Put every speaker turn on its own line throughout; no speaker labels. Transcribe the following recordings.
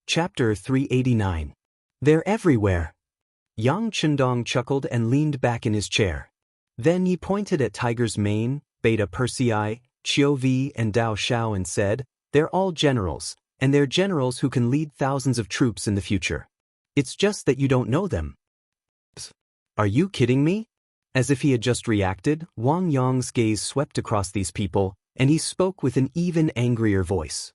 Chapter 389. They're everywhere. Yang Chendong chuckled and leaned back in his chair. Then he pointed at Tiger's Mane, Beta Persei, Qiu Vi and Dao Shao and said, "They're all generals, and they're generals who can lead thousands of troops in the future. It's just that you don't know them." Are you kidding me? As if he had just reacted, Wang Yong's gaze swept across these people, and he spoke with an even angrier voice.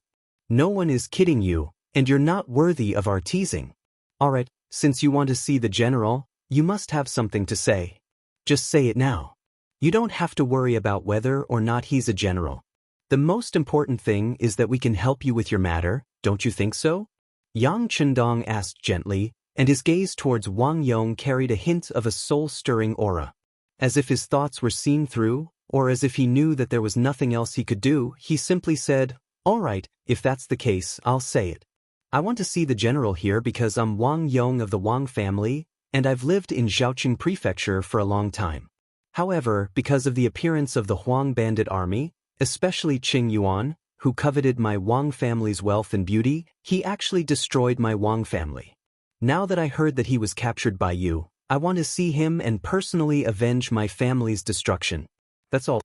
"No one is kidding you, and you're not worthy of our teasing. Alright, since you want to see the general, you must have something to say. Just say it now. You don't have to worry about whether or not he's a general. The most important thing is that we can help you with your matter, don't you think so?" Yang Chendong asked gently, and his gaze towards Wang Yong carried a hint of a soul-stirring aura. As if his thoughts were seen through, or as if he knew that there was nothing else he could do, he simply said, "Alright, if that's the case, I'll say it. I want to see the general here because I'm Wang Yong of the Wang family, and I've lived in Zhaoqing Prefecture for a long time. However, because of the appearance of the Huang bandit army, especially Qing Yuan, who coveted my Wang family's wealth and beauty, he actually destroyed my Wang family. Now that I heard that he was captured by you, I want to see him and personally avenge my family's destruction. That's all."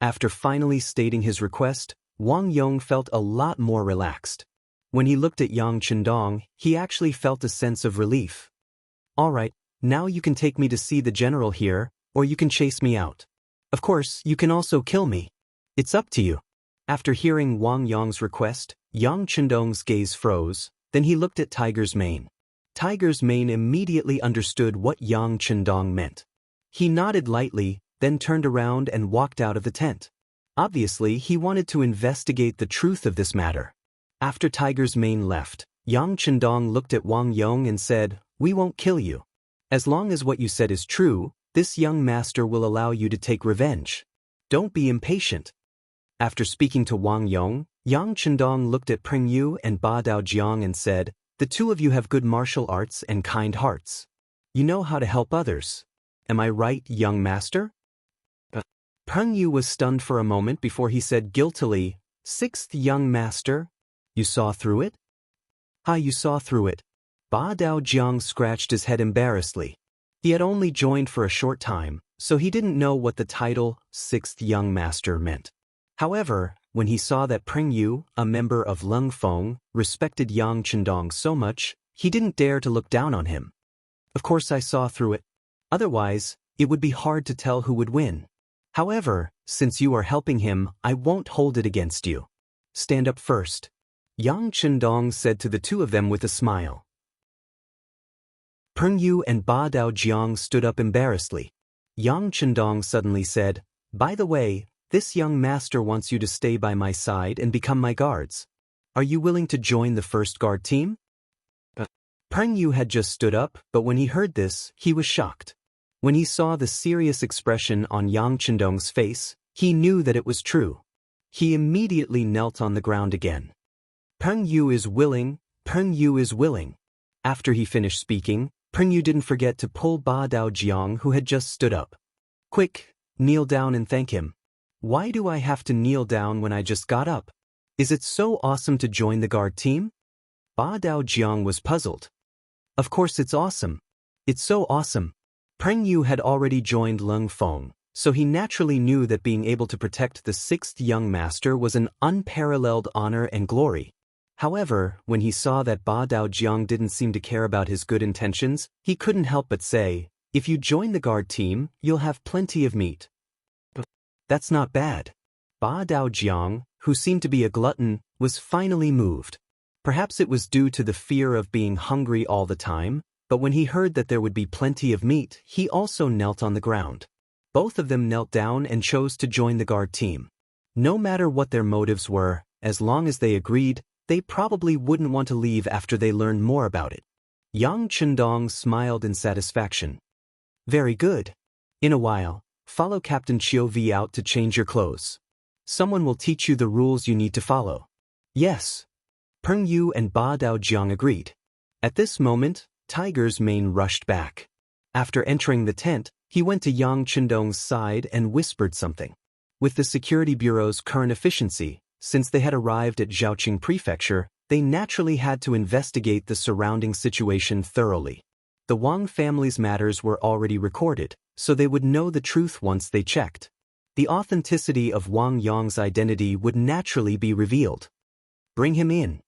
After finally stating his request, Wang Yong felt a lot more relaxed. When he looked at Yang Chendong, he actually felt a sense of relief. "Alright, now you can take me to see the general here, or you can chase me out. Of course, you can also kill me. It's up to you." After hearing Wang Yong's request, Yang Chendong's gaze froze, then he looked at Tiger's Mane. Tiger's Mane immediately understood what Yang Chendong meant. He nodded lightly, then turned around and walked out of the tent. Obviously, he wanted to investigate the truth of this matter. After Tiger's Mane left, Yang Chendong looked at Wang Yong and said, "We won't kill you. As long as what you said is true, this young master will allow you to take revenge. Don't be impatient." After speaking to Wang Yong, Yang Chendong looked at Peng Yu and Ba Daojiang and said, "The two of you have good martial arts and kind hearts. You know how to help others. Am I right, young master?" Peng Yu was stunned for a moment before he said guiltily, "Sixth young master? You saw through it?" You saw through it." Ba Daojiang scratched his head embarrassedly. He had only joined for a short time, so he didn't know what the title, Sixth Young Master, meant. However, when he saw that Peng Yu, a member of Leng Feng, respected Yang Chendong so much, he didn't dare to look down on him. "Of course I saw through it. Otherwise, it would be hard to tell who would win. However, since you are helping him, I won't hold it against you. Stand up first," Yang Chendong said to the two of them with a smile. Peng Yu and Ba Daojiang stood up embarrassedly. Yang Chendong suddenly said, "By the way, this young master wants you to stay by my side and become my guards. Are you willing to join the first guard team?" Peng Yu had just stood up, but when he heard this, he was shocked. When he saw the serious expression on Yang Chendong's face, he knew that it was true. He immediately knelt on the ground again. "Peng Yu is willing, Peng Yu is willing." After he finished speaking, Peng Yu didn't forget to pull Ba Daojiang, who had just stood up. "Quick, kneel down and thank him." "Why do I have to kneel down when I just got up? Is it so awesome to join the guard team?" Ba Daojiang was puzzled. "Of course it's awesome. It's so awesome." Peng Yu had already joined Leng Feng, so he naturally knew that being able to protect the sixth young master was an unparalleled honor and glory. However, when he saw that Ba Daojiang didn't seem to care about his good intentions, he couldn't help but say, "If you join the guard team, you'll have plenty of meat." That's not bad. Ba Daojiang, who seemed to be a glutton, was finally moved. Perhaps it was due to the fear of being hungry all the time, but when he heard that there would be plenty of meat, he also knelt on the ground. Both of them knelt down and chose to join the guard team. No matter what their motives were, as long as they agreed, they probably wouldn't want to leave after they learned more about it. Yang Chendong smiled in satisfaction. "Very good. In a while, follow Captain Qiu Vi out to change your clothes. Someone will teach you the rules you need to follow." "Yes." Peng Yu and Ba Daojiang agreed. At this moment, Tiger's Mane rushed back. After entering the tent, he went to Yang Chendong's side and whispered something. With the Security Bureau's current efficiency, since they had arrived at Zhaoqing Prefecture, They naturally had to investigate the surrounding situation thoroughly. The Wang family's matters were already recorded, so they would know the truth once they checked. The authenticity of Wang Yong's identity would naturally be revealed. Bring him in.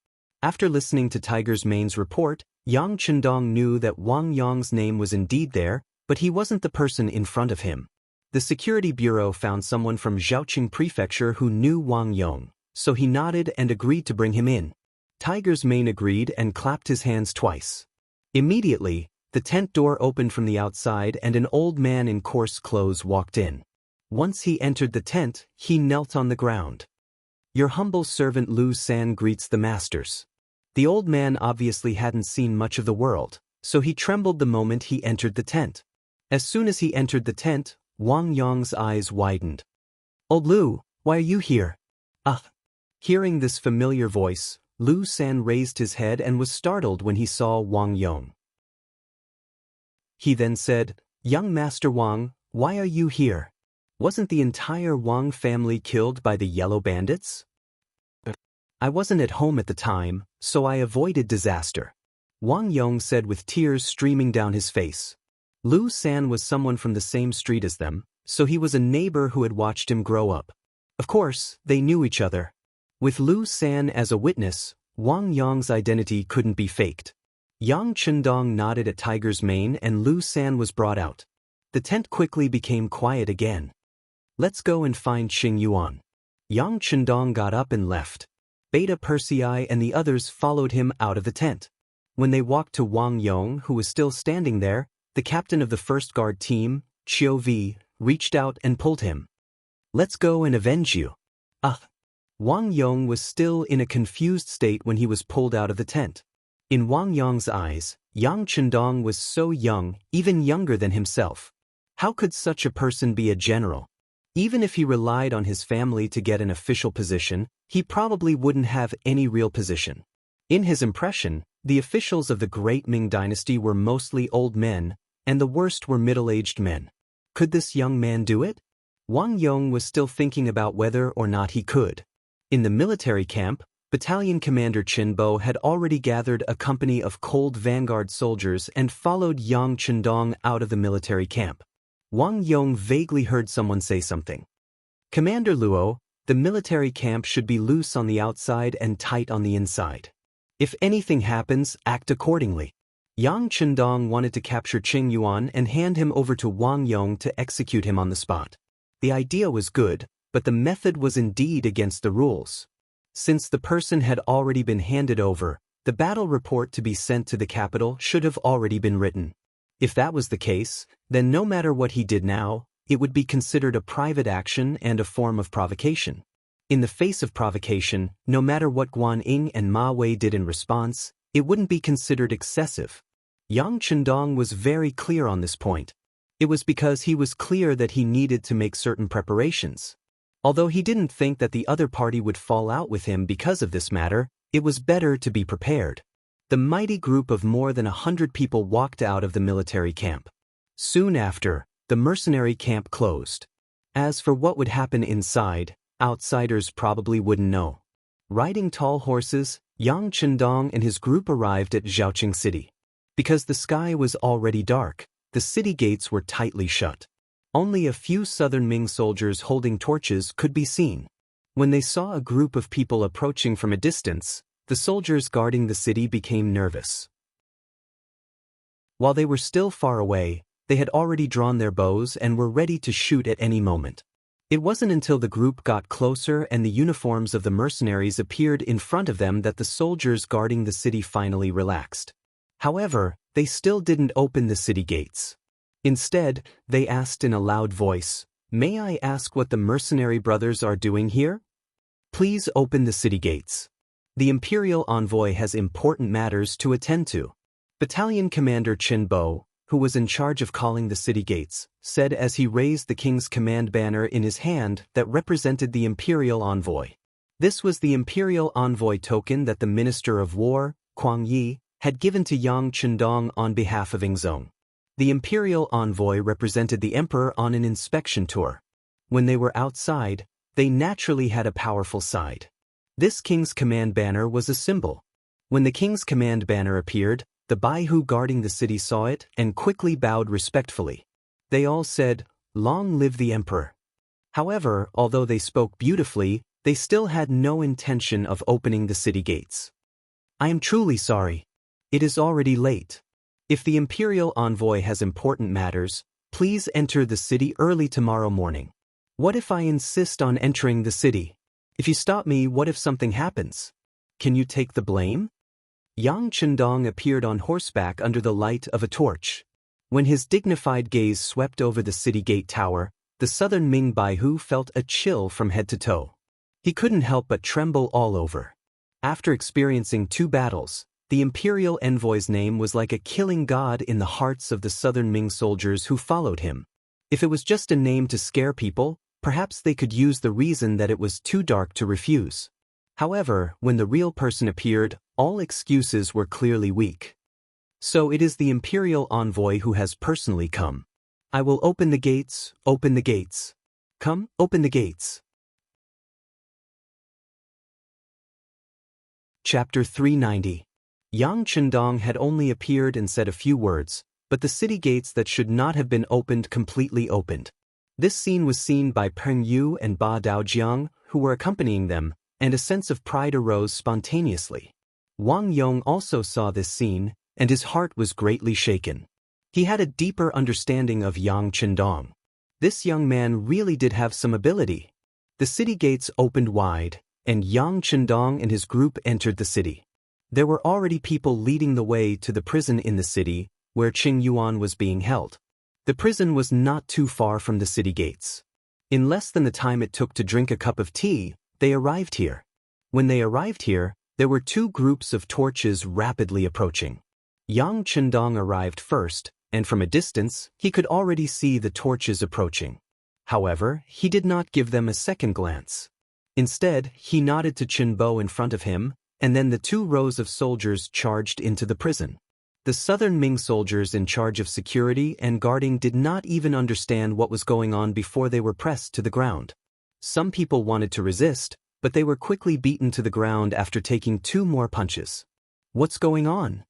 After listening to Tiger's Mane's report, Yang Chendong knew that Wang Yong's name was indeed there, but he wasn't the person in front of him. The security bureau found someone from Zhaoqing Prefecture who knew Wang Yong, so he nodded and agreed to bring him in. Tiger's Mane agreed and clapped his hands twice. Immediately, the tent door opened from the outside and an old man in coarse clothes walked in. Once he entered the tent, he knelt on the ground. Your humble servant Lu San greets the masters. The old man obviously hadn't seen much of the world, so he trembled the moment he entered the tent. As soon as he entered the tent, Wang Yong's eyes widened. Old Lu, why are you here? Hearing this familiar voice, Lu San raised his head and was startled when he saw Wang Yong. He then said, Young Master Wang, why are you here? Wasn't the entire Wang family killed by the yellow bandits? I wasn't at home at the time, so I avoided disaster. Wang Yong said with tears streaming down his face. Lu San was someone from the same street as them, so he was a neighbor who had watched him grow up. Of course, they knew each other. With Lu San as a witness, Wang Yong's identity couldn't be faked. Yang Chendong nodded at Tiger's Mane and Lu San was brought out. The tent quickly became quiet again. Let's go and find Qing Yuan. Yang Chendong got up and left. Beta Persei and the others followed him out of the tent. When they walked to Wang Yong, who was still standing there, the captain of the first guard team, Qiu Vi, reached out and pulled him. Let's go and avenge you. Wang Yong was still in a confused state when he was pulled out of the tent. In Wang Yong's eyes, Yang Chendong was so young, even younger than himself. How could such a person be a general? Even if he relied on his family to get an official position, he probably wouldn't have any real position. In his impression, the officials of the Great Ming Dynasty were mostly old men, and the worst were middle-aged men. Could this young man do it? Wang Yong was still thinking about whether or not he could. In the military camp, Battalion Commander Qin Bo had already gathered a company of cold vanguard soldiers and followed Yang Chendong out of the military camp. Wang Yong vaguely heard someone say something. Commander Luo, the military camp should be loose on the outside and tight on the inside. If anything happens, act accordingly. Yang Chendong wanted to capture Qing Yuan and hand him over to Wang Yong to execute him on the spot. The idea was good, but the method was indeed against the rules. Since the person had already been handed over, the battle report to be sent to the capital should have already been written. If that was the case, then no matter what he did now, it would be considered a private action and a form of provocation. In the face of provocation, no matter what Guan Ying and Ma Wei did in response, it wouldn't be considered excessive. Yang Chendong was very clear on this point. It was because he was clear that he needed to make certain preparations. Although he didn't think that the other party would fall out with him because of this matter, it was better to be prepared. The mighty group of more than 100 people walked out of the military camp. Soon after, the mercenary camp closed. As for what would happen inside, outsiders probably wouldn't know. Riding tall horses, Yang Chendong and his group arrived at Zhaoqing City. Because the sky was already dark, the city gates were tightly shut. Only a few southern Ming soldiers holding torches could be seen. When they saw a group of people approaching from a distance, the soldiers guarding the city became nervous. While they were still far away, they had already drawn their bows and were ready to shoot at any moment. It wasn't until the group got closer and the uniforms of the mercenaries appeared in front of them that the soldiers guarding the city finally relaxed. However, they still didn't open the city gates. Instead, they asked in a loud voice, "May I ask what the mercenary brothers are doing here? Please open the city gates. The imperial envoy has important matters to attend to." Battalion Commander Qin Bo, who was in charge of calling the city gates, said as he raised the king's command banner in his hand that represented the imperial envoy. This was the imperial envoy token that the Minister of War, Kuang Yi, had given to Yang Chendong on behalf of Yingzong. The imperial envoy represented the emperor on an inspection tour. When they were outside, they naturally had a powerful side. This king's command banner was a symbol, When the king's command banner appeared, the Baihu guarding the city saw it and quickly bowed respectfully. They all said, "Long live the emperor." However, although they spoke beautifully, they still had no intention of opening the city gates. "I am truly sorry. It is already late. If the imperial envoy has important matters, please enter the city early tomorrow morning." "What if I insist on entering the city? If you stop me, what if something happens? Can you take the blame?" Yang Chendong appeared on horseback under the light of a torch. When his dignified gaze swept over the city gate tower, the southern Ming Baihu felt a chill from head to toe. He couldn't help but tremble all over. After experiencing 2 battles, the imperial envoy's name was like a killing god in the hearts of the southern Ming soldiers who followed him. If it was just a name to scare people, perhaps they could use the reason that it was too dark to refuse. However, when the real person appeared, all excuses were clearly weak. "So it is the imperial envoy who has personally come. I will open the gates, open the gates. Come, open the gates." Chapter 390. Yang Chendong had only appeared and said a few words, but the city gates that should not have been opened completely opened. This scene was seen by Peng Yu and Ba Daojiang, who were accompanying them, and a sense of pride arose spontaneously. Wang Yong also saw this scene, and his heart was greatly shaken. He had a deeper understanding of Yang Chendong. This young man really did have some ability. The city gates opened wide, and Yang Chendong and his group entered the city. There were already people leading the way to the prison in the city, where Qing Yuan was being held. The prison was not too far from the city gates. In less than the time it took to drink a cup of tea, they arrived here. When they arrived here, there were 2 groups of torches rapidly approaching. Yang Chendong arrived first, and from a distance, he could already see the torches approaching. However, he did not give them a second glance. Instead, he nodded to Qinbo in front of him, and then the 2 rows of soldiers charged into the prison. The southern Ming soldiers in charge of security and guarding did not even understand what was going on before they were pressed to the ground. Some people wanted to resist, but they were quickly beaten to the ground after taking 2 more punches. "What's going on?"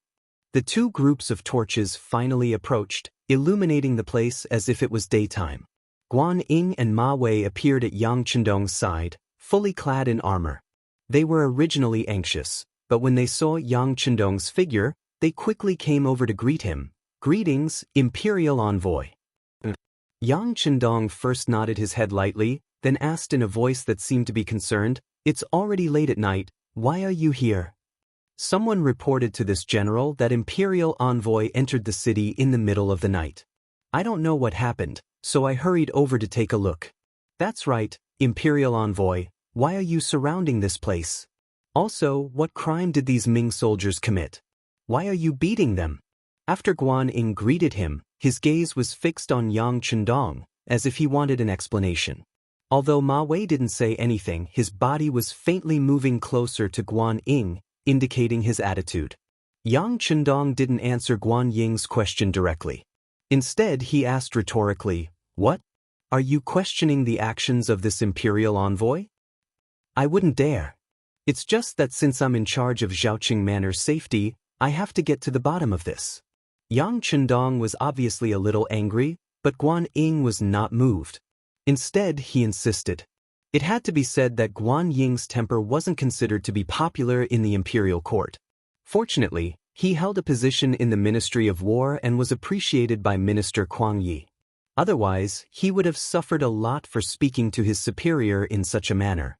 The 2 groups of torches finally approached, illuminating the place as if it was daytime. Guan Ying and Ma Wei appeared at Yang Chendong's side, fully clad in armor. They were originally anxious, but when they saw Yang Chendong's figure, they quickly came over to greet him. "Greetings, Imperial Envoy." Yang Chendong first nodded his head lightly, then asked in a voice that seemed to be concerned, "It's already late at night, why are you here?" Someone reported to this general that Imperial Envoy entered the city in the middle of the night. "I don't know what happened, so I hurried over to take a look." "That's right, Imperial Envoy, why are you surrounding this place? Also, what crime did these Ming soldiers commit? Why are you beating them?" After Guan Ying greeted him, his gaze was fixed on Yang Chendong, as if he wanted an explanation. Although Ma Wei didn't say anything, his body was faintly moving closer to Guan Ying, indicating his attitude. Yang Chendong didn't answer Guan Ying's question directly. Instead, he asked rhetorically, "What? Are you questioning the actions of this imperial envoy?" "I wouldn't dare. It's just that since I'm in charge of Zhaoqing Manor's safety, I have to get to the bottom of this." Yang Chendong was obviously a little angry, but Guan Ying was not moved. Instead, he insisted. It had to be said that Guan Ying's temper wasn't considered to be popular in the imperial court. Fortunately, he held a position in the Ministry of War and was appreciated by Minister Kuang Yi. Otherwise, he would have suffered a lot for speaking to his superior in such a manner.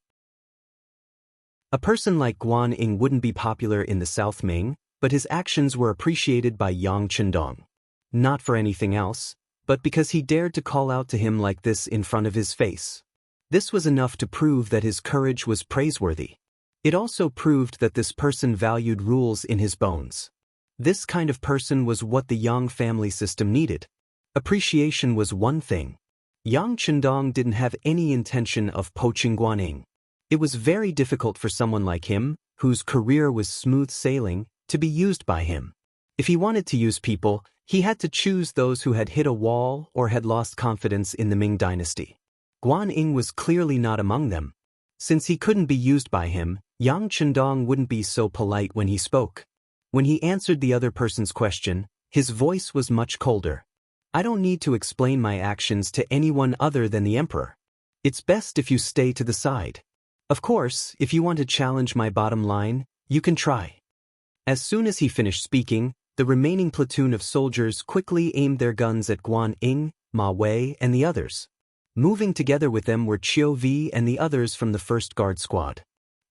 A person like Guan Ying wouldn't be popular in the South Ming, but his actions were appreciated by Yang Chendong. Not for anything else, but because he dared to call out to him like this in front of his face. This was enough to prove that his courage was praiseworthy. It also proved that this person valued rules in his bones. This kind of person was what the Yang family system needed. Appreciation was one thing. Yang Chendong didn't have any intention of poaching Guan Ying. It was very difficult for someone like him, whose career was smooth sailing, to be used by him. If he wanted to use people, he had to choose those who had hit a wall or had lost confidence in the Ming dynasty. Guan Ying was clearly not among them. Since he couldn't be used by him, Yang Chendong wouldn't be so polite when he spoke. When he answered the other person's question, his voice was much colder. I don't need to explain my actions to anyone other than the emperor. It's best if you stay to the side. Of course, if you want to challenge my bottom line, you can try. As soon as he finished speaking, the remaining platoon of soldiers quickly aimed their guns at Guan Ying, Ma Wei, and the others. Moving together with them were Qiu Vi and the others from the first guard squad.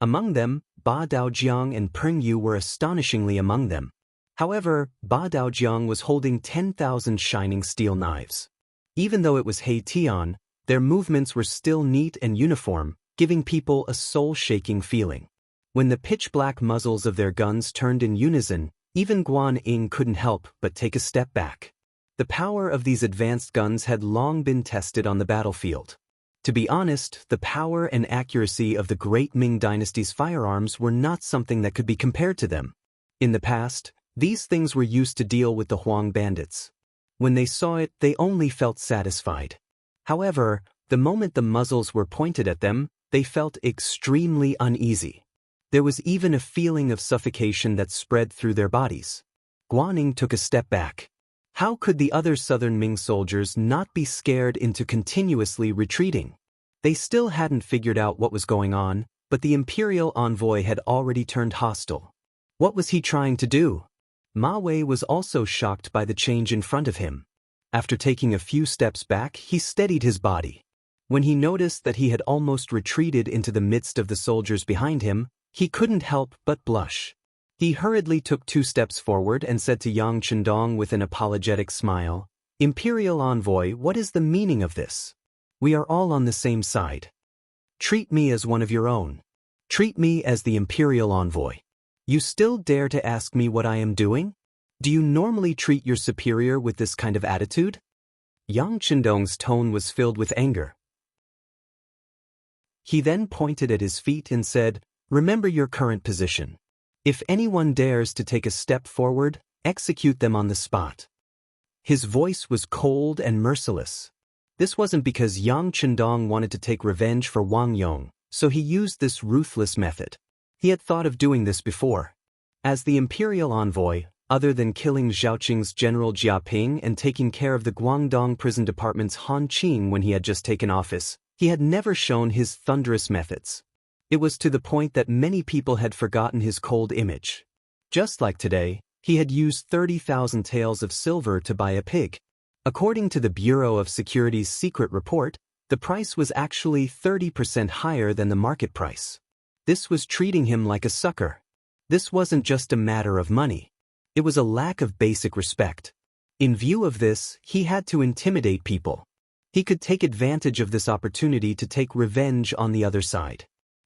Among them, Ba Daojiang and Peng Yu were astonishingly among them. However, Ba Daojiang was holding 10,000 shining steel knives. Even though it was He Tian, their movements were still neat and uniform, giving people a soul-shaking feeling. When the pitch-black muzzles of their guns turned in unison, even Guan Ying couldn't help but take a step back. The power of these advanced guns had long been tested on the battlefield. To be honest, the power and accuracy of the great Ming dynasty's firearms were not something that could be compared to them. In the past, these things were used to deal with the Huang bandits. When they saw it, they only felt satisfied. However, the moment the muzzles were pointed at them, they felt extremely uneasy. There was even a feeling of suffocation that spread through their bodies. Guaning took a step back. How could the other southern Ming soldiers not be scared into continuously retreating? They still hadn't figured out what was going on, but the imperial envoy had already turned hostile. What was he trying to do? Ma Wei was also shocked by the change in front of him. After taking a few steps back, he steadied his body. When he noticed that he had almost retreated into the midst of the soldiers behind him, he couldn't help but blush. He hurriedly took 2 steps forward and said to Yang Chendong with an apologetic smile, "Imperial envoy, what is the meaning of this? We are all on the same side. Treat me as one of your own. Treat me as the imperial envoy. You still dare to ask me what I am doing? Do you normally treat your superior with this kind of attitude?" Yang Chendong's tone was filled with anger. He then pointed at his feet and said, "Remember your current position. If anyone dares to take a step forward, execute them on the spot." His voice was cold and merciless. This wasn't because Yang Chendong wanted to take revenge for Wang Yong, so he used this ruthless method. He had thought of doing this before. As the imperial envoy, other than killing Zhaoqing's General Jiaping and taking care of the Guangdong prison department's Han Qing when he had just taken office, he had never shown his thunderous methods. It was to the point that many people had forgotten his cold image. Just like today, he had used 30,000 taels of silver to buy a pig. According to the Bureau of Security's secret report, the price was actually 30% higher than the market price. This was treating him like a sucker. This wasn't just a matter of money. It was a lack of basic respect. In view of this, he had to intimidate people. He could take advantage of this opportunity to take revenge on the other side.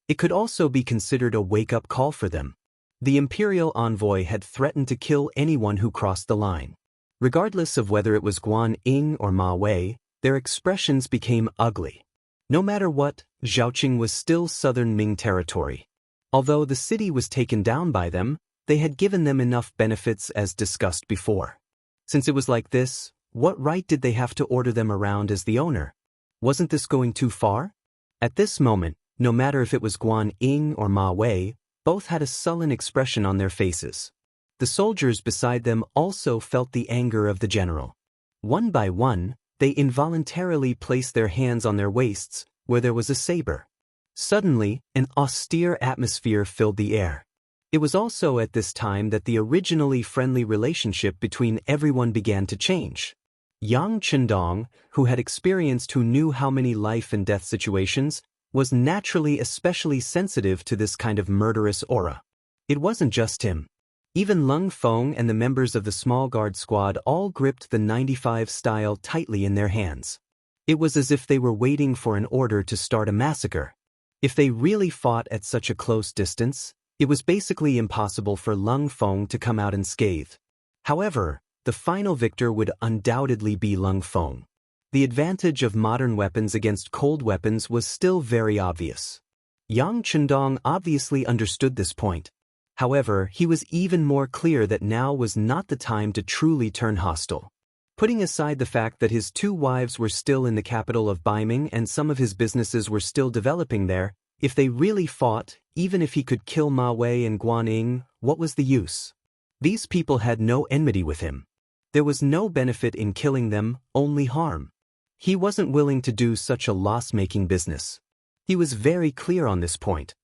It could also be considered a wake-up call for them. The imperial envoy had threatened to kill anyone who crossed the line. Regardless of whether it was Guan Ying or Ma Wei, their expressions became ugly. No matter what, Zhaoqing was still southern Ming territory. Although the city was taken down by them, they had given them enough benefits as discussed before. Since it was like this, what right did they have to order them around as the owner? Wasn't this going too far? At this moment, no matter if it was Guan Ying or Ma Wei, both had a sullen expression on their faces. The soldiers beside them also felt the anger of the general. One by one, they involuntarily placed their hands on their waists, where there was a saber. Suddenly, an austere atmosphere filled the air. It was also at this time that the originally friendly relationship between everyone began to change. Yang Chendong, who knew how many life and death situations, was naturally especially sensitive to this kind of murderous aura. It wasn't just him. Even Lung Feng and the members of the small guard squad all gripped the 95 style tightly in their hands. It was as if they were waiting for an order to start a massacre. If they really fought at such a close distance, it was basically impossible for Lung Feng to come out unscathed. However, the final victor would undoubtedly be Lung Feng. The advantage of modern weapons against cold weapons was still very obvious. Yang Chendong obviously understood this point. However, he was even more clear that now was not the time to truly turn hostile. Putting aside the fact that his 2 wives were still in the capital of Baiming and some of his businesses were still developing there, If they really fought, even if he could kill Ma Wei and Guan Ying, what was the use? These people had no enmity with him. There was no benefit in killing them, only harm. He wasn't willing to do such a loss-making business. He was very clear on this point.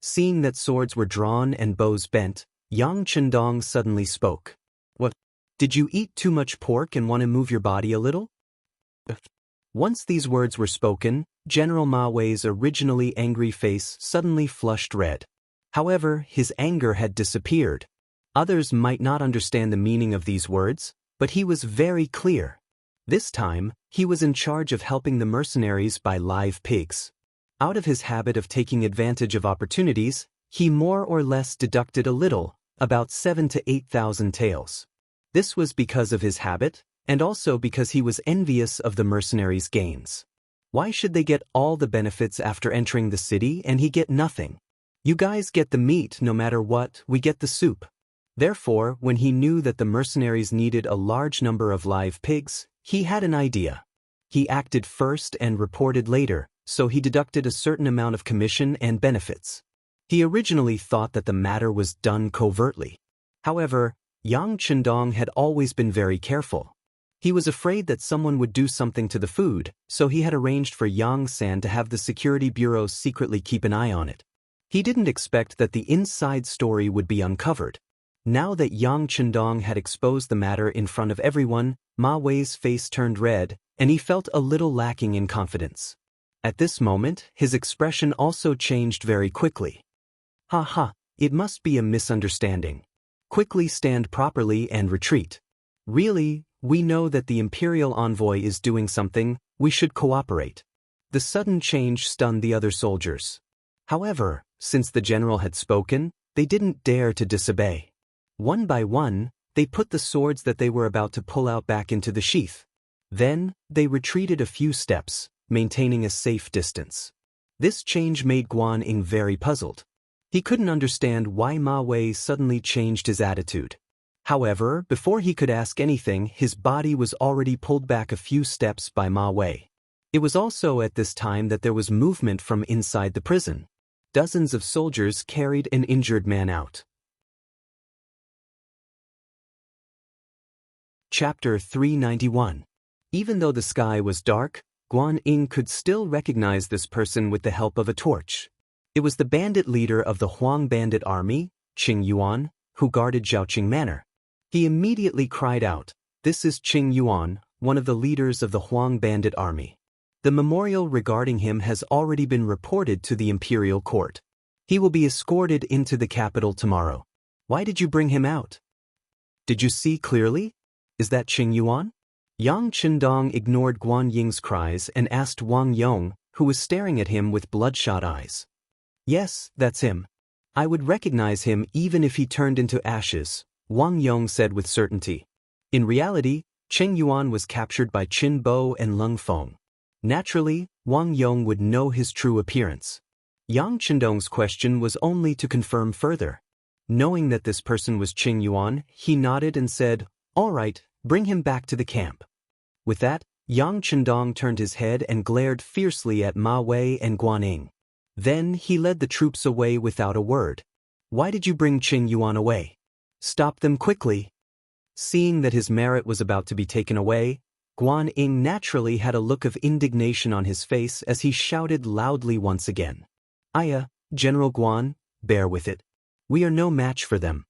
Seeing that swords were drawn and bows bent, Yang Chendong suddenly spoke. What? Did you eat too much pork and want to move your body a little? Once these words were spoken, General Ma Wei's originally angry face suddenly flushed red. However, his anger had disappeared. Others might not understand the meaning of these words, but he was very clear. This time, he was in charge of helping the mercenaries buy live pigs. Out of his habit of taking advantage of opportunities, he more or less deducted a little, about 7,000 to 8,000 taels. This was because of his habit, and also because he was envious of the mercenaries' gains. Why should they get all the benefits after entering the city and he get nothing? You guys get the meat no matter what, we get the soup. Therefore, when he knew that the mercenaries needed a large number of live pigs, he had an idea. He acted first and reported later, so he deducted a certain amount of commission and benefits. He originally thought that the matter was done covertly. However, Yang Chendong had always been very careful. He was afraid that someone would do something to the food, so he had arranged for Yang San to have the security bureau secretly keep an eye on it. He didn't expect that the inside story would be uncovered. Now that Yang Chendong had exposed the matter in front of everyone, Ma Wei's face turned red, and he felt a little lacking in confidence. At this moment, his expression also changed very quickly. Ha ha, it must be a misunderstanding. Quickly stand properly and retreat. Really, we know that the imperial envoy is doing something, we should cooperate. The sudden change stunned the other soldiers. However, since the general had spoken, they didn't dare to disobey. One by one, they put the swords that they were about to pull out back into the sheath. Then, they retreated a few steps, maintaining a safe distance. This change made Guan Ying very puzzled. He couldn't understand why Ma Wei suddenly changed his attitude. However, before he could ask anything, his body was already pulled back a few steps by Ma Wei. It was also at this time that there was movement from inside the prison. Dozens of soldiers carried an injured man out. Chapter 391. Even though the sky was dark, Guan Ying could still recognize this person with the help of a torch. It was the bandit leader of the Huang bandit army, Qing Yuan, who guarded Zhaoqing Manor. He immediately cried out, "This is Qing Yuan, one of the leaders of the Huang bandit army. The memorial regarding him has already been reported to the imperial court. He will be escorted into the capital tomorrow. Why did you bring him out? Did you see clearly? Is that Qing Yuan?" Yang Chendong ignored Guan Ying's cries and asked Wang Yong, who was staring at him with bloodshot eyes. "Yes, that's him. I would recognize him even if he turned into ashes," Wang Yong said with certainty. In reality, Qing Yuan was captured by Qin Bo and Leng Feng. Naturally, Wang Yong would know his true appearance. Yang Chendong's question was only to confirm further. Knowing that this person was Qing Yuan, he nodded and said, "All right, bring him back to the camp." With that, Yang Chendong turned his head and glared fiercely at Ma Wei and Guan Ying. Then he led the troops away without a word. "Why did you bring Qing Yuan away? Stop them quickly." Seeing that his merit was about to be taken away, Guan Ying naturally had a look of indignation on his face as he shouted loudly once again. "Aya, General Guan, bear with it. We are no match for them."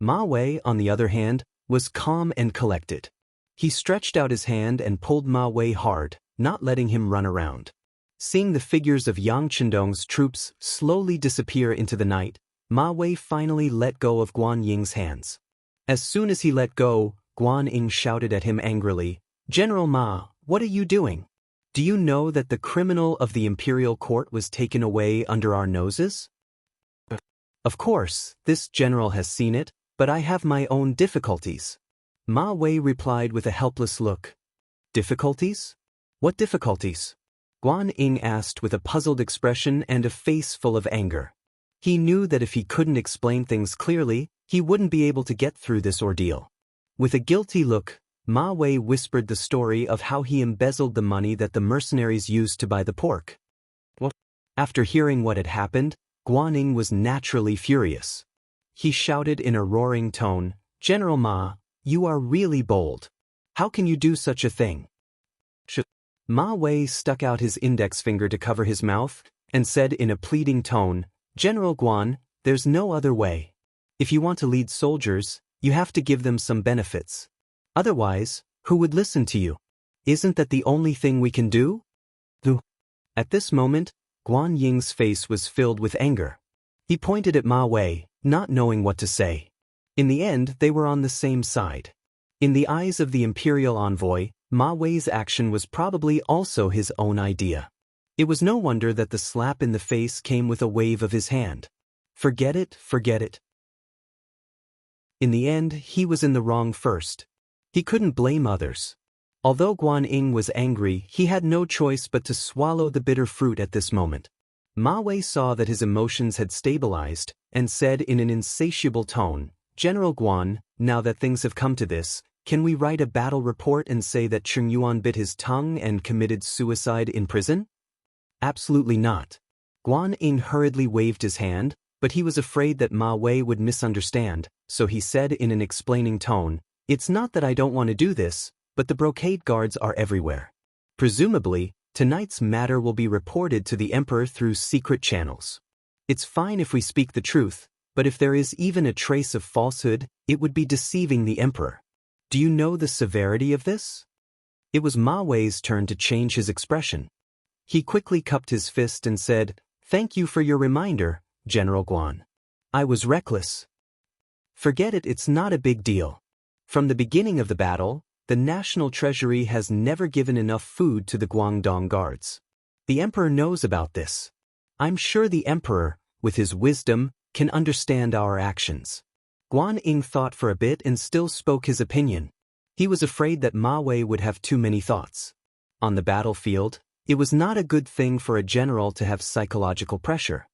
Ma Wei, on the other hand, was calm and collected. He stretched out his hand and pulled Ma Wei hard, not letting him run around. Seeing the figures of Yang Chendong's troops slowly disappear into the night, Ma Wei finally let go of Guan Ying's hands. As soon as he let go, Guan Ying shouted at him angrily, "General Ma, what are you doing? Do you know that the criminal of the imperial court was taken away under our noses?" "Of course, this general has seen it, but I have my own difficulties." Ma Wei replied with a helpless look. "Difficulties? What difficulties?" Guan Ying asked with a puzzled expression and a face full of anger. He knew that if he couldn't explain things clearly, he wouldn't be able to get through this ordeal. With a guilty look, Ma Wei whispered the story of how he embezzled the money that the mercenaries used to buy the pork. After hearing what had happened, Guan was naturally furious. He shouted in a roaring tone, "General Ma, you are really bold. How can you do such a thing?" Ma Wei stuck out his index finger to cover his mouth, and said in a pleading tone, "General Guan, there's no other way. If you want to lead soldiers, you have to give them some benefits. Otherwise, who would listen to you? Isn't that the only thing we can do?" At this moment, Guan Ying's face was filled with anger. He pointed at Ma Wei, not knowing what to say. In the end, they were on the same side. In the eyes of the imperial envoy, Ma Wei's action was probably also his own idea. It was no wonder that the slap in the face came with a wave of his hand. Forget it, forget it. In the end, he was in the wrong first. He couldn't blame others. Although Guan Ying was angry, he had no choice but to swallow the bitter fruit at this moment. Ma Wei saw that his emotions had stabilized, and said in an insatiable tone, "General Guan, now that things have come to this, can we write a battle report and say that Cheng Yuan bit his tongue and committed suicide in prison?" Absolutely not. Guan Ying hurriedly waved his hand, but he was afraid that Ma Wei would misunderstand, so he said in an explaining tone, "It's not that I don't want to do this, but the brocade guards are everywhere. Presumably, tonight's matter will be reported to the emperor through secret channels. It's fine if we speak the truth, but if there is even a trace of falsehood, it would be deceiving the emperor. Do you know the severity of this?" It was Ma Wei's turn to change his expression. He quickly cupped his fist and said, "Thank you for your reminder, General Guan. I was reckless." "Forget it, it's not a big deal. From the beginning of the battle, the National Treasury has never given enough food to the Guangdong guards. The emperor knows about this. I'm sure the emperor, with his wisdom, can understand our actions." Guan Ying thought for a bit and still spoke his opinion. He was afraid that Ma Wei would have too many thoughts. On the battlefield, it was not a good thing for a general to have psychological pressure.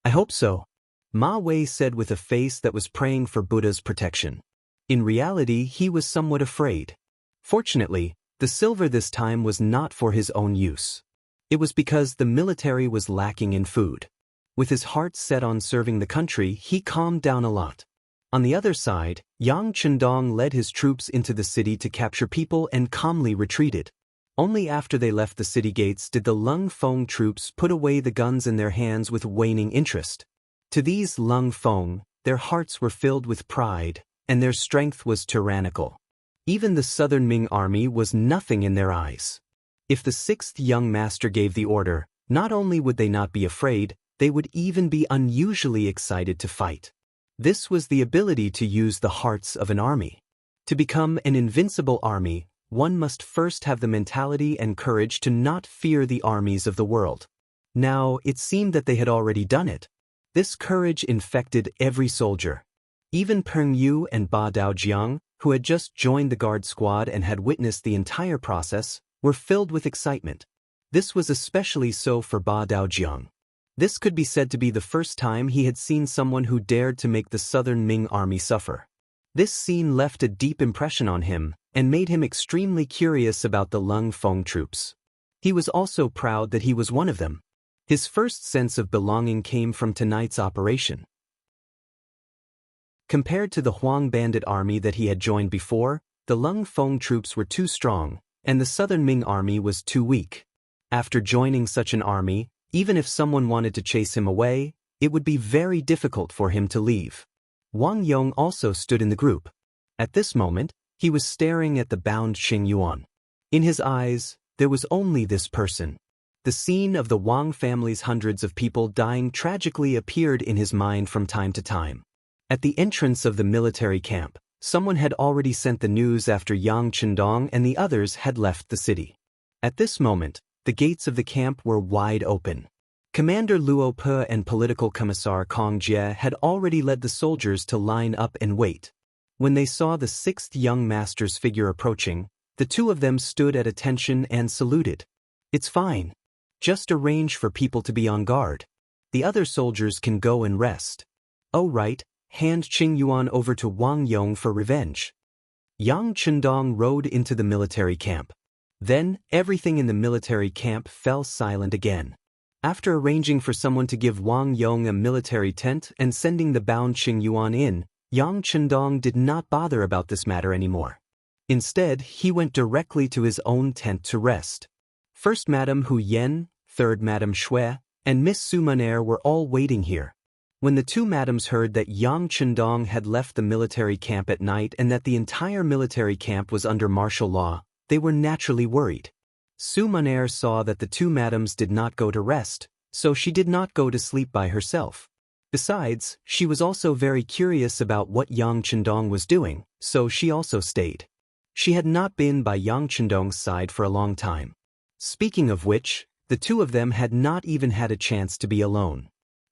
"I hope so," Ma Wei said with a face that was praying for Buddha's protection. In reality, he was somewhat afraid. Fortunately, the silver this time was not for his own use. It was because the military was lacking in food. With his heart set on serving the country, he calmed down a lot. On the other side, Yang Chendong led his troops into the city to capture people and calmly retreated. Only after they left the city gates did the Lung Feng troops put away the guns in their hands with waning interest. To these Lung Feng, their hearts were filled with pride, and their strength was tyrannical. Even the Southern Ming army was nothing in their eyes. If the sixth young master gave the order, not only would they not be afraid, they would even be unusually excited to fight. This was the ability to use the hearts of an army. To become an invincible army, one must first have the mentality and courage to not fear the armies of the world. Now, it seemed that they had already done it. This courage infected every soldier. Even Peng Yu and Ba Daojiang, who had just joined the guard squad and had witnessed the entire process, were filled with excitement. This was especially so for Ba Daojiang. This could be said to be the first time he had seen someone who dared to make the Southern Ming army suffer. This scene left a deep impression on him and made him extremely curious about the Lung Feng troops. He was also proud that he was one of them. His first sense of belonging came from tonight's operation. Compared to the Huang bandit army that he had joined before, the Lung Feng troops were too strong, and the Southern Ming army was too weak. After joining such an army, even if someone wanted to chase him away, it would be very difficult for him to leave. Wang Yong also stood in the group. At this moment, he was staring at the bound Cheng Yuan. In his eyes, there was only this person. The scene of the Wang family's hundreds of people dying tragically appeared in his mind from time to time. At the entrance of the military camp, someone had already sent the news after Yang Chendong and the others had left the city. At this moment, the gates of the camp were wide open. Commander Luo Pe and political commissar Kong Jie had already led the soldiers to line up and wait. When they saw the sixth young master's figure approaching, the two of them stood at attention and saluted. "It's fine. Just arrange for people to be on guard. The other soldiers can go and rest. Oh right, hand Cheng Yuan over to Wang Yong for revenge." Yang Chendong rode into the military camp. Then, everything in the military camp fell silent again. After arranging for someone to give Wang Yong a military tent and sending the bound Qing Yuan in, Yang Chendong did not bother about this matter anymore. Instead, he went directly to his own tent to rest. First Madame Hu Yen, third Madame Shui, and Miss Su Maner were all waiting here. When the two madams heard that Yang Chendong had left the military camp at night and that the entire military camp was under martial law, they were naturally worried. Su Maner saw that the two madams did not go to rest, so she did not go to sleep by herself. Besides, she was also very curious about what Yang Chendong was doing, so she also stayed. She had not been by Yang Chendong's side for a long time. Speaking of which, the two of them had not even had a chance to be alone.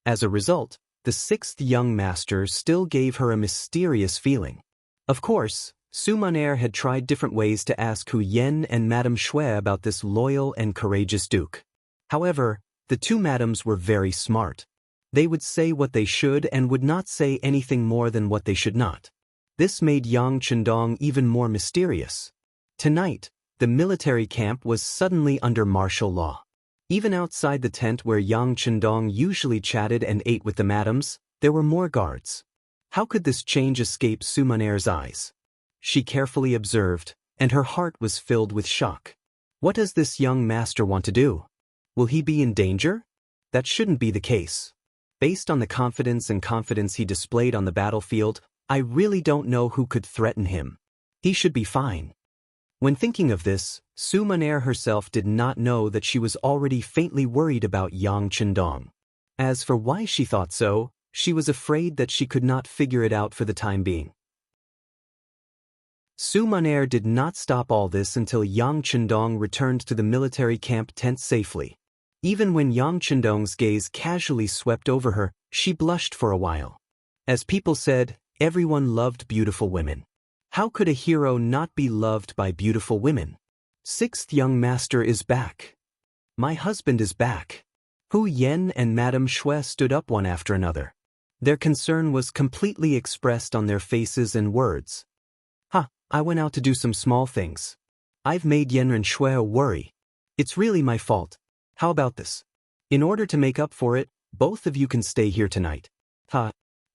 As a result, the sixth young master still gave her a mysterious feeling. Of course, Su Maner had tried different ways to ask Hu Yen and Madame Shui about this loyal and courageous duke. However, the two madams were very smart. They would say what they should and would not say anything more than what they should not. This made Yang Chendong even more mysterious. Tonight, the military camp was suddenly under martial law. Even outside the tent where Yang Chendong usually chatted and ate with the madams, there were more guards. How could this change escape Su Maner's eyes? She carefully observed, and her heart was filled with shock. What does this young master want to do? Will he be in danger? That shouldn't be the case. Based on the confidence he displayed on the battlefield, I really don't know who could threaten him. He should be fine. When thinking of this, Su Maner herself did not know that she was already faintly worried about Yang Chendong. As for why she thought so, she was afraid that she could not figure it out for the time being. Su Maner did not stop all this until Yang Chendong returned to the military camp tent safely. Even when Yang Chendong's gaze casually swept over her, she blushed for a while. As people said, everyone loved beautiful women. How could a hero not be loved by beautiful women? Sixth young master is back. My husband is back. Hu Yen and Madame Shui stood up one after another. Their concern was completely expressed on their faces and words. I went out to do some small things. I've made Yenren Shui worry. It's really my fault. How about this? In order to make up for it, both of you can stay here tonight.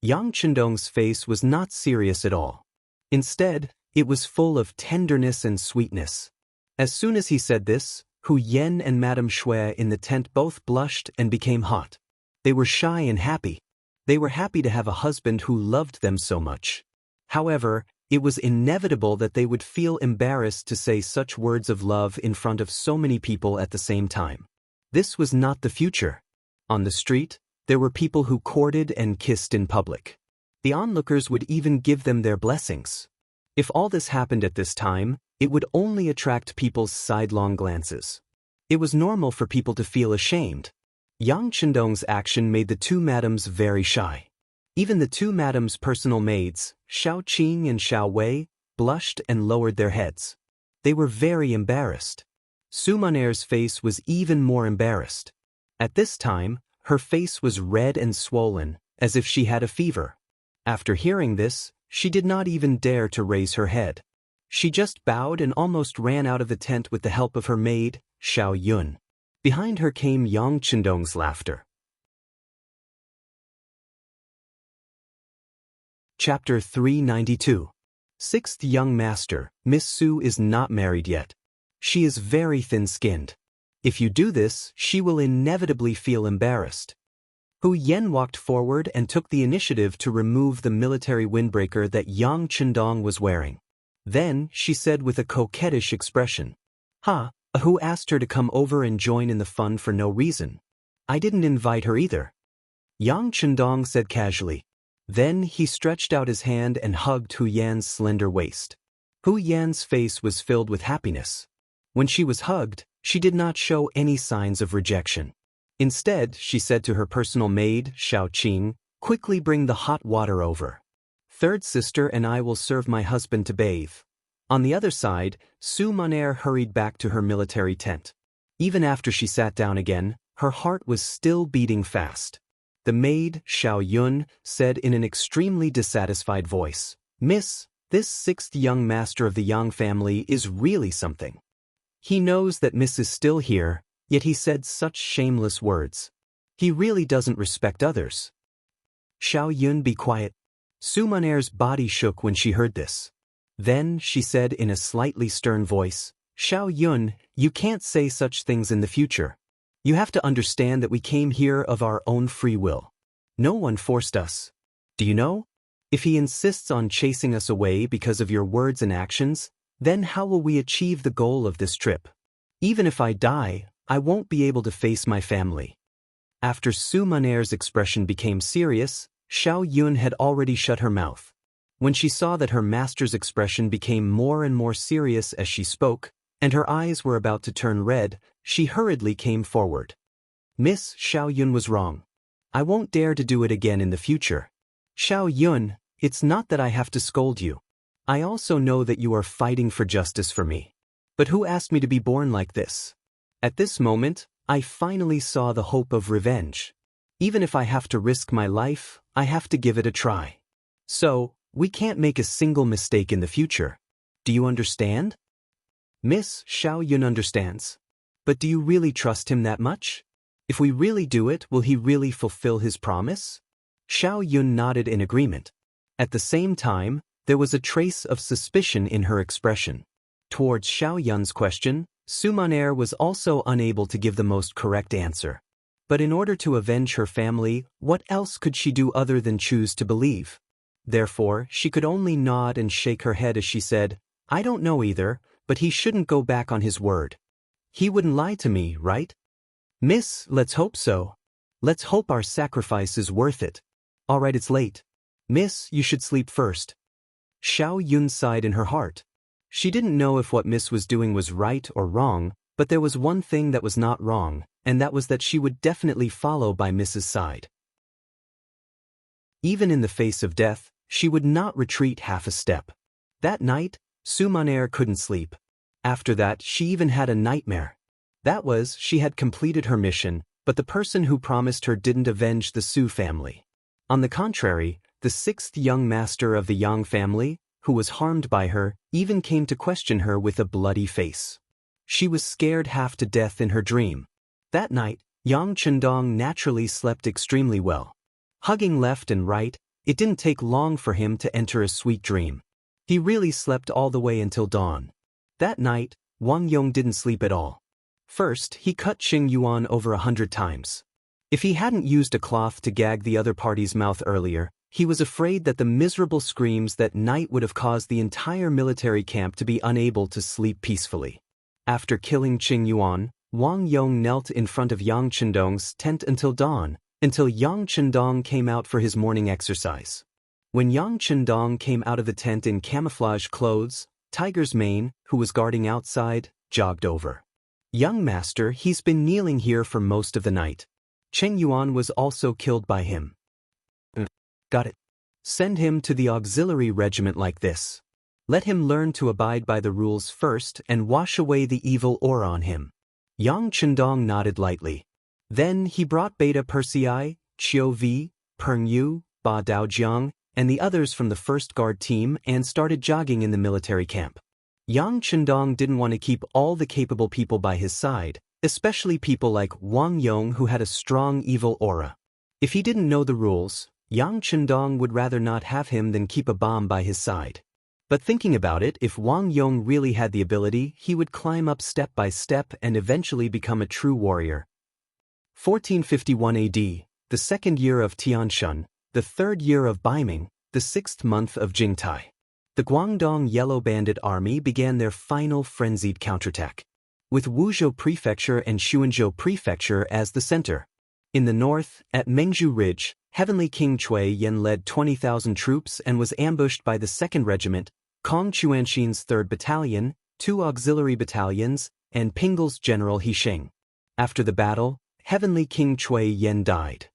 Yang Chendong's face was not serious at all. Instead, it was full of tenderness and sweetness. As soon as he said this, Hu Yen and Madame Shui in the tent both blushed and became hot. They were shy and happy. They were happy to have a husband who loved them so much. However, it was inevitable that they would feel embarrassed to say such words of love in front of so many people at the same time. This was not the future. On the street, there were people who courted and kissed in public. The onlookers would even give them their blessings. If all this happened at this time, it would only attract people's sidelong glances. It was normal for people to feel ashamed. Yang Chendong's action made the two madams very shy. Even the two madams' personal maids, Xiao Qing and Xiao Wei, blushed and lowered their heads. They were very embarrassed. Su Maner's face was even more embarrassed. At this time, her face was red and swollen, as if she had a fever. After hearing this, she did not even dare to raise her head. She just bowed and almost ran out of the tent with the help of her maid, Xiao Yun. Behind her came Yang Chendong's laughter. Chapter 392. Sixth young master, Miss Su is not married yet. She is very thin-skinned. If you do this, she will inevitably feel embarrassed. Hu Yen walked forward and took the initiative to remove the military windbreaker that Yang Chendong was wearing. Then, she said with a coquettish expression, Who asked her to come over and join in the fun for no reason? I didn't invite her either. Yang Chendong said casually. Then he stretched out his hand and hugged Hu Yan's slender waist. Hu Yan's face was filled with happiness. When she was hugged, she did not show any signs of rejection. Instead, she said to her personal maid, Xiao Qing, "Quickly bring the hot water over. Third sister and I will serve my husband to bathe." On the other side, Su Maner hurried back to her military tent. Even after she sat down again, her heart was still beating fast. The maid, Xiao Yun, said in an extremely dissatisfied voice, "Miss, this sixth young master of the Yang family is really something. He knows that Miss is still here, Yet he said such shameless words. He really doesn't respect others. Xiao Yun, be quiet. Su Maner's body shook when she heard this. Then she said in a slightly stern voice, Xiao Yun, you can't say such things in the future. You have to understand that we came here of our own free will. No one forced us. Do you know? If he insists on chasing us away because of your words and actions, then how will we achieve the goal of this trip? Even if I die, I won't be able to face my family. After Su Maner's expression became serious, Xiao Yun had already shut her mouth. When she saw that her master's expression became more and more serious as she spoke, and her eyes were about to turn red, she hurriedly came forward. Miss Xiao Yun was wrong. I won't dare to do it again in the future. Xiao Yun, it's not that I have to scold you. I also know that you are fighting for justice for me. But who asked me to be born like this? At this moment, I finally saw the hope of revenge. Even if I have to risk my life, I have to give it a try. So, we can't make a single mistake in the future. Do you understand? Miss Xiao Yun understands. But do you really trust him that much? If we really do it, will he really fulfill his promise? Xiao Yun nodded in agreement. At the same time, there was a trace of suspicion in her expression. Towards Xiao Yun's question, Su Maner was also unable to give the most correct answer. But in order to avenge her family, what else could she do other than choose to believe? Therefore, she could only nod and shake her head as she said, I don't know either, but he shouldn't go back on his word. He wouldn't lie to me, right? Miss, let's hope so. Let's hope our sacrifice is worth it. All right, it's late. Miss, you should sleep first. Xiao Yun sighed in her heart. She didn't know if what Miss was doing was right or wrong, but there was one thing that was not wrong, and that was that she would definitely follow by Miss's side. Even in the face of death, she would not retreat half a step. That night, Su Maner couldn't sleep. After that, she even had a nightmare. That was, she had completed her mission, but the person who promised her didn't avenge the Su family. On the contrary, the sixth young master of the Yang family, who was harmed by her, even came to question her with a bloody face. She was scared half to death in her dream. That night, Yang Chendong naturally slept extremely well. Hugging left and right, it didn't take long for him to enter a sweet dream. He really slept all the way until dawn. That night, Wang Yong didn't sleep at all. First, he cut Qing Yuan over 100 times. If he hadn't used a cloth to gag the other party's mouth earlier, he was afraid that the miserable screams that night would have caused the entire military camp to be unable to sleep peacefully. After killing Qing Yuan, Wang Yong knelt in front of Yang Chendong's tent until dawn, until Yang Chendong came out for his morning exercise. When Yang Chendong came out of the tent in camouflage clothes, Tiger's Mane, who was guarding outside, jogged over. Young master, he's been kneeling here for most of the night. Qing Yuan was also killed by him. Got it. Send him to the auxiliary regiment like this. Let him learn to abide by the rules first and wash away the evil aura on him. Yang Chendong nodded lightly. Then he brought Beta Persei, Qiu Vi, Peng Yu, Ba Daojiang, and the others from the first guard team and started jogging in the military camp. Yang Chendong didn't want to keep all the capable people by his side, especially people like Wang Yong who had a strong evil aura. If he didn't know the rules, Yang Chendong would rather not have him than keep a bomb by his side. But thinking about it, if Wang Yong really had the ability, he would climb up step by step and eventually become a true warrior. 1451 AD, the second year of Tianshun, the third year of Baiming, the 6th month of Jingtai. The Guangdong Yellow Bandit Army began their final frenzied counterattack, with Wuzhou Prefecture and Xuanzhou Prefecture as the center. In the north, at Mengzhu Ridge, Heavenly King Cui Yen led 20,000 troops and was ambushed by the 2nd Regiment, Kong Chuanxin's 3rd Battalion, 2 auxiliary battalions, and Pingle's General He Sheng. After the battle, Heavenly King Cui Yen died.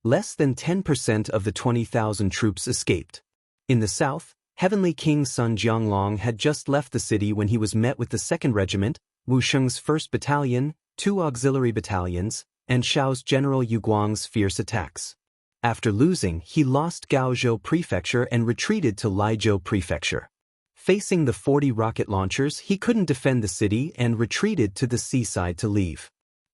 Less than 10% of the 20,000 troops escaped. In the south, Heavenly King Sun Jianglong had just left the city when he was met with the 2nd Regiment, Wu Sheng's 1st Battalion, 2 auxiliary battalions, and Shao's General Yu Guang's fierce attacks. After losing, he lost Gaozhou Prefecture and retreated to Laizhou Prefecture. Facing the 40 rocket launchers, he couldn't defend the city and retreated to the seaside to leave.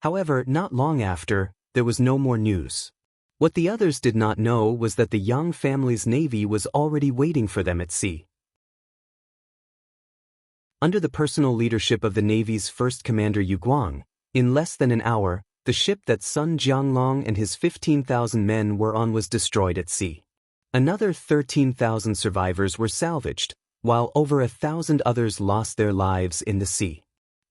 However, not long after, there was no more news. What the others did not know was that the Yang family's navy was already waiting for them at sea. Under the personal leadership of the Navy's first commander Yu Guang, in less than an hour, the ship that Sun Jianglong and his 15,000 men were on was destroyed at sea. Another 13,000 survivors were salvaged, while over 1,000 others lost their lives in the sea.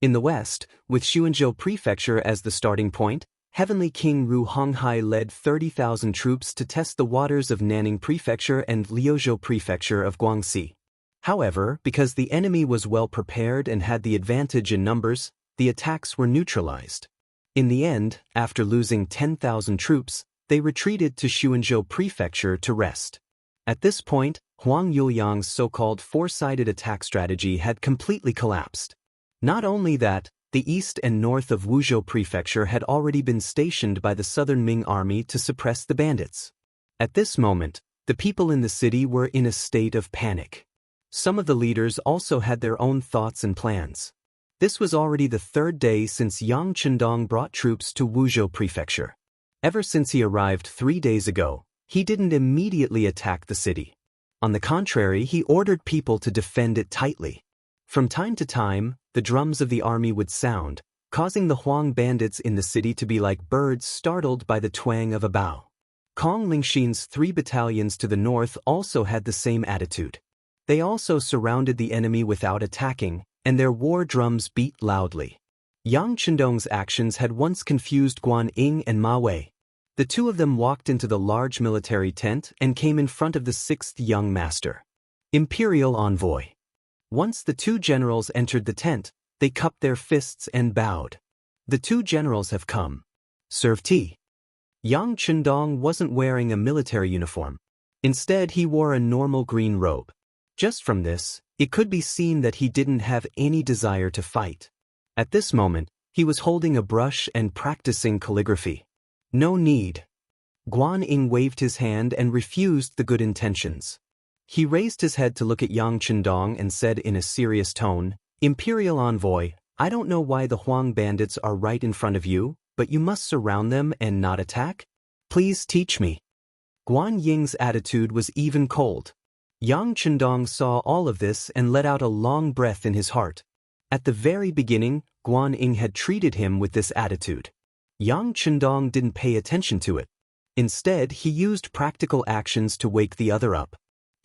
In the west, with Xuanzhou Prefecture as the starting point, Heavenly King Ru Honghai led 30,000 troops to test the waters of Nanning Prefecture and Liuzhou Prefecture of Guangxi. However, because the enemy was well prepared and had the advantage in numbers, the attacks were neutralized. In the end, after losing 10,000 troops, they retreated to Xuanzhou Prefecture to rest. At this point, Huang Yuliang's so-called four-sided attack strategy had completely collapsed. Not only that, the east and north of Wuzhou Prefecture had already been stationed by the southern Ming army to suppress the bandits. At this moment, the people in the city were in a state of panic. Some of the leaders also had their own thoughts and plans. This was already the third day since Yang Chendong brought troops to Wuzhou Prefecture. Ever since he arrived 3 days ago, he didn't immediately attack the city. On the contrary, he ordered people to defend it tightly. From time to time, the drums of the army would sound, causing the Huang bandits in the city to be like birds startled by the twang of a bow. Kong Lingxin's 3 battalions to the north also had the same attitude. They also surrounded the enemy without attacking, and their war drums beat loudly. Yang Chendong's actions had once confused Guan Ying and Ma Wei. The two of them walked into the large military tent and came in front of the 6th young master. Imperial Envoy. Once the two generals entered the tent, they cupped their fists and bowed. The two generals have come. Serve tea. Yang Chendong wasn't wearing a military uniform. Instead, he wore a normal green robe. Just from this, it could be seen that he didn't have any desire to fight. At this moment, he was holding a brush and practicing calligraphy. No need. Guan Ying waved his hand and refused the good intentions. He raised his head to look at Yang Chendong and said in a serious tone, "Imperial Envoy, I don't know why the Huang bandits are right in front of you, but you must surround them and not attack? Please teach me." Guan Ying's attitude was even cold. Yang Chendong saw all of this and let out a long breath in his heart. At the very beginning, Guan Ying had treated him with this attitude. Yang Chendong didn't pay attention to it. Instead, he used practical actions to wake the other up.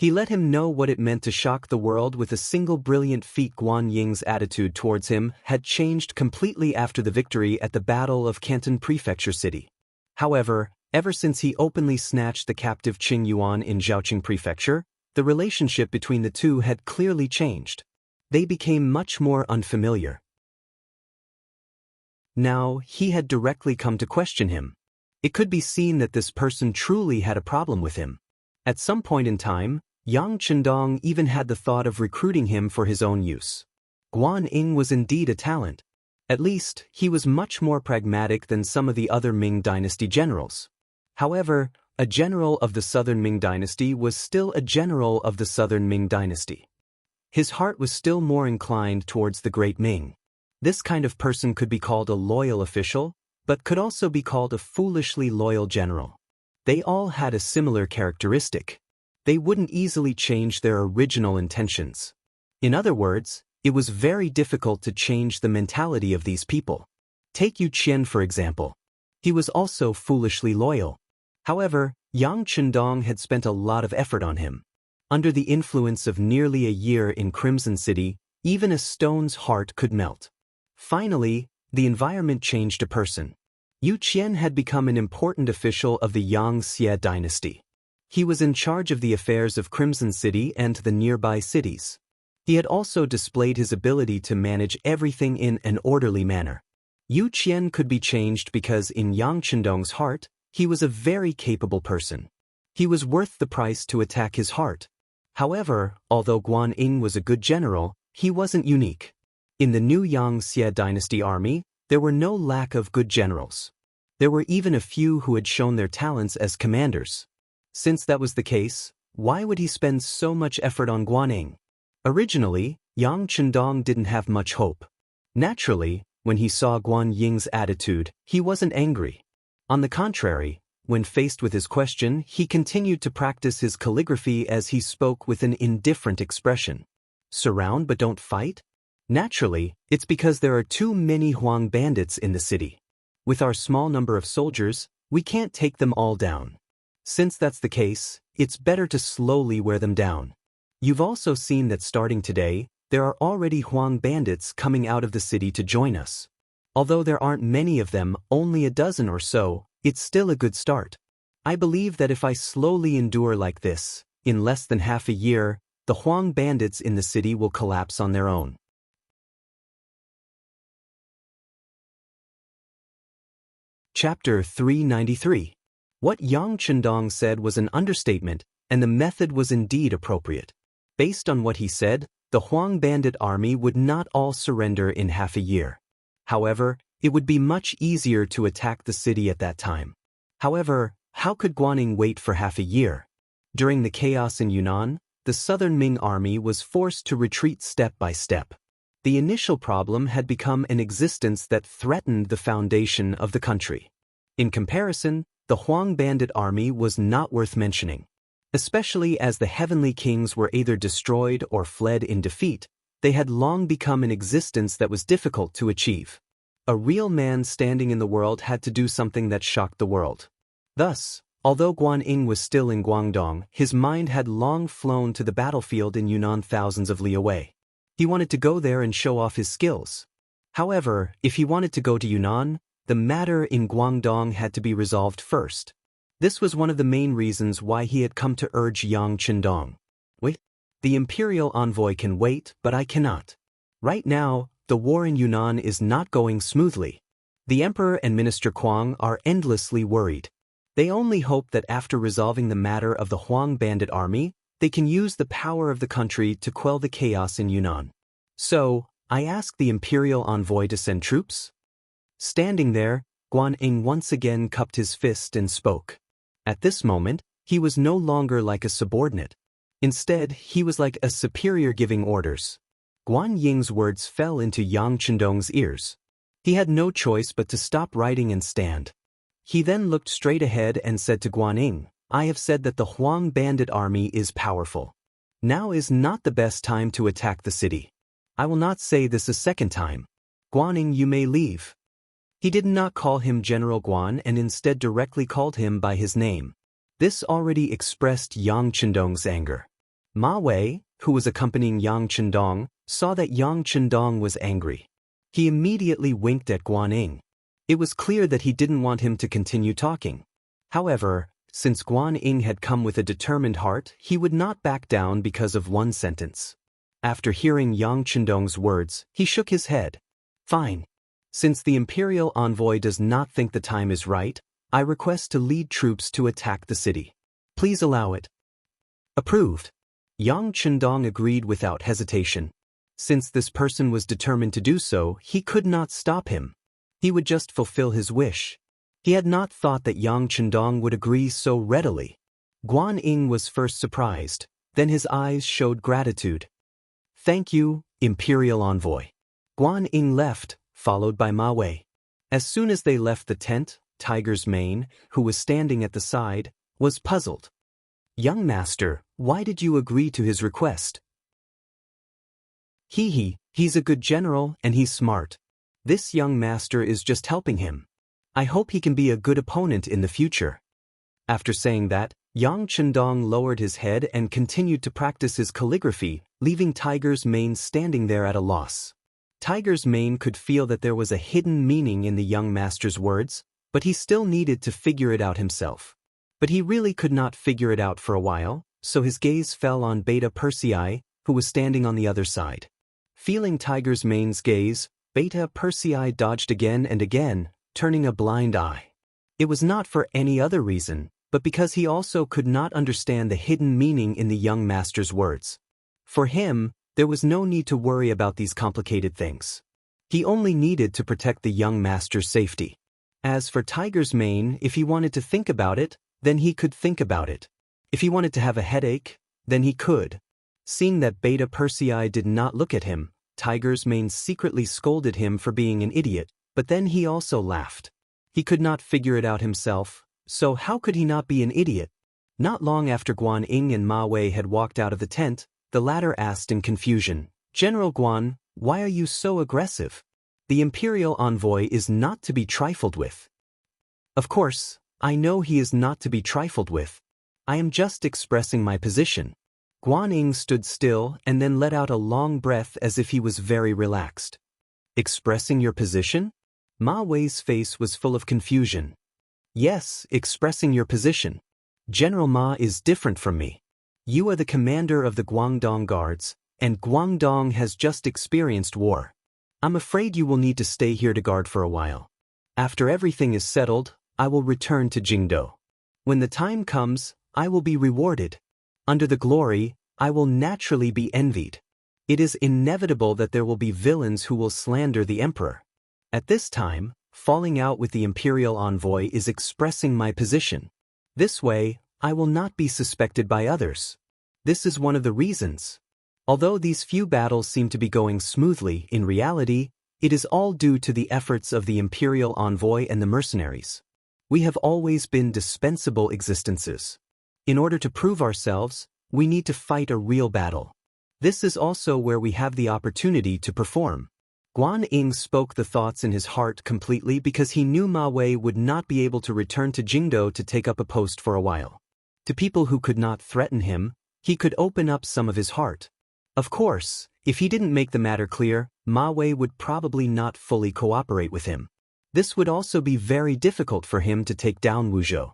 He let him know what it meant to shock the world with a single brilliant feat. Guan Ying's attitude towards him had changed completely after the victory at the Battle of Canton Prefecture City. However, ever since he openly snatched the captive Qing Yuan in Zhaoqing Prefecture, the relationship between the two had clearly changed. They became much more unfamiliar. Now, he had directly come to question him. It could be seen that this person truly had a problem with him. At some point in time, Yang Chendong even had the thought of recruiting him for his own use. Guan Ying was indeed a talent. At least, he was much more pragmatic than some of the other Ming Dynasty generals. However, a general of the Southern Ming Dynasty was still a general of the Southern Ming Dynasty. His heart was still more inclined towards the Great Ming. This kind of person could be called a loyal official, but could also be called a foolishly loyal general. They all had a similar characteristic. They wouldn't easily change their original intentions. In other words, it was very difficult to change the mentality of these people. Take Yu Qian for example. He was also foolishly loyal. However, Yang Chendong had spent a lot of effort on him. Under the influence of nearly a year in Crimson City, even a stone's heart could melt. Finally, the environment changed a person. Yu Qian had become an important official of the Yang Xie dynasty. He was in charge of the affairs of Crimson City and the nearby cities. He had also displayed his ability to manage everything in an orderly manner. Yu Qian could be changed because in Yang Chendong's heart, he was a very capable person. He was worth the price to attack his heart. However, although Guan Ying was a good general, he wasn't unique. In the new Yang Xie dynasty army, there were no lack of good generals. There were even a few who had shown their talents as commanders. Since that was the case, why would he spend so much effort on Guan Ying? Originally, Yang Chendong didn't have much hope. Naturally, When he saw Guan Ying's attitude, he wasn't angry. On the contrary, when faced with his question, he continued to practice his calligraphy as he spoke with an indifferent expression. Surround but don't fight? Naturally, it's because there are too many Huang bandits in the city. With our small number of soldiers, we can't take them all down. Since that's the case, it's better to slowly wear them down. You've also seen that starting today, there are already Huang bandits coming out of the city to join us. Although there aren't many of them, only a dozen or so, it's still a good start. I believe that if I slowly endure like this, in less than half a year, the Huang bandits in the city will collapse on their own. Chapter 393. What Yang Chendong said was an understatement, and the method was indeed appropriate. Based on what he said, the Huang bandit army would not all surrender in half a year. However, it would be much easier to attack the city at that time. However, how could Guaning wait for half a year? During the chaos in Yunnan, the southern Ming army was forced to retreat step by step. The initial problem had become an existence that threatened the foundation of the country. In comparison, the Huang bandit army was not worth mentioning. Especially as the heavenly kings were either destroyed or fled in defeat, they had long become an existence that was difficult to achieve. A real man standing in the world had to do something that shocked the world. Thus, although Guan Ying was still in Guangdong, his mind had long flown to the battlefield in Yunnan thousands of li away. He wanted to go there and show off his skills. However, if he wanted to go to Yunnan, the matter in Guangdong had to be resolved first. This was one of the main reasons why he had come to urge Yang Chendong. Wait, the imperial envoy can wait, but I cannot. Right now, the war in Yunnan is not going smoothly. The emperor and Minister Kuang are endlessly worried. They only hope that after resolving the matter of the Huang bandit army, they can use the power of the country to quell the chaos in Yunnan. So, I ask the imperial envoy to send troops? Standing there, Guan Ying once again cupped his fist and spoke. At this moment, he was no longer like a subordinate. Instead, he was like a superior giving orders. Guan Ying's words fell into Yang Chendong's ears. He had no choice but to stop writing and stand. He then looked straight ahead and said to Guan Ying, I have said that the Huang bandit army is powerful. Now is not the best time to attack the city. I will not say this a second time. Guan Ying, you may leave. He did not call him General Guan and instead directly called him by his name. This already expressed Yang Chendong's anger. Ma Wei, who was accompanying Yang Chendong, saw that Yang Chendong was angry. He immediately winked at Guan Ying. It was clear that he didn't want him to continue talking. However, since Guan Ying had come with a determined heart, he would not back down because of one sentence. After hearing Yang Chendong's words, he shook his head. Fine. Since the imperial envoy does not think the time is right, I request to lead troops to attack the city. Please allow it. Approved. Yang Chendong agreed without hesitation. Since this person was determined to do so, he could not stop him. He would just fulfill his wish. He had not thought that Yang Chendong would agree so readily. Guan Ying was first surprised, then his eyes showed gratitude. Thank you, imperial envoy. Guan Ying left, followed by Ma Wei. As soon as they left the tent, Tiger's Mane, who was standing at the side, was puzzled. Young master, why did you agree to his request? He's a good general and he's smart. This young master is just helping him. I hope he can be a good opponent in the future. After saying that, Yang Chendong lowered his head and continued to practice his calligraphy, leaving Tiger's Mane standing there at a loss. Tiger's Mane could feel that there was a hidden meaning in the young master's words, but he still needed to figure it out himself. But he really could not figure it out for a while, so his gaze fell on Beta Persei, who was standing on the other side. Feeling Tiger's Mane's gaze, Beta Persei dodged again and again, turning a blind eye. It was not for any other reason, but because he also could not understand the hidden meaning in the young master's words. For him, there was no need to worry about these complicated things. He only needed to protect the young master's safety. As for Tiger's Mane, if he wanted to think about it, then he could think about it. If he wanted to have a headache, then he could. Seeing that Beta Persei did not look at him, Tiger's Mane secretly scolded him for being an idiot, but then he also laughed. He could not figure it out himself, so how could he not be an idiot? Not long after Guan Ying and Ma Wei had walked out of the tent, the latter asked in confusion, "General Guan, why are you so aggressive? The imperial envoy is not to be trifled with." "Of course, I know he is not to be trifled with. I am just expressing my position." Guan Ying stood still and then let out a long breath as if he was very relaxed. "Expressing your position?" Ma Wei's face was full of confusion. "Yes, expressing your position. General Ma is different from me. You are the commander of the Guangdong Guards, and Guangdong has just experienced war. I'm afraid you will need to stay here to guard for a while. After everything is settled, I will return to Jingdo. When the time comes, I will be rewarded. Under the glory, I will naturally be envied. It is inevitable that there will be villains who will slander the emperor. At this time, falling out with the imperial envoy is expressing my position. This way, I will not be suspected by others. This is one of the reasons. Although these few battles seem to be going smoothly, in reality, it is all due to the efforts of the imperial envoy and the mercenaries. We have always been dispensable existences. In order to prove ourselves, we need to fight a real battle. This is also where we have the opportunity to perform." Guan Ying spoke the thoughts in his heart completely because he knew Ma Wei would not be able to return to Jingdo to take up a post for a while. To people who could not threaten him, he could open up some of his heart. Of course, if he didn't make the matter clear, Ma Wei would probably not fully cooperate with him. This would also be very difficult for him to take down Wuzhou.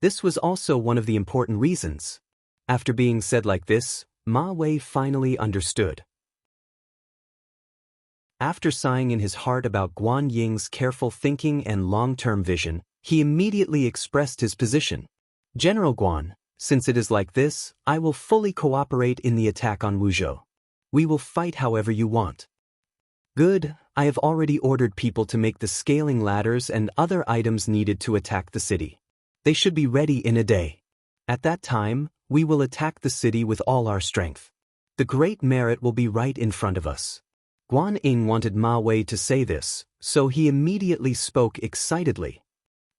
This was also one of the important reasons. After being said like this, Ma Wei finally understood. After sighing in his heart about Guan Ying's careful thinking and long-term vision, he immediately expressed his position. "General Guan, since it is like this, I will fully cooperate in the attack on Wuzhou. We will fight however you want." "Good, I have already ordered people to make the scaling ladders and other items needed to attack the city. They should be ready in a day. At that time, we will attack the city with all our strength. The great merit will be right in front of us." Guan Ying wanted Ma Wei to say this, so he immediately spoke excitedly.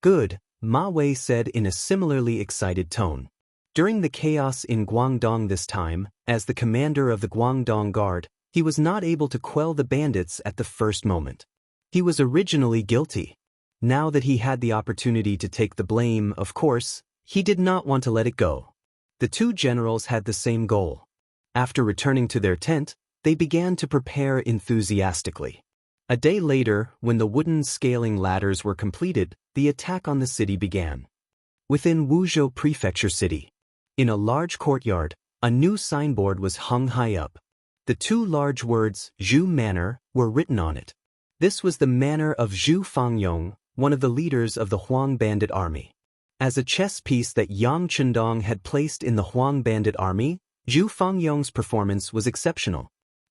"Good," Ma Wei said in a similarly excited tone. During the chaos in Guangdong this time, as the commander of the Guangdong Guard, he was not able to quell the bandits at the first moment. He was originally guilty. Now that he had the opportunity to take the blame, of course, he did not want to let it go. The two generals had the same goal. After returning to their tent, they began to prepare enthusiastically. A day later, when the wooden scaling ladders were completed, the attack on the city began. Within Wuzhou Prefecture City, in a large courtyard, a new signboard was hung high up. The two large words, Zhu Manor, were written on it. This was the manor of Zhu Fangyong, one of the leaders of the Huang bandit army. As a chess piece that Yang Chendong had placed in the Huang bandit army, Zhu Fangyong's performance was exceptional.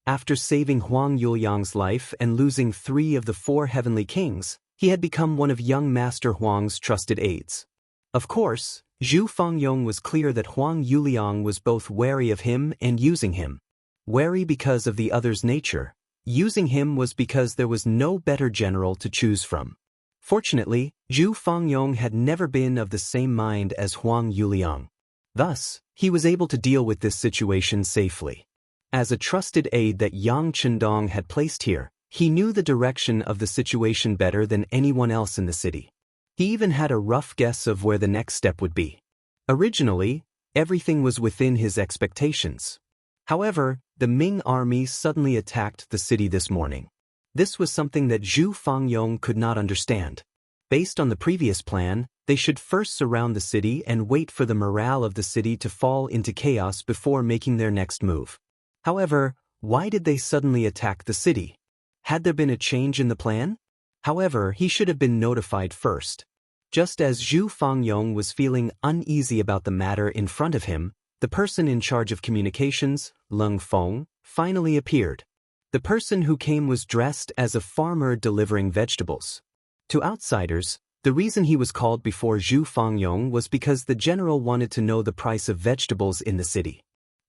After saving Huang Yuliang's life and losing 3 of the 4 heavenly kings, he had become one of young Master Huang's trusted aides. Of course, Zhu Fangyong was clear that Huang Yuliang was both wary of him and using him. Wary because of the other's nature. Using him was because there was no better general to choose from. Fortunately, Zhu Fangyong had never been of the same mind as Huang Yuliang. Thus, he was able to deal with this situation safely. As a trusted aide that Yang Chendong had placed here, he knew the direction of the situation better than anyone else in the city. He even had a rough guess of where the next step would be. Originally, everything was within his expectations. However, the Ming army suddenly attacked the city this morning. This was something that Zhu Fangyong could not understand. Based on the previous plan, they should first surround the city and wait for the morale of the city to fall into chaos before making their next move. However, why did they suddenly attack the city? Had there been a change in the plan? However, he should have been notified first. Just as Zhu Fangyong was feeling uneasy about the matter in front of him, the person in charge of communications, Leng Feng, finally appeared. The person who came was dressed as a farmer delivering vegetables. To outsiders, the reason he was called before Zhu Fangyong was because the general wanted to know the price of vegetables in the city.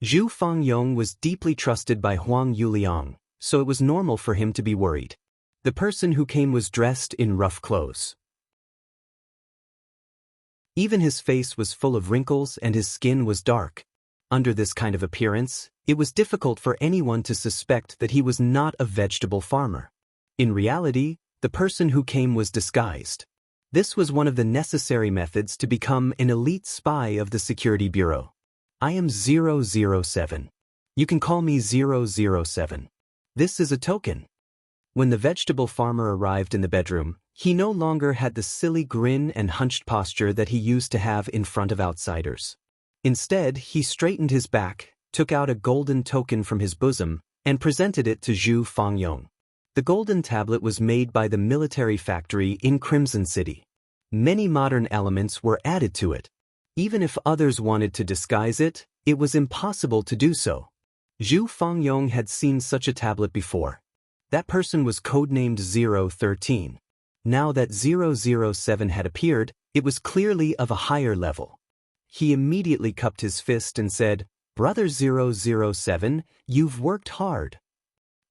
Zhu Fangyong was deeply trusted by Huang Yuliang, so it was normal for him to be worried. The person who came was dressed in rough clothes. Even his face was full of wrinkles and his skin was dark. Under this kind of appearance, it was difficult for anyone to suspect that he was not a vegetable farmer. In reality, the person who came was disguised. This was one of the necessary methods to become an elite spy of the Security Bureau. I am 007. You can call me 007. This is a token. When the vegetable farmer arrived in the bedroom, he no longer had the silly grin and hunched posture that he used to have in front of outsiders. Instead, he straightened his back, took out a golden token from his bosom, and presented it to Zhu Fangyong. The golden tablet was made by the military factory in Crimson City. Many modern elements were added to it. Even if others wanted to disguise it, it was impossible to do so. Zhu Fangyong had seen such a tablet before. That person was codenamed 013. Now that 007 had appeared, it was clearly of a higher level. He immediately cupped his fist and said, "Brother 007, you've worked hard.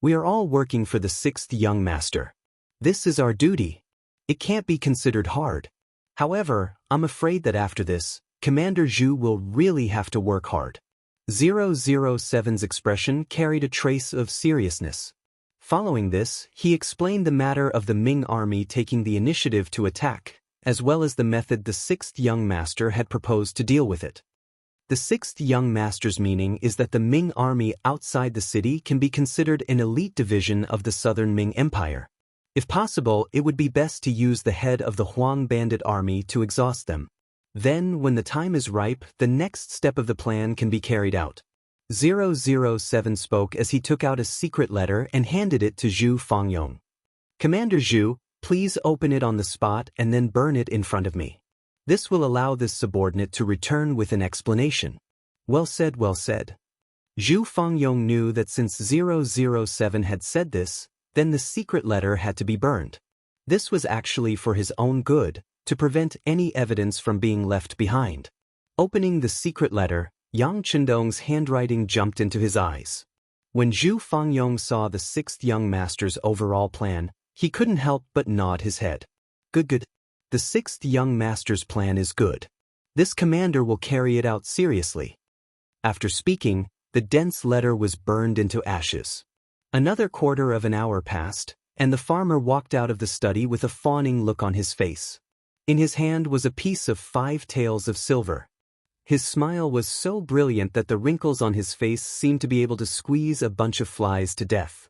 We are all working for the 6th young master. This is our duty. It can't be considered hard. However, I'm afraid that after this, Commander Zhu will really have to work hard." 007's expression carried a trace of seriousness. Following this, he explained the matter of the Ming army taking the initiative to attack, as well as the method the 6th young master had proposed to deal with it. The 6th young master's meaning is that the Ming army outside the city can be considered an elite division of the southern Ming Empire. If possible, it would be best to use the head of the Huang bandit army to exhaust them. Then, when the time is ripe, the next step of the plan can be carried out. 007 spoke as he took out a secret letter and handed it to Zhu Fangyong. "Commander Zhu, please open it on the spot and then burn it in front of me. This will allow this subordinate to return with an explanation." Well said, well said. Zhu Fangyong knew that since 007 had said this, then the secret letter had to be burned. This was actually for his own good, to prevent any evidence from being left behind. Opening the secret letter, Yang Chendong's handwriting jumped into his eyes. When Zhu Fangyong saw the 6th young master's overall plan, he couldn't help but nod his head. Good. The 6th young master's plan is good. This commander will carry it out seriously. After speaking, the dense letter was burned into ashes. Another quarter of an hour passed, and the farmer walked out of the study with a fawning look on his face. In his hand was a piece of 5 taels of silver. His smile was so brilliant that the wrinkles on his face seemed to be able to squeeze a bunch of flies to death.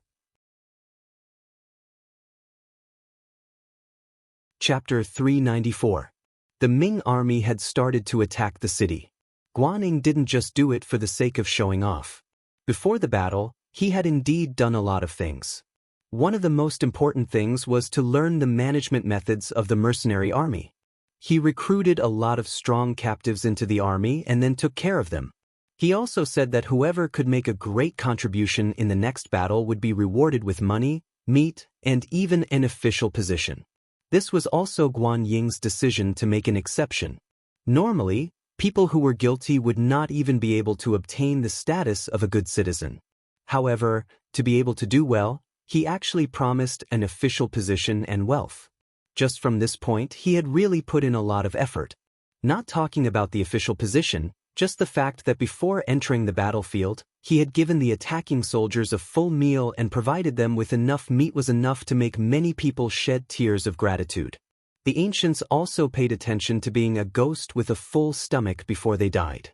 Chapter 394. The Ming army had started to attack the city. Guanning didn't just do it for the sake of showing off. Before the battle, he had indeed done a lot of things. One of the most important things was to learn the management methods of the mercenary army. He recruited a lot of strong captives into the army and then took care of them. He also said that whoever could make a great contribution in the next battle would be rewarded with money, meat, and even an official position. This was also Guan Ying's decision to make an exception. Normally, people who were guilty would not even be able to obtain the status of a good citizen. However, to be able to do well, he actually promised an official position and wealth. Just from this point, he had really put in a lot of effort. Not talking about the official position, just the fact that before entering the battlefield, he had given the attacking soldiers a full meal and provided them with enough meat was enough to make many people shed tears of gratitude. The ancients also paid attention to being a ghost with a full stomach before they died.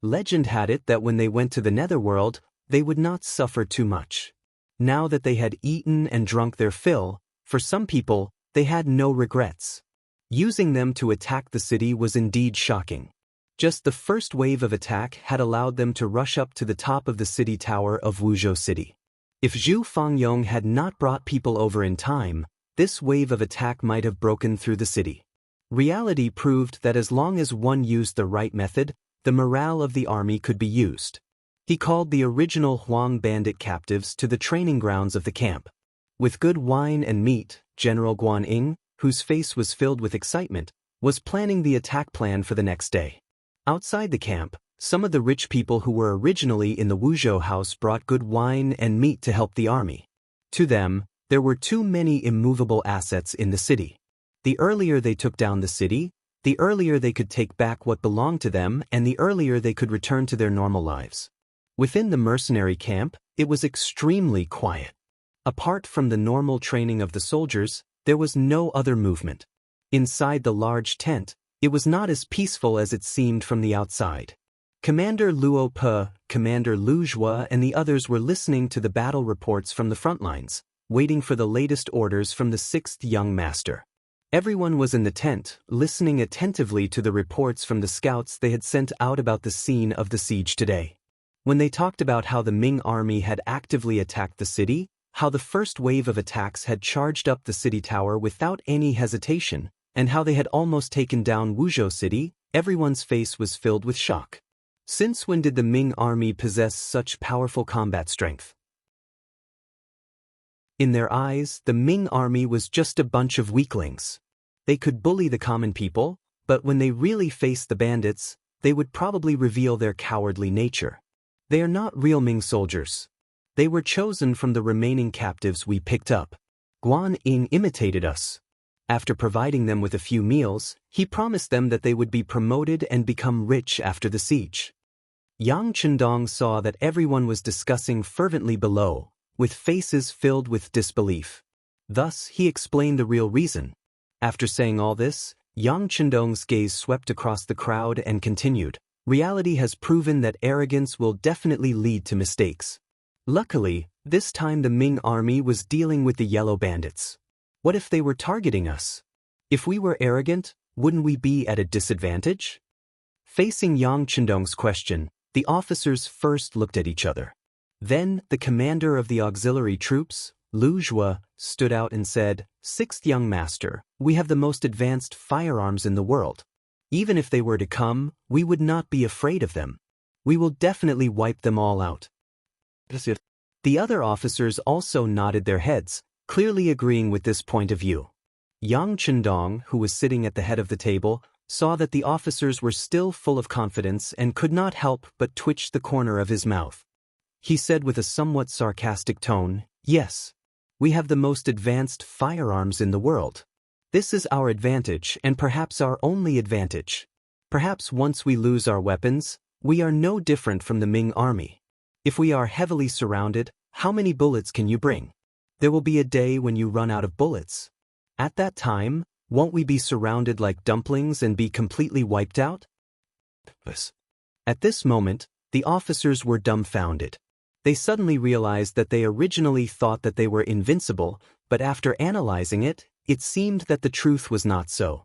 Legend had it that when they went to the netherworld, they would not suffer too much. Now that they had eaten and drunk their fill, for some people, they had no regrets. Using them to attack the city was indeed shocking. Just the first wave of attack had allowed them to rush up to the top of the city tower of Wuzhou City. If Zhu Fangyong had not brought people over in time, this wave of attack might have broken through the city. Reality proved that as long as one used the right method, the morale of the army could be used. He called the original Huang bandit captives to the training grounds of the camp. With good wine and meat, General Guan Ying, whose face was filled with excitement, was planning the attack plan for the next day. Outside the camp, some of the rich people who were originally in the Wuzhou house brought good wine and meat to help the army. To them, there were too many immovable assets in the city. The earlier they took down the city, the earlier they could take back what belonged to them and the earlier they could return to their normal lives. Within the mercenary camp, it was extremely quiet. Apart from the normal training of the soldiers, there was no other movement. Inside the large tent, it was not as peaceful as it seemed from the outside. Commander Luo Pe, Commander Lu Jue and the others were listening to the battle reports from the front lines, waiting for the latest orders from the 6th young master. Everyone was in the tent, listening attentively to the reports from the scouts they had sent out about the scene of the siege today. When they talked about how the Ming army had actively attacked the city, how the first wave of attacks had charged up the city tower without any hesitation, and how they had almost taken down Wuzhou City, everyone's face was filled with shock. Since when did the Ming army possess such powerful combat strength? In their eyes, the Ming army was just a bunch of weaklings. They could bully the common people, but when they really faced the bandits, they would probably reveal their cowardly nature. They are not real Ming soldiers. They were chosen from the remaining captives we picked up. Guan Ying imitated us. After providing them with a few meals, he promised them that they would be promoted and become rich after the siege. Yang Chendong saw that everyone was discussing fervently below, with faces filled with disbelief. Thus, he explained the real reason. After saying all this, Yang Chendong's gaze swept across the crowd and continued, "Reality has proven that arrogance will definitely lead to mistakes. Luckily, this time the Ming army was dealing with the yellow bandits. What if they were targeting us? If we were arrogant, wouldn't we be at a disadvantage?" Facing Yang Chendong's question, the officers first looked at each other. Then, the commander of the auxiliary troops, Lu Jue, stood out and said, "6th young master, we have the most advanced firearms in the world. Even if they were to come, we would not be afraid of them. We will definitely wipe them all out." The other officers also nodded their heads, clearly agreeing with this point of view. Yang Chendong, who was sitting at the head of the table, saw that the officers were still full of confidence and could not help but twitch the corner of his mouth. He said with a somewhat sarcastic tone, "Yes, we have the most advanced firearms in the world. This is our advantage and perhaps our only advantage. Perhaps once we lose our weapons, we are no different from the Ming army. If we are heavily surrounded, how many bullets can you bring? There will be a day when you run out of bullets. At that time, won't we be surrounded like dumplings and be completely wiped out?" At this moment, the officers were dumbfounded. They suddenly realized that they originally thought that they were invincible, but after analyzing it, it seemed that the truth was not so.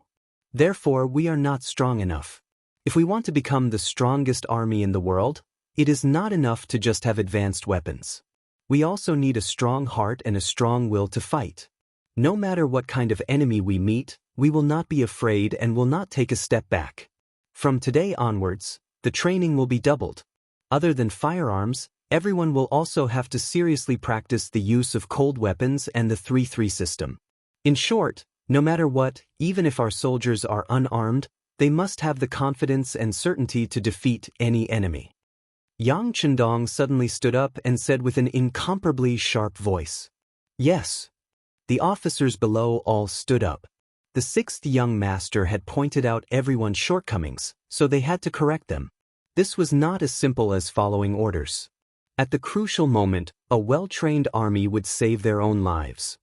Therefore, we are not strong enough. If we want to become the strongest army in the world, it is not enough to just have advanced weapons. We also need a strong heart and a strong will to fight. No matter what kind of enemy we meet, we will not be afraid and will not take a step back. From today onwards, the training will be doubled. Other than firearms, everyone will also have to seriously practice the use of cold weapons and the 3-3 system. In short, no matter what, even if our soldiers are unarmed, they must have the confidence and certainty to defeat any enemy." Yang Chendong suddenly stood up and said with an incomparably sharp voice, "Yes." The officers below all stood up. The 6th young master had pointed out everyone's shortcomings, so they had to correct them. This was not as simple as following orders. At the crucial moment, a well-trained army would save their own lives.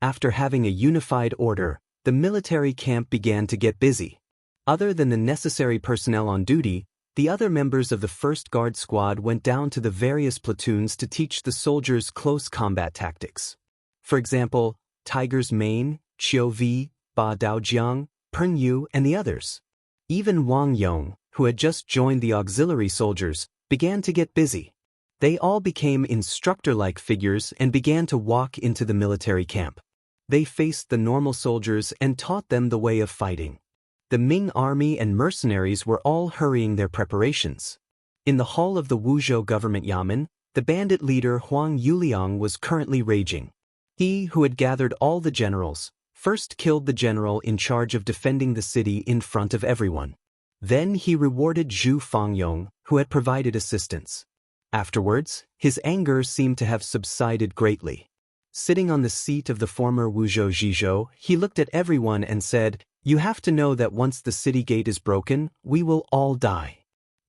After having a unified order, the military camp began to get busy. Other than the necessary personnel on duty, the other members of the 1st Guard Squad went down to the various platoons to teach the soldiers close combat tactics. For example, Tiger's Mane, Qiu Vi, Ba Daojiang, Peng Yu, and the others. Even Wang Yong, who had just joined the auxiliary soldiers, began to get busy. They all became instructor-like figures and began to walk into the military camp. They faced the normal soldiers and taught them the way of fighting. The Ming army and mercenaries were all hurrying their preparations. In the hall of the Wuzhou government yamen, the bandit leader Huang Yuliang was currently raging. He, who had gathered all the generals, first killed the general in charge of defending the city in front of everyone. Then he rewarded Zhu Fangyong, who had provided assistance. Afterwards, his anger seemed to have subsided greatly. Sitting on the seat of the former Wuzhou Zhizhou, he looked at everyone and said, "You have to know that once the city gate is broken, we will all die.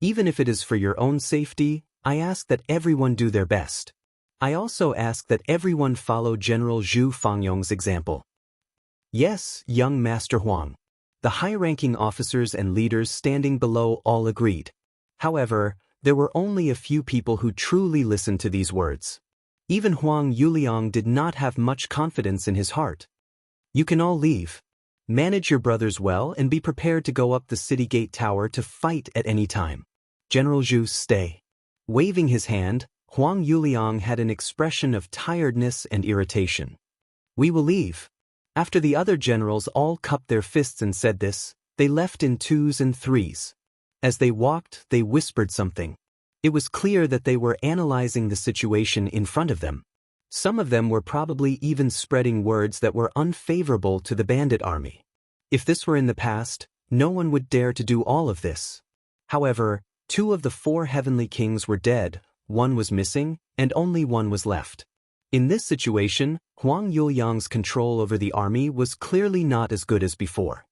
Even if it is for your own safety, I ask that everyone do their best. I also ask that everyone follow General Zhu Fangyong's example." "Yes, young Master Huang." The high-ranking officers and leaders standing below all agreed. However, there were only a few people who truly listened to these words. Even Huang Yuliang did not have much confidence in his heart. "You can all leave. Manage your brothers well and be prepared to go up the city gate tower to fight at any time. General Zhu, stay." Waving his hand, Huang Yuliang had an expression of tiredness and irritation. "We will leave." After the other generals all cupped their fists and said this, they left in twos and threes. As they walked, they whispered something. It was clear that they were analyzing the situation in front of them. Some of them were probably even spreading words that were unfavorable to the bandit army. If this were in the past, no one would dare to do all of this. However, 2 of the 4 heavenly kings were dead, 1 was missing, and only 1 was left. In this situation, Huang Yuliang's control over the army was clearly not as good as before.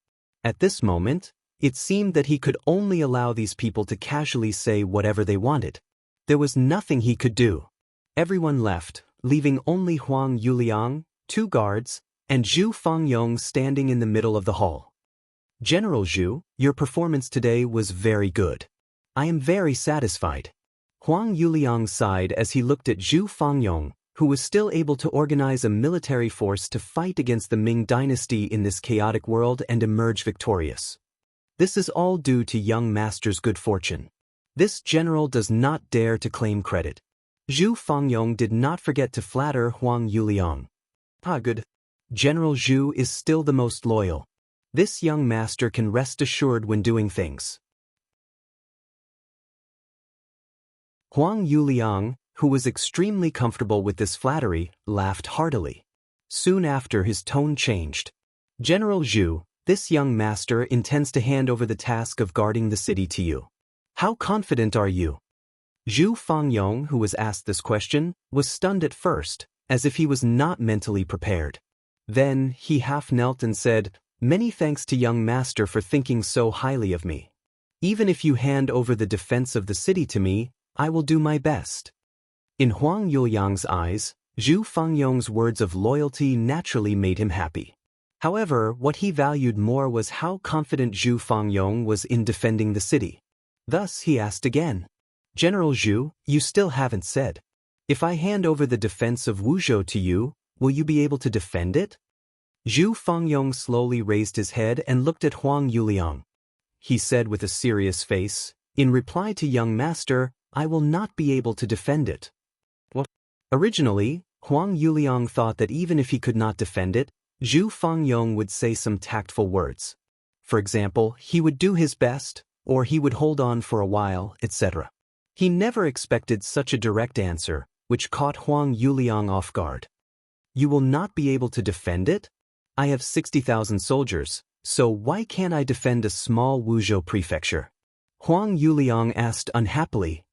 At this moment, it seemed that he could only allow these people to casually say whatever they wanted. There was nothing he could do. Everyone left, leaving only Huang Yuliang, 2 guards, and Zhu Fangyong standing in the middle of the hall. "General Zhu, your performance today was very good. I am very satisfied." Huang Yuliang sighed as he looked at Zhu Fangyong, who was still able to organize a military force to fight against the Ming dynasty in this chaotic world and emerge victorious. This is all due to young master's good fortune. This general does not dare to claim credit. Zhu Fangyong did not forget to flatter Huang Yuliang. Good. General Zhu is still the most loyal. This young master can rest assured when doing things. Huang Yuliang, who was extremely comfortable with this flattery, laughed heartily. Soon after, his tone changed. "General Zhu, this young master intends to hand over the task of guarding the city to you. How confident are you?" Zhu Fangyong, who was asked this question, was stunned at first, as if he was not mentally prepared. Then, he half knelt and said, "Many thanks to young master for thinking so highly of me. Even if you hand over the defense of the city to me, I will do my best." In Huang Yuliang's eyes, Zhu Fangyong's words of loyalty naturally made him happy. However, what he valued more was how confident Zhu Fangyong was in defending the city. Thus he asked again, "General Zhu, you still haven't said. If I hand over the defense of Wuzhou to you, will you be able to defend it?" Zhu Fangyong slowly raised his head and looked at Huang Yuliang. He said with a serious face, "In reply to young master, I will not be able to defend it." What? Originally, Huang Yuliang thought that even if he could not defend it, Zhu Fangyong would say some tactful words. For example, he would do his best, or he would hold on for a while, etc. He never expected such a direct answer, which caught Huang Yuliang off guard. "You will not be able to defend it? I have 60,000 soldiers, so why can't I defend a small Wuzhou prefecture?" Huang Yuliang asked unhappily.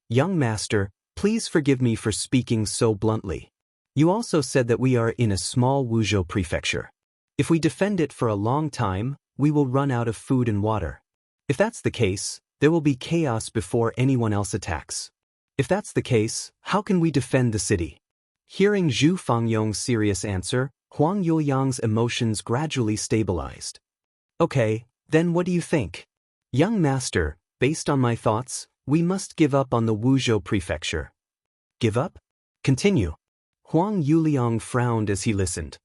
"Young master, please forgive me for speaking so bluntly. You also said that we are in a small Wuzhou prefecture. If we defend it for a long time, we will run out of food and water. If that's the case, there will be chaos before anyone else attacks. If that's the case, how can we defend the city?" Hearing Zhu Fangyong's serious answer, Huang Yuliang's emotions gradually stabilized. "Okay, then what do you think?" "Young master, based on my thoughts, we must give up on the Wuzhou prefecture." "Give up? Continue." Huang Yuliang frowned as he listened.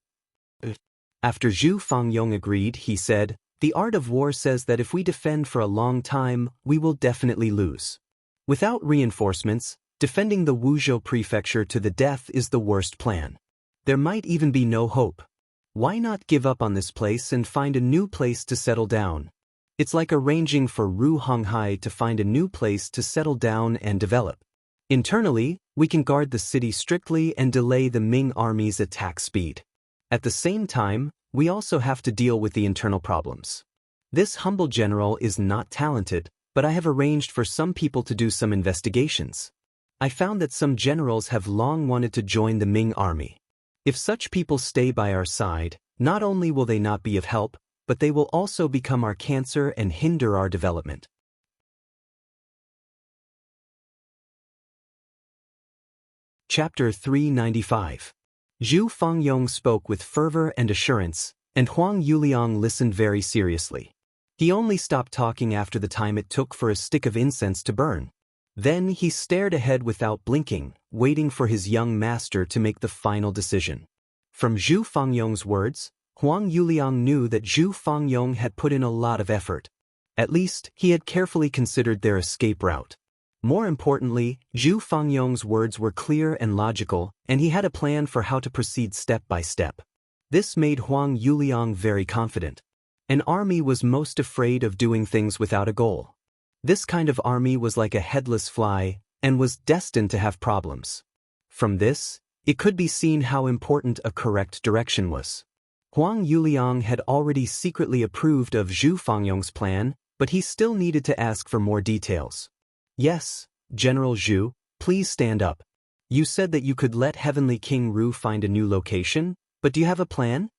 After Zhu Fangyong agreed, he said, "The art of war says that if we defend for a long time, we will definitely lose. Without reinforcements, defending the Wuzhou prefecture to the death is the worst plan. There might even be no hope. Why not give up on this place and find a new place to settle down? It's like arranging for Ru Honghai to find a new place to settle down and develop. Internally, we can guard the city strictly and delay the Ming army's attack speed. At the same time, we also have to deal with the internal problems. This humble general is not talented, but I have arranged for some people to do some investigations. I found that some generals have long wanted to join the Ming army. If such people stay by our side, not only will they not be of help, but they will also become our cancer and hinder our development. Chapter 395. Zhu Fangyong spoke with fervor and assurance, and Huang Yuliang listened very seriously. He only stopped talking after the time it took for a stick of incense to burn. Then he stared ahead without blinking, waiting for his young master to make the final decision. From Zhu Fangyong's words, Huang Yuliang knew that Zhu Fangyong had put in a lot of effort. At least, he had carefully considered their escape route. More importantly, Zhu Fangyong's words were clear and logical, and he had a plan for how to proceed step by step. This made Huang Yuliang very confident. An army was most afraid of doing things without a goal. This kind of army was like a headless fly, and was destined to have problems. From this, it could be seen how important a correct direction was. Huang Yuliang had already secretly approved of Zhu Fangyong's plan, but he still needed to ask for more details. Yes, General Zhu, please stand up. You said that you could let Heavenly King Ru find a new location, but do you have a plan?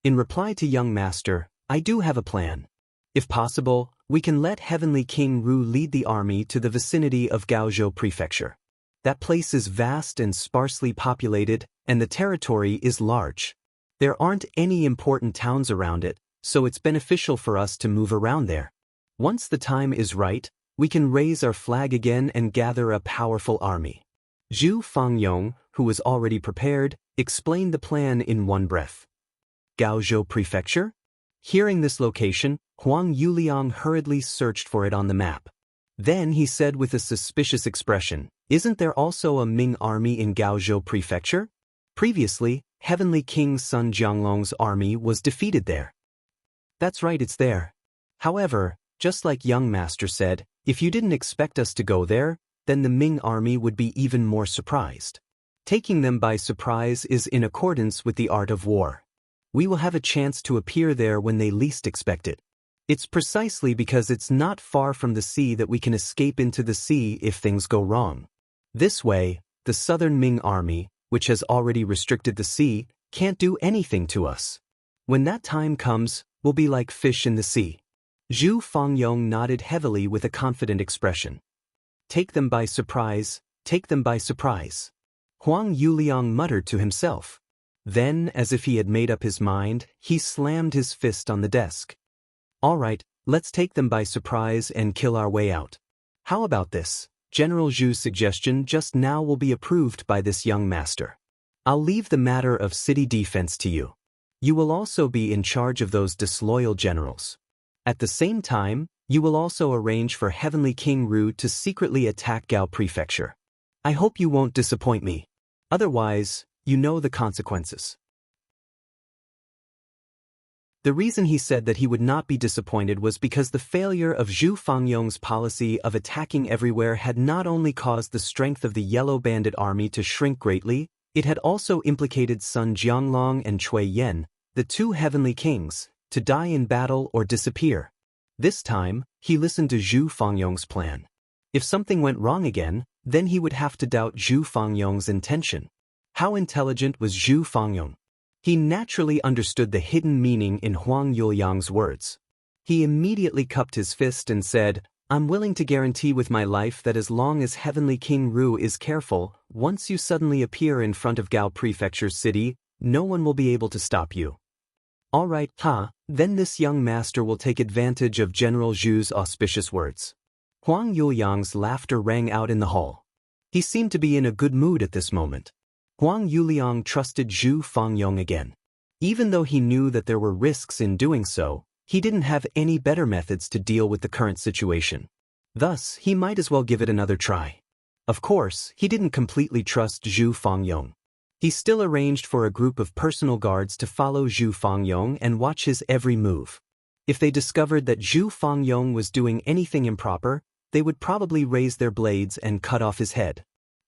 In reply to young master, I do have a plan. If possible, we can let Heavenly King Ru lead the army to the vicinity of Gaozhou Prefecture. That place is vast and sparsely populated, and the territory is large. There aren't any important towns around it, so it's beneficial for us to move around there. Once the time is right, we can raise our flag again and gather a powerful army. Zhu Fangyong, who was already prepared, explained the plan in one breath. Gaozhou Prefecture? Hearing this location, Huang Yuliang hurriedly searched for it on the map. Then he said with a suspicious expression, "Isn't there also a Ming army in Gaozhou Prefecture? Previously, Heavenly King Sun Jianglong's army was defeated there." That's right, it's there. However, just like young master said, if you didn't expect us to go there, then the Ming army would be even more surprised. Taking them by surprise is in accordance with the art of war. We will have a chance to appear there when they least expect it. It's precisely because it's not far from the sea that we can escape into the sea if things go wrong. This way, the southern Ming army, which has already restricted the sea, can't do anything to us. When that time comes, we'll be like fish in the sea. Zhu Fangyong nodded heavily with a confident expression. Take them by surprise, take them by surprise. Huang Yuliang muttered to himself. Then, as if he had made up his mind, he slammed his fist on the desk. All right, let's take them by surprise and kill our way out. How about this? General Zhu's suggestion just now will be approved by this young master. I'll leave the matter of city defense to you. You will also be in charge of those disloyal generals. At the same time, you will also arrange for Heavenly King Ru to secretly attack Gao Prefecture. I hope you won't disappoint me. Otherwise, you know the consequences. The reason he said that he would not be disappointed was because the failure of Zhu Fangyong's policy of attacking everywhere had not only caused the strength of the Yellow Bandit army to shrink greatly, it had also implicated Sun Jianglong and Cui Yen, the two heavenly kings, to die in battle or disappear. This time, he listened to Zhu Fangyong's plan. If something went wrong again, then he would have to doubt Zhu Fangyong's intention. How intelligent was Zhu Fangyong? He naturally understood the hidden meaning in Huang Yuliang's words. He immediately cupped his fist and said, I'm willing to guarantee with my life that as long as Heavenly King Ru is careful, once you suddenly appear in front of Gao Prefecture's city, no one will be able to stop you. All right, then this young master will take advantage of General Zhu's auspicious words. Huang Yuliang's laughter rang out in the hall. He seemed to be in a good mood at this moment. Huang Yuliang trusted Zhu Fangyong again. Even though he knew that there were risks in doing so, he didn't have any better methods to deal with the current situation. Thus, he might as well give it another try. Of course, he didn't completely trust Zhu Fangyong. He still arranged for a group of personal guards to follow Zhu Fangyong and watch his every move. If they discovered that Zhu Fangyong was doing anything improper, they would probably raise their blades and cut off his head.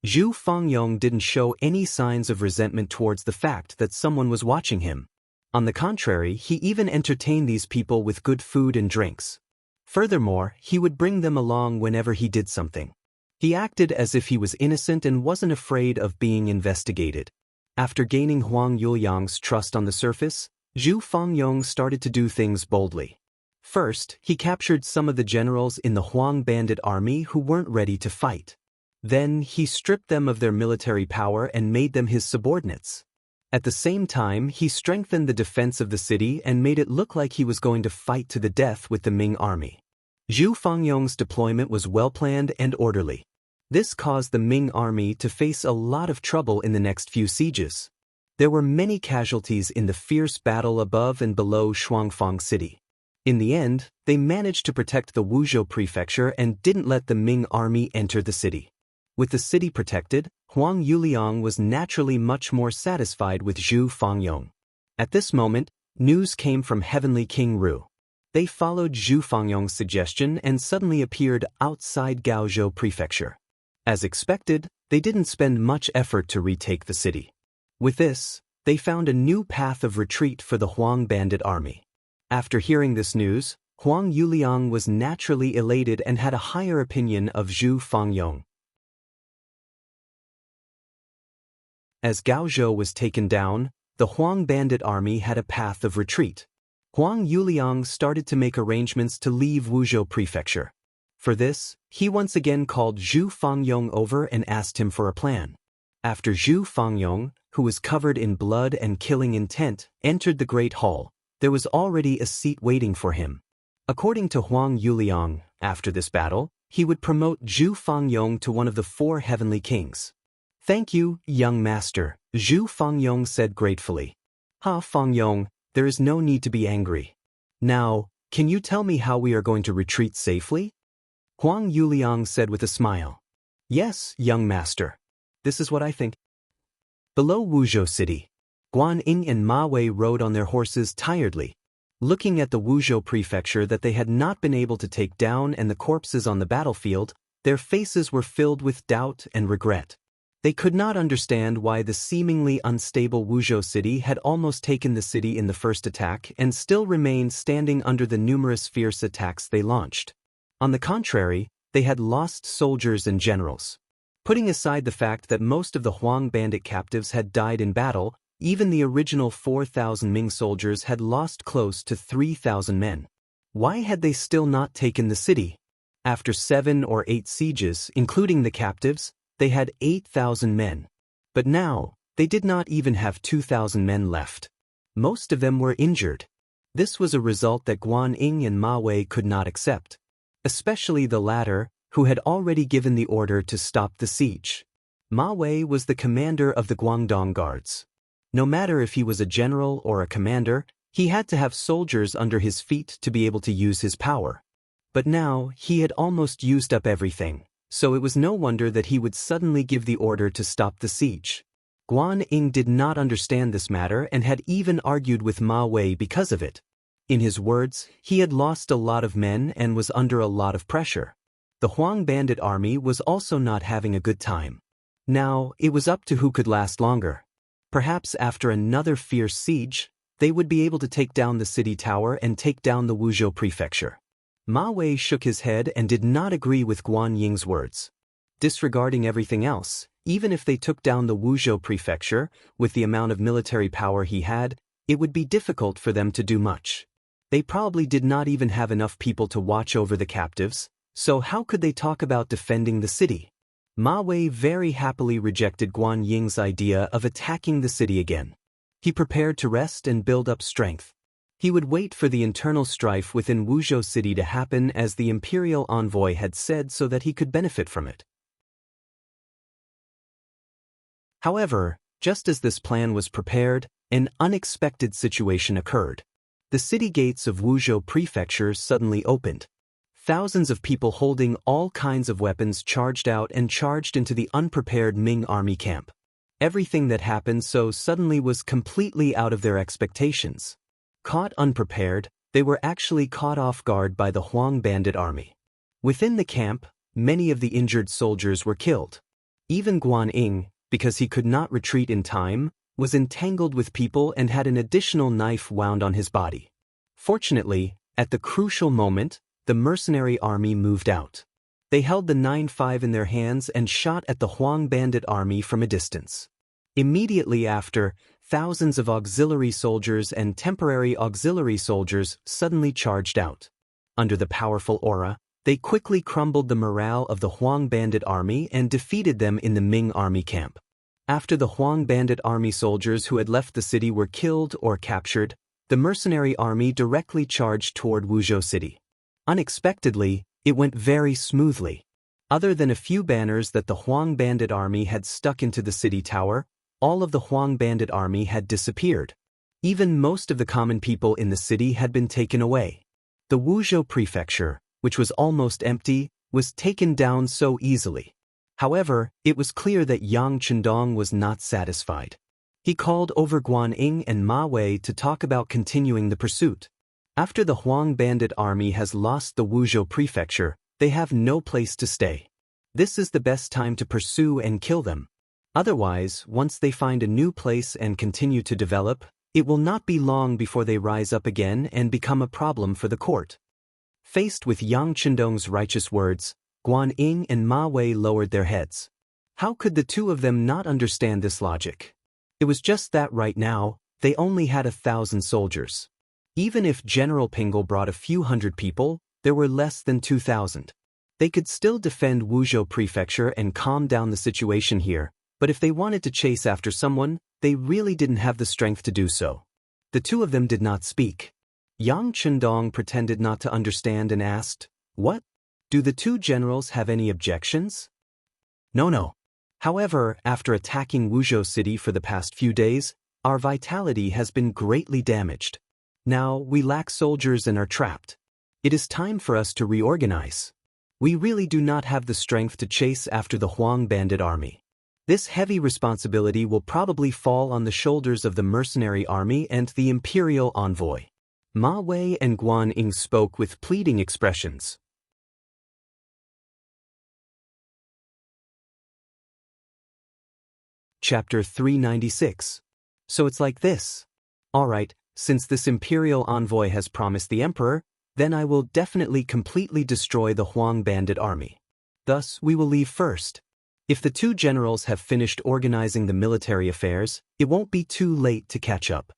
Zhu Fangyong didn't show any signs of resentment towards the fact that someone was watching him. On the contrary, he even entertained these people with good food and drinks. Furthermore, he would bring them along whenever he did something. He acted as if he was innocent and wasn't afraid of being investigated. After gaining Huang Yuliang's trust on the surface, Zhu Fangyong started to do things boldly. First, he captured some of the generals in the Huang bandit army who weren't ready to fight. Then, he stripped them of their military power and made them his subordinates. At the same time, he strengthened the defense of the city and made it look like he was going to fight to the death with the Ming army. Zhu Fangyong's deployment was well-planned and orderly. This caused the Ming army to face a lot of trouble in the next few sieges. There were many casualties in the fierce battle above and below Shuangfang City. In the end, they managed to protect the Wuzhou prefecture and didn't let the Ming army enter the city. With the city protected, Huang Yuliang was naturally much more satisfied with Zhu Fangyong. At this moment, news came from Heavenly King Ru. They followed Zhu Fangyong's suggestion and suddenly appeared outside Gaozhou prefecture. As expected, they didn't spend much effort to retake the city. With this, they found a new path of retreat for the Huang bandit army. After hearing this news, Huang Yuliang was naturally elated and had a higher opinion of Zhu Fangyong. As Gaozhou was taken down, the Huang bandit army had a path of retreat. Huang Yuliang started to make arrangements to leave Wuzhou prefecture. For this, he once again called Zhu Fangyong over and asked him for a plan. After Zhu Fangyong, who was covered in blood and killing intent, entered the Great Hall, there was already a seat waiting for him. According to Huang Yuliang, after this battle, he would promote Zhu Fangyong to one of the 4 heavenly kings. "Thank you, young master," Zhu Fangyong said gratefully. "Ha, Fangyong, there is no need to be angry. Now, can you tell me how we are going to retreat safely?" Huang Yuliang said with a smile. "Yes, young master. This is what I think." Below Wuzhou City, Guan Ying and Ma Wei rode on their horses tiredly, looking at the Wuzhou prefecture that they had not been able to take down and the corpses on the battlefield. Their faces were filled with doubt and regret. They could not understand why the seemingly unstable Wuzhou City had almost taken the city in the first attack and still remained standing under the numerous fierce attacks they launched. On the contrary, they had lost soldiers and generals. Putting aside the fact that most of the Huang bandit captives had died in battle, even the original 4,000 Ming soldiers had lost close to 3,000 men. Why had they still not taken the city? After 7 or 8 sieges, including the captives, they had 8,000 men. But now, they did not even have 2,000 men left. Most of them were injured. This was a result that Guan Ying and Ma Wei could not accept. Especially the latter, who had already given the order to stop the siege. Ma Wei was the commander of the Guangdong Guards. No matter if he was a general or a commander, he had to have soldiers under his feet to be able to use his power. But now, he had almost used up everything, so it was no wonder that he would suddenly give the order to stop the siege. Guan Ying did not understand this matter and had even argued with Ma Wei because of it. In his words, he had lost a lot of men and was under a lot of pressure. The Huang bandit army was also not having a good time. Now, it was up to who could last longer. Perhaps after another fierce siege, they would be able to take down the city tower and take down the Wuzhou prefecture. Ma Wei shook his head and did not agree with Guan Ying's words. Disregarding everything else, even if they took down the Wuzhou prefecture, with the amount of military power he had, it would be difficult for them to do much. They probably did not even have enough people to watch over the captives, so how could they talk about defending the city? Ma Wei very happily rejected Guan Ying's idea of attacking the city again. He prepared to rest and build up strength. He would wait for the internal strife within Wuzhou City to happen as the imperial envoy had said so that he could benefit from it. However, just as this plan was prepared, an unexpected situation occurred. The city gates of Wuzhou Prefecture suddenly opened. Thousands of people holding all kinds of weapons charged out and charged into the unprepared Ming army camp. Everything that happened so suddenly was completely out of their expectations. Caught unprepared, they were actually caught off guard by the Huang bandit army. Within the camp, many of the injured soldiers were killed. Even Guan Ying, because he could not retreat in time, was entangled with people and had an additional knife wound on his body. Fortunately, at the crucial moment, the mercenary army moved out. They held the 9-5 in their hands and shot at the Huang bandit army from a distance. Immediately after, thousands of auxiliary soldiers and temporary auxiliary soldiers suddenly charged out. Under the powerful aura, they quickly crumbled the morale of the Huang bandit army and defeated them in the Ming army camp. After the Huang bandit army soldiers who had left the city were killed or captured, the mercenary army directly charged toward Wuzhou city. Unexpectedly, it went very smoothly. Other than a few banners that the Huang bandit army had stuck into the city tower, all of the Huang bandit army had disappeared. Even most of the common people in the city had been taken away. The Wuzhou prefecture, which was almost empty, was taken down so easily. However, it was clear that Yang Chendong was not satisfied. He called over Guan Ying and Ma Wei to talk about continuing the pursuit. After the Huang bandit army has lost the Wuzhou prefecture, they have no place to stay. This is the best time to pursue and kill them. Otherwise, once they find a new place and continue to develop, it will not be long before they rise up again and become a problem for the court. Faced with Yang Chendong's righteous words, Guan Ying and Ma Wei lowered their heads. How could the two of them not understand this logic? It was just that right now, they only had 1,000 soldiers. Even if General Pingle brought a few hundred people, there were less than 2,000. They could still defend Wuzhou prefecture and calm down the situation here, but if they wanted to chase after someone, they really didn't have the strength to do so. The two of them did not speak. Yang Chendong pretended not to understand and asked, "What? Do the two generals have any objections?" No. However, after attacking Wuzhou city for the past few days, our vitality has been greatly damaged. Now we lack soldiers and are trapped. It is time for us to reorganize. We really do not have the strength to chase after the Huang bandit army. This heavy responsibility will probably fall on the shoulders of the mercenary army and the imperial envoy. Ma Wei and Guan Ying spoke with pleading expressions. Chapter 396. So it's like this. Alright, since this imperial envoy has promised the emperor, then I will definitely completely destroy the Huang bandit army. Thus, we will leave first. If the two generals have finished organizing the military affairs, it won't be too late to catch up.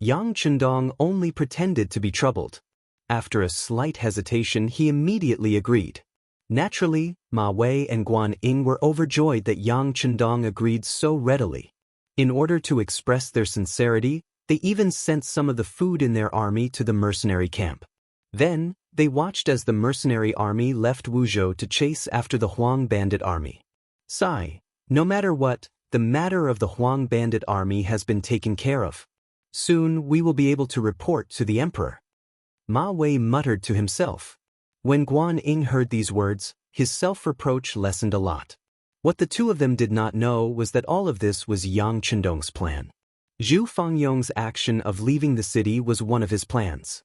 Yang Chendong only pretended to be troubled. After a slight hesitation, he immediately agreed. Naturally, Ma Wei and Guan Ying were overjoyed that Yang Chendong agreed so readily. In order to express their sincerity, they even sent some of the food in their army to the mercenary camp. Then, they watched as the mercenary army left Wuzhou to chase after the Huang bandit army. Sigh, no matter what, the matter of the Huang bandit army has been taken care of. Soon we will be able to report to the emperor. Ma Wei muttered to himself. When Guan Ying heard these words, his self-reproach lessened a lot. What the two of them did not know was that all of this was Yang Chendong's plan. Zhu Fangyong's action of leaving the city was one of his plans.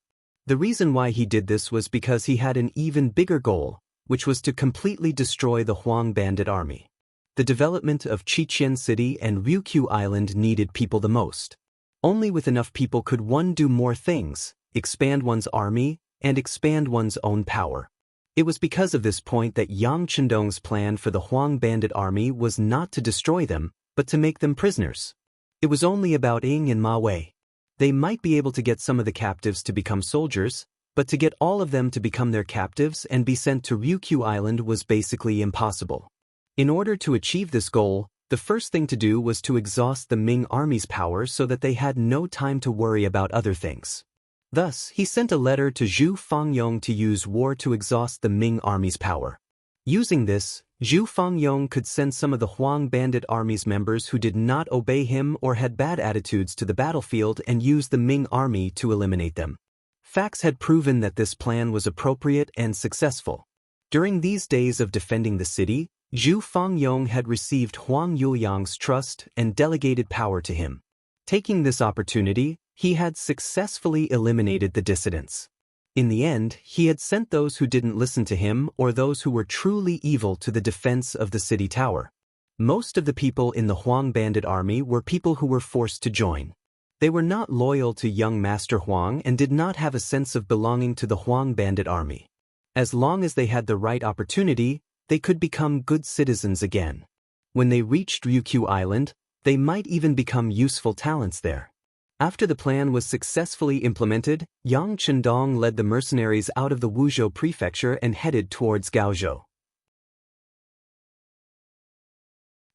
The reason why he did this was because he had an even bigger goal, which was to completely destroy the Huang bandit army. The development of Qiqian City and Ryukyu Island needed people the most. Only with enough people could one do more things, expand one's army, and expand one's own power. It was because of this point that Yang Chendong's plan for the Huang bandit army was not to destroy them, but to make them prisoners. It was only about Ying and Ma Wei. They might be able to get some of the captives to become soldiers, but to get all of them to become their captives and be sent to Ryukyu Island was basically impossible. In order to achieve this goal, the first thing to do was to exhaust the Ming army's power so that they had no time to worry about other things. Thus, he sent a letter to Zhu Fangyong to use war to exhaust the Ming army's power. Using this, Zhu Fangyong could send some of the Huang bandit army's members who did not obey him or had bad attitudes to the battlefield and use the Ming army to eliminate them. Facts had proven that this plan was appropriate and successful. During these days of defending the city, Zhu Fangyong had received Huang Yuliang's trust and delegated power to him. Taking this opportunity, he had successfully eliminated the dissidents. In the end, he had sent those who didn't listen to him or those who were truly evil to the defense of the city tower. Most of the people in the Huang bandit army were people who were forced to join. They were not loyal to young Master Huang and did not have a sense of belonging to the Huang bandit army. As long as they had the right opportunity, they could become good citizens again. When they reached Ryukyu Island, they might even become useful talents there. After the plan was successfully implemented, Yang Chendong led the mercenaries out of the Wuzhou prefecture and headed towards Gaozhou.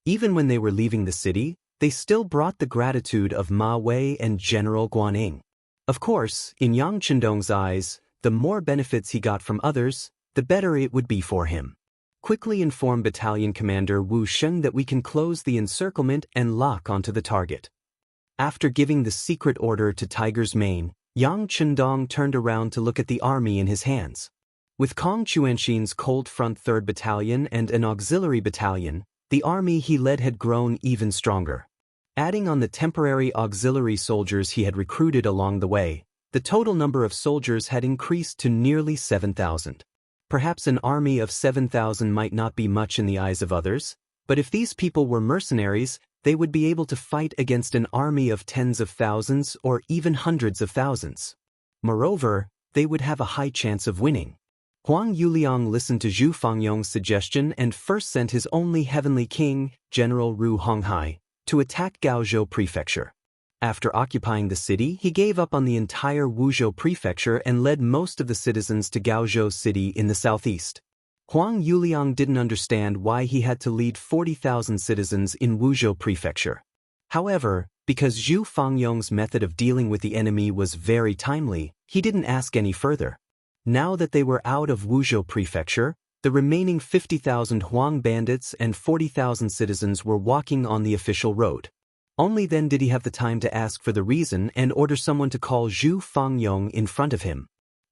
Even when they were leaving the city, they still brought the gratitude of Ma Wei and General Guanning. Of course, in Yang Chendong's eyes, the more benefits he got from others, the better it would be for him. Quickly inform Battalion Commander Wu Sheng that we can close the encirclement and lock onto the target. After giving the secret order to Tiger's Mane, Yang Chendong turned around to look at the army in his hands. With Kong Chuanxin's Cold Front 3rd Battalion and an auxiliary battalion, the army he led had grown even stronger. Adding on the temporary auxiliary soldiers he had recruited along the way, the total number of soldiers had increased to nearly 7,000. Perhaps an army of 7,000 might not be much in the eyes of others, but if these people were mercenaries, they would be able to fight against an army of tens of thousands or even hundreds of thousands. Moreover, they would have a high chance of winning. Huang Yuliang listened to Zhu Fangyong's suggestion and first sent his only heavenly king, General Ru Honghai, to attack Gaozhou Prefecture. After occupying the city, he gave up on the entire Wuzhou Prefecture and led most of the citizens to Gaozhou City in the southeast. Huang Yuliang didn't understand why he had to lead 40,000 citizens in Wuzhou Prefecture. However, because Zhu Fangyong's method of dealing with the enemy was very timely, he didn't ask any further. Now that they were out of Wuzhou Prefecture, the remaining 50,000 Huang bandits and 40,000 citizens were walking on the official road. Only then did he have the time to ask for the reason and order someone to call Zhu Fangyong in front of him.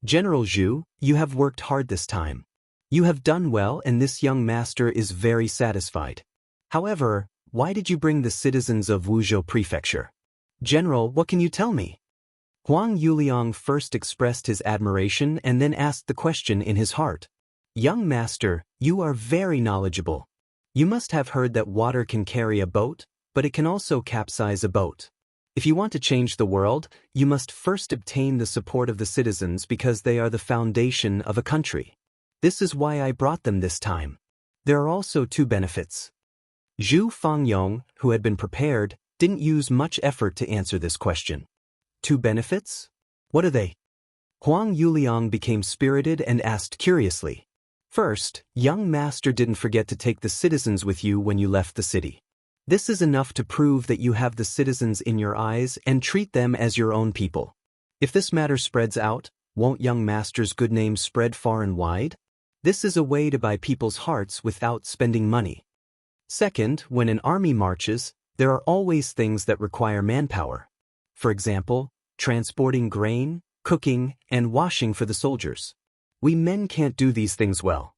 General Zhu, you have worked hard this time. You have done well and this young master is very satisfied. However, why did you bring the citizens of Wuzhou Prefecture? General, what can you tell me? Huang Yuliang first expressed his admiration and then asked the question in his heart. Young master, you are very knowledgeable. You must have heard that water can carry a boat, but it can also capsize a boat. If you want to change the world, you must first obtain the support of the citizens because they are the foundation of a country. This is why I brought them this time. There are also two benefits. Zhu Fangyong, who had been prepared, didn't use much effort to answer this question. Two benefits? What are they? Huang Yuliang became spirited and asked curiously. First, young master didn't forget to take the citizens with you when you left the city. This is enough to prove that you have the citizens in your eyes and treat them as your own people. If this matter spreads out, won't young master's good name spread far and wide? This is a way to buy people's hearts without spending money. Second, when an army marches, there are always things that require manpower. For example, transporting grain, cooking, and washing for the soldiers. We men can't do these things well.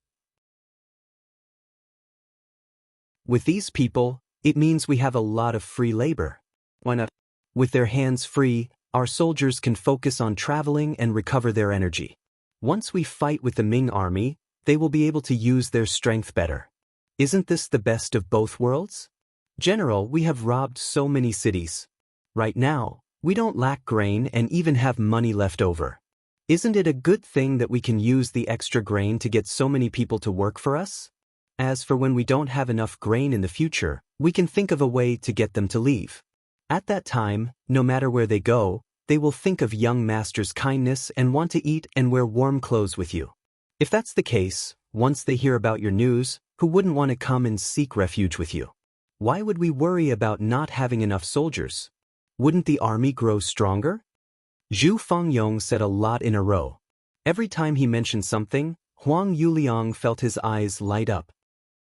With these people, it means we have a lot of free labor. Why not? With their hands free, our soldiers can focus on traveling and recover their energy. Once we fight with the Ming army, they will be able to use their strength better. Isn't this the best of both worlds? General, we have robbed so many cities. Right now, we don't lack grain and even have money left over. Isn't it a good thing that we can use the extra grain to get so many people to work for us? As for when we don't have enough grain in the future, we can think of a way to get them to leave. At that time, no matter where they go, they will think of young master's kindness and want to eat and wear warm clothes with you. If that's the case, once they hear about your news, who wouldn't want to come and seek refuge with you? Why would we worry about not having enough soldiers? Wouldn't the army grow stronger? Zhu Fangyong said a lot in a row. Every time he mentioned something, Huang Yuliang felt his eyes light up.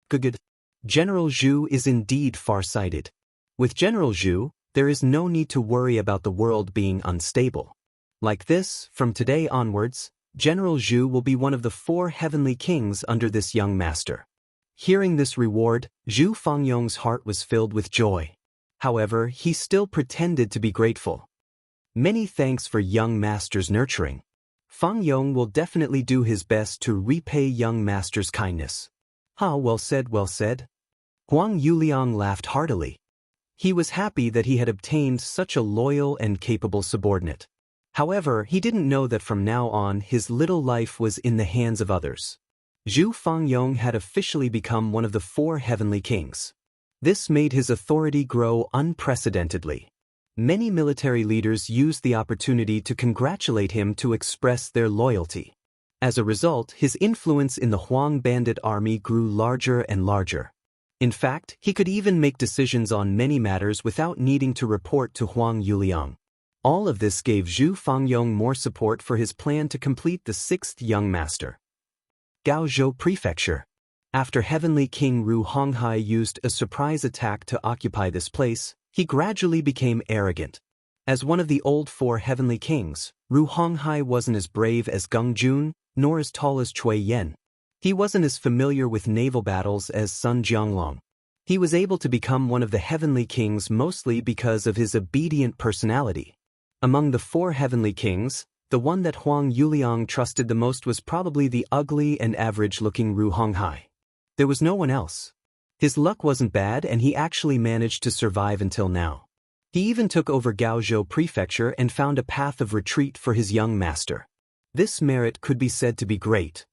Good. General Zhu is indeed far-sighted. With General Zhu, there is no need to worry about the world being unstable. Like this, from today onwards, General Zhu will be one of the 4 heavenly kings under this young master. Hearing this reward, Zhu Fangyong's heart was filled with joy. However, he still pretended to be grateful. Many thanks for young master's nurturing. Fangyong will definitely do his best to repay young master's kindness. Well said, well said. Huang Yuliang laughed heartily. He was happy that he had obtained such a loyal and capable subordinate. However, he didn't know that from now on his little life was in the hands of others. Zhu Fangyong had officially become one of the 4 heavenly kings. This made his authority grow unprecedentedly. Many military leaders used the opportunity to congratulate him to express their loyalty. As a result, his influence in the Huang bandit army grew larger and larger. In fact, he could even make decisions on many matters without needing to report to Huang Yuliang. All of this gave Zhu Fangyong more support for his plan to complete the 6th young master. Gaozhou Prefecture. After Heavenly King Ru Honghai used a surprise attack to occupy this place, he gradually became arrogant. As one of the old 4 heavenly kings, Ru Honghai wasn't as brave as Geng Jun, nor as tall as Cui Yen. He wasn't as familiar with naval battles as Sun Jianglong. He was able to become one of the heavenly kings mostly because of his obedient personality. Among the 4 heavenly kings, the one that Huang Yuliang trusted the most was probably the ugly and average-looking Ru Honghai. There was no one else. His luck wasn't bad and he actually managed to survive until now. He even took over Gaozhou Prefecture and found a path of retreat for his young master. This merit could be said to be great.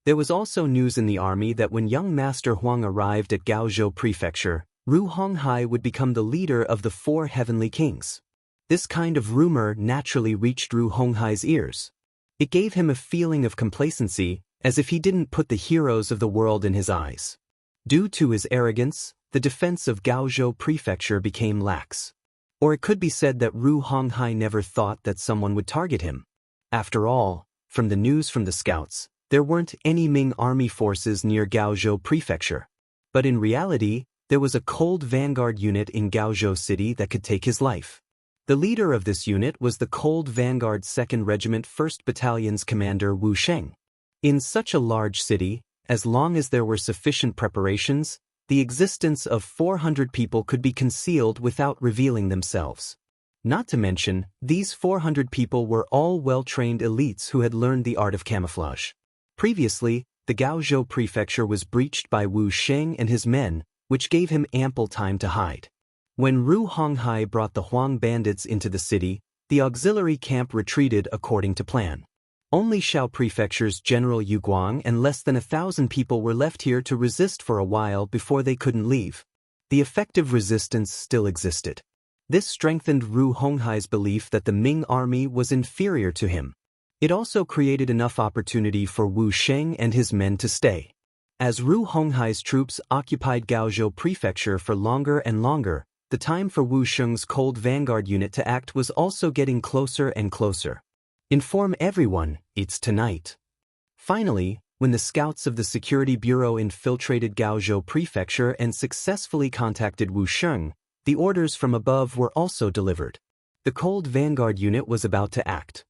There was also news in the army that when young Master Huang arrived at Gaozhou Prefecture, Ru Honghai would become the leader of the 4 heavenly kings. This kind of rumor naturally reached Ru Honghai's ears. It gave him a feeling of complacency, as if he didn't put the heroes of the world in his eyes. Due to his arrogance, the defense of Gaozhou Prefecture became lax. Or it could be said that Ru Honghai never thought that someone would target him. After all, from the news from the scouts, there weren't any Ming army forces near Gaozhou Prefecture. But in reality, there was a cold vanguard unit in Gaozhou City that could take his life. The leader of this unit was the Cold Vanguard 2nd Regiment 1st Battalion's commander Wu Sheng. In such a large city, as long as there were sufficient preparations, the existence of 400 people could be concealed without revealing themselves. Not to mention, these 400 people were all well-trained elites who had learned the art of camouflage. Previously, the Gaozhou Prefecture was breached by Wu Sheng and his men, which gave him ample time to hide. When Ru Honghai brought the Huang bandits into the city, the auxiliary camp retreated according to plan. Only Shao Prefecture's General Yu Guang and less than 1,000 people were left here to resist for a while before they couldn't leave. The effective resistance still existed. This strengthened Ru Honghai's belief that the Ming army was inferior to him. It also created enough opportunity for Wu Sheng and his men to stay. As Ru Honghai's troops occupied Gaozhou Prefecture for longer and longer, the time for Wu Sheng's Cold Vanguard unit to act was also getting closer and closer. Inform everyone, it's tonight. Finally, when the scouts of the Security Bureau infiltrated Gaozhou Prefecture and successfully contacted Wu Sheng, the orders from above were also delivered. The Cold Vanguard unit was about to act.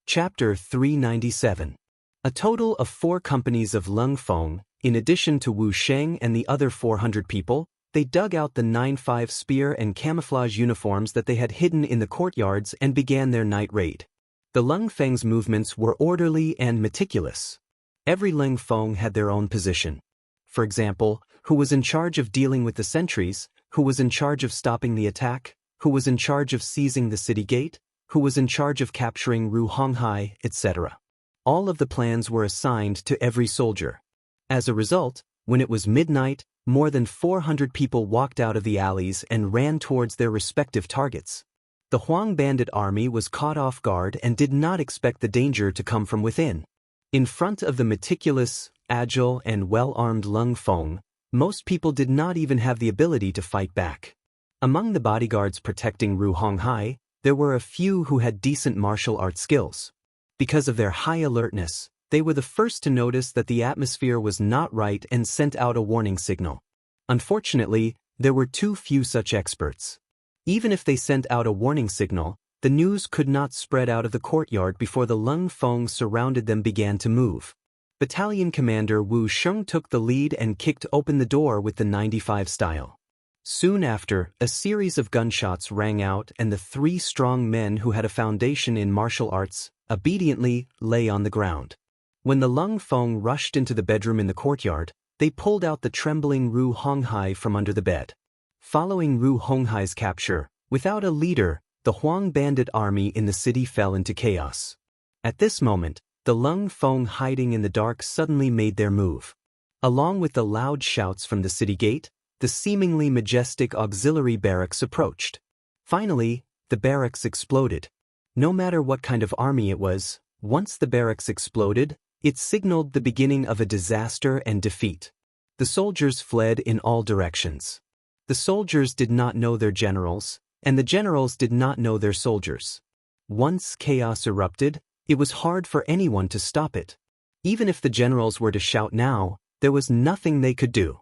Chapter 397. A total of 4 companies of Leng Feng, in addition to Wu Sheng and the other 400 people, they dug out the 9-5 spear and camouflage uniforms that they had hidden in the courtyards and began their night raid. The Leng Feng's movements were orderly and meticulous. Every Leng Feng had their own position. For example, who was in charge of dealing with the sentries, who was in charge of stopping the attack, who was in charge of seizing the city gate, who was in charge of capturing Ru Honghai, etc. All of the plans were assigned to every soldier. As a result, when it was midnight, more than 400 people walked out of the alleys and ran towards their respective targets. The Huang bandit army was caught off guard and did not expect the danger to come from within. In front of the meticulous, agile, and well-armed Leng Feng, most people did not even have the ability to fight back. Among the bodyguards protecting Ru Honghai, there were a few who had decent martial arts skills. Because of their high alertness, they were the first to notice that the atmosphere was not right and sent out a warning signal. Unfortunately, there were too few such experts. Even if they sent out a warning signal, the news could not spread out of the courtyard before the Leng Feng surrounded them began to move. Battalion Commander Wu Sheng took the lead and kicked open the door with the 95 style. Soon after, a series of gunshots rang out and the 3 strong men who had a foundation in martial arts obediently lay on the ground. When the Leng Feng rushed into the bedroom in the courtyard, they pulled out the trembling Ru Honghai from under the bed. Following Ru Honghai's capture, without a leader, the Huang bandit army in the city fell into chaos. At this moment, the Lung Feng hiding in the dark suddenly made their move. Along with the loud shouts from the city gate, the seemingly majestic auxiliary barracks approached. Finally, the barracks exploded. No matter what kind of army it was, once the barracks exploded, it signaled the beginning of a disaster and defeat. The soldiers fled in all directions. The soldiers did not know their generals, and the generals did not know their soldiers. Once chaos erupted, it was hard for anyone to stop it. Even if the generals were to shout now, there was nothing they could do.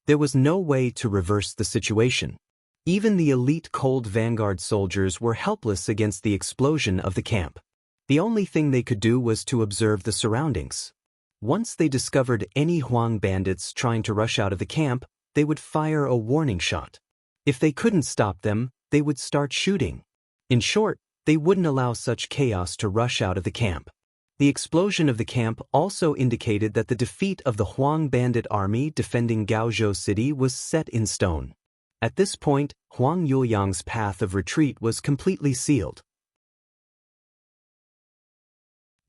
There was no way to reverse the situation. Even the elite cold vanguard soldiers were helpless against the explosion of the camp. The only thing they could do was to observe the surroundings. Once they discovered any Huang bandits trying to rush out of the camp, they would fire a warning shot. If they couldn't stop them, they would start shooting. In short, they wouldn't allow such chaos to rush out of the camp. The explosion of the camp also indicated that the defeat of the Huang bandit army defending Gaozhou City was set in stone. At this point, Huang Yuliang's path of retreat was completely sealed.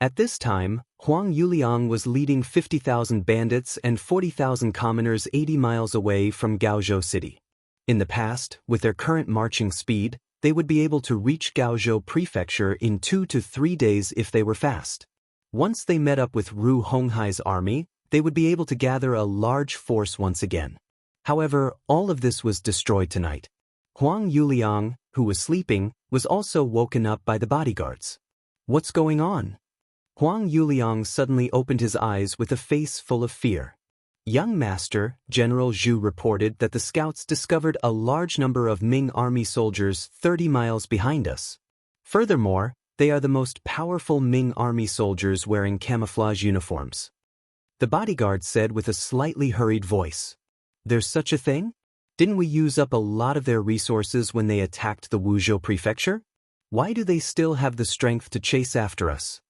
At this time, Huang Yuliang was leading 50,000 bandits and 40,000 commoners 80 miles away from Gaozhou City. In the past, with their current marching speed, they would be able to reach Gaozhou Prefecture in 2 to 3 days if they were fast. Once they met up with Ru Honghai's army, they would be able to gather a large force once again. However, all of this was destroyed tonight. Huang Yuliang, who was sleeping, was also woken up by the bodyguards. What's going on? Huang Yuliang suddenly opened his eyes with a face full of fear. Young Master, General Zhu reported that the scouts discovered a large number of Ming army soldiers 30 miles behind us. Furthermore, they are the most powerful Ming army soldiers wearing camouflage uniforms. The bodyguard said with a slightly hurried voice. There's such a thing? Didn't we use up a lot of their resources when they attacked the Wuzhou Prefecture? Why do they still have the strength to chase after us?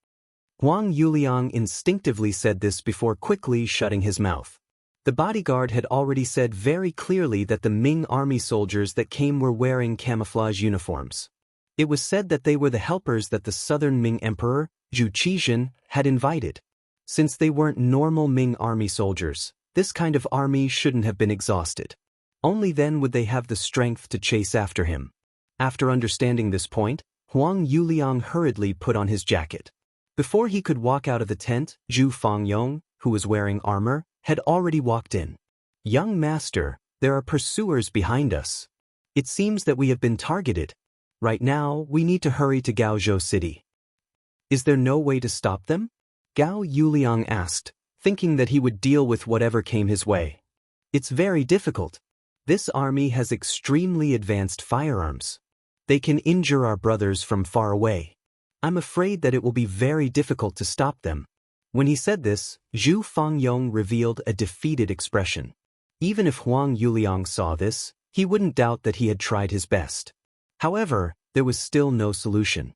Huang Yuliang instinctively said this before quickly shutting his mouth. The bodyguard had already said very clearly that the Ming army soldiers that came were wearing camouflage uniforms. It was said that they were the helpers that the southern Ming Emperor, Zhu Qizhen, had invited. Since they weren't normal Ming army soldiers, this kind of army shouldn't have been exhausted. Only then would they have the strength to chase after him. After understanding this point, Huang Yuliang hurriedly put on his jacket. Before he could walk out of the tent, Zhu Fangyong, who was wearing armor, had already walked in. Young Master, there are pursuers behind us. It seems that we have been targeted. Right now, we need to hurry to Gaozhou City. Is there no way to stop them? Gao Yuliang asked, thinking that he would deal with whatever came his way. It's very difficult. This army has extremely advanced firearms. They can injure our brothers from far away. I'm afraid that it will be very difficult to stop them. When he said this, Zhu Fangyong revealed a defeated expression. Even if Huang Yuliang saw this, he wouldn't doubt that he had tried his best. However, there was still no solution.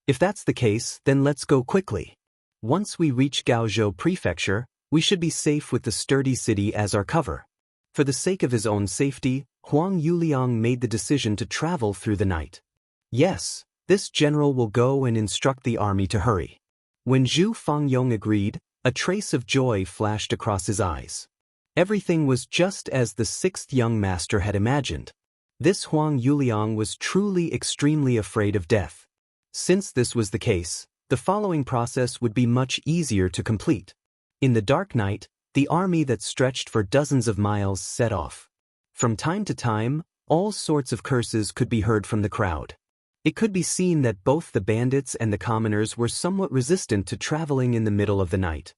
If that's the case, then let's go quickly. Once we reach Gaozhou Prefecture, we should be safe with the sturdy city as our cover. For the sake of his own safety, Huang Yuliang made the decision to travel through the night. Yes, this general will go and instruct the army to hurry. When Zhu Fangyong agreed, a trace of joy flashed across his eyes. Everything was just as the sixth young master had imagined. This Huang Yuliang was truly extremely afraid of death. Since this was the case, the following process would be much easier to complete. In the dark night, the army that stretched for dozens of miles set off. From time to time, all sorts of curses could be heard from the crowd. It could be seen that both the bandits and the commoners were somewhat resistant to traveling in the middle of the night.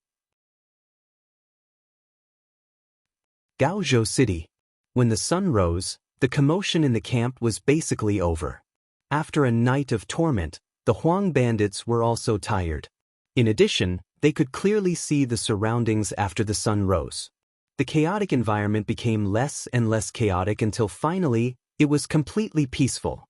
Gaozhou City. When the sun rose, the commotion in the camp was basically over. After a night of torment, the Huang bandits were also tired. In addition, they could clearly see the surroundings after the sun rose. The chaotic environment became less and less chaotic until finally, it was completely peaceful.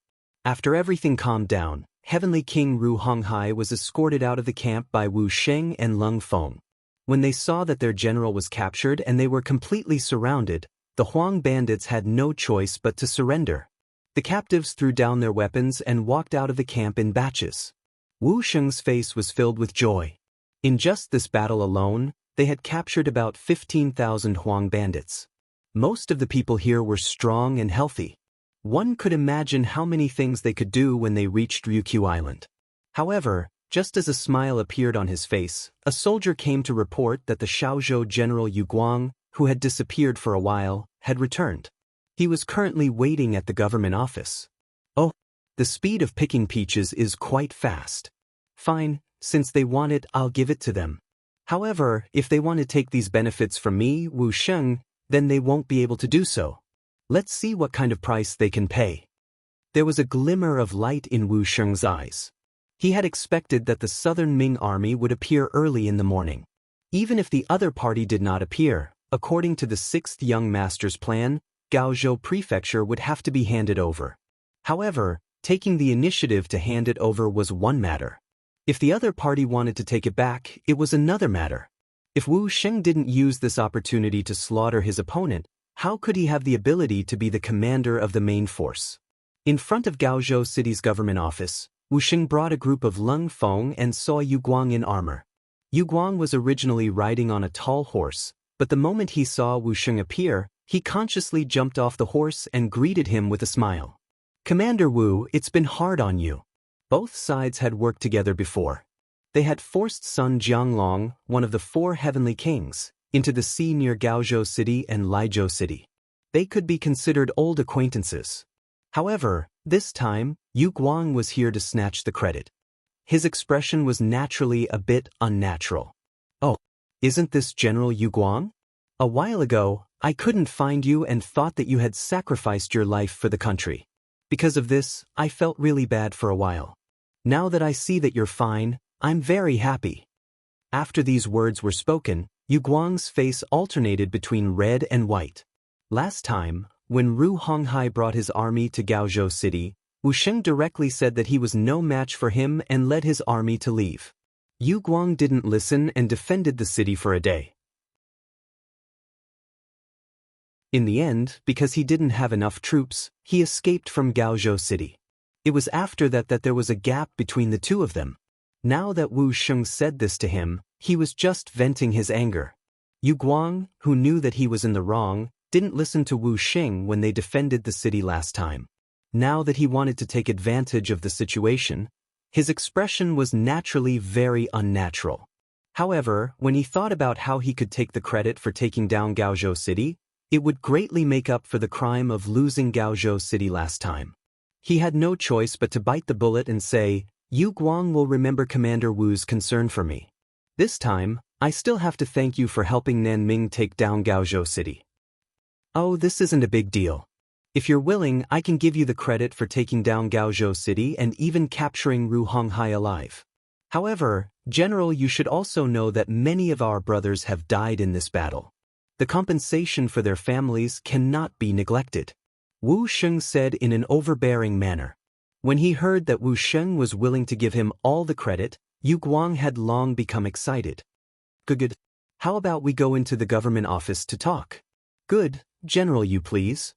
After everything calmed down, Heavenly King Ru Honghai was escorted out of the camp by Wu Sheng and Lung Feng. When they saw that their general was captured and they were completely surrounded, the Huang bandits had no choice but to surrender. The captives threw down their weapons and walked out of the camp in batches. Wu Sheng's face was filled with joy. In just this battle alone, they had captured about 15,000 Huang bandits. Most of the people here were strong and healthy. One could imagine how many things they could do when they reached Ryukyu Island. However, just as a smile appeared on his face, a soldier came to report that the Shaozhou General Yu Guang, who had disappeared for a while, had returned. He was currently waiting at the government office. Oh, the speed of picking peaches is quite fast. Fine, since they want it, I'll give it to them. However, if they want to take these benefits from me, Wu Sheng, then they won't be able to do so. Let's see what kind of price they can pay. There was a glimmer of light in Wu Sheng's eyes. He had expected that the Southern Ming army would appear early in the morning. Even if the other party did not appear, according to the 6th Young Master's plan, Gaozhou Prefecture would have to be handed over. However, taking the initiative to hand it over was one matter. If the other party wanted to take it back, it was another matter. If Wu Sheng didn't use this opportunity to slaughter his opponent, how could he have the ability to be the commander of the main force? In front of Gaozhou City's government office, Wu Sheng brought a group of Leng Feng and saw Yu Guang in armor. Yu Guang was originally riding on a tall horse, but the moment he saw Wu Sheng appear, he consciously jumped off the horse and greeted him with a smile. Commander Wu, it's been hard on you. Both sides had worked together before. They had forced Sun Jianglong, one of the 4 heavenly kings, into the sea near Gaozhou City and Laizhou City. They could be considered old acquaintances. However, this time, Yu Guang was here to snatch the credit. His expression was naturally a bit unnatural. Oh, isn't this General Yu Guang? A while ago, I couldn't find you and thought that you had sacrificed your life for the country. Because of this, I felt really bad for a while. Now that I see that you're fine, I'm very happy. After these words were spoken, Yu Guang's face alternated between red and white. Last time, when Ru Honghai brought his army to Gaozhou City, Wu Sheng directly said that he was no match for him and led his army to leave. Yu Guang didn't listen and defended the city for a day. In the end, because he didn't have enough troops, he escaped from Gaozhou City. It was after that there was a gap between the two of them. Now that Wu Sheng said this to him, he was just venting his anger. Yu Guang, who knew that he was in the wrong, didn't listen to Wu Sheng when they defended the city last time. Now that he wanted to take advantage of the situation, his expression was naturally very unnatural. However, when he thought about how he could take the credit for taking down Gaozhou City, it would greatly make up for the crime of losing Gaozhou City last time. He had no choice but to bite the bullet and say, Yu Guang will remember Commander Wu's concern for me. This time, I still have to thank you for helping Nanming take down Gaozhou City. Oh, this isn't a big deal. If you're willing, I can give you the credit for taking down Gaozhou City and even capturing Ru Honghai alive. However, General, you should also know that many of our brothers have died in this battle. The compensation for their families cannot be neglected. Wu Sheng said in an overbearing manner. When he heard that Wu Sheng was willing to give him all the credit, Yu Guang had long become excited. Good. How about we go into the government office to talk? Good, General, you please.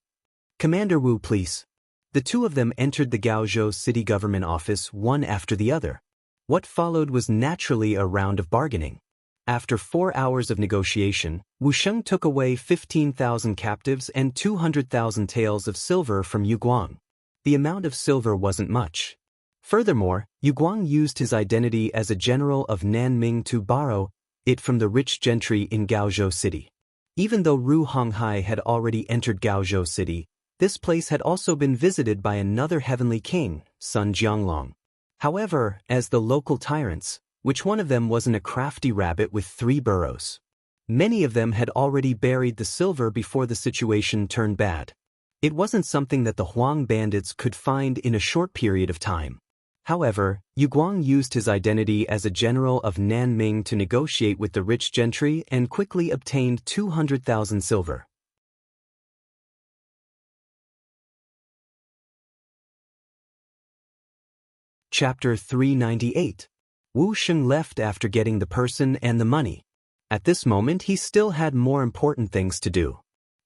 Commander Wu, please. The two of them entered the Gaozhou City government office one after the other. What followed was naturally a round of bargaining. After 4 hours of negotiation, Wu Sheng took away 15,000 captives and 200,000 taels of silver from Yu Guang. The amount of silver wasn't much. Furthermore, Yu Guang used his identity as a general of Nanming to borrow it from the rich gentry in Gaozhou City. Even though Ru Honghai had already entered Gaozhou City, this place had also been visited by another heavenly king, Sun Jianglong. However, as the local tyrants, which one of them wasn't a crafty rabbit with 3 burrows? Many of them had already buried the silver before the situation turned bad. It wasn't something that the Huang bandits could find in a short period of time. However, Yu Guang used his identity as a general of Nanming to negotiate with the rich gentry and quickly obtained 200,000 silver. Chapter 398. Wu Sheng left after getting the person and the money. At this moment he still had more important things to do.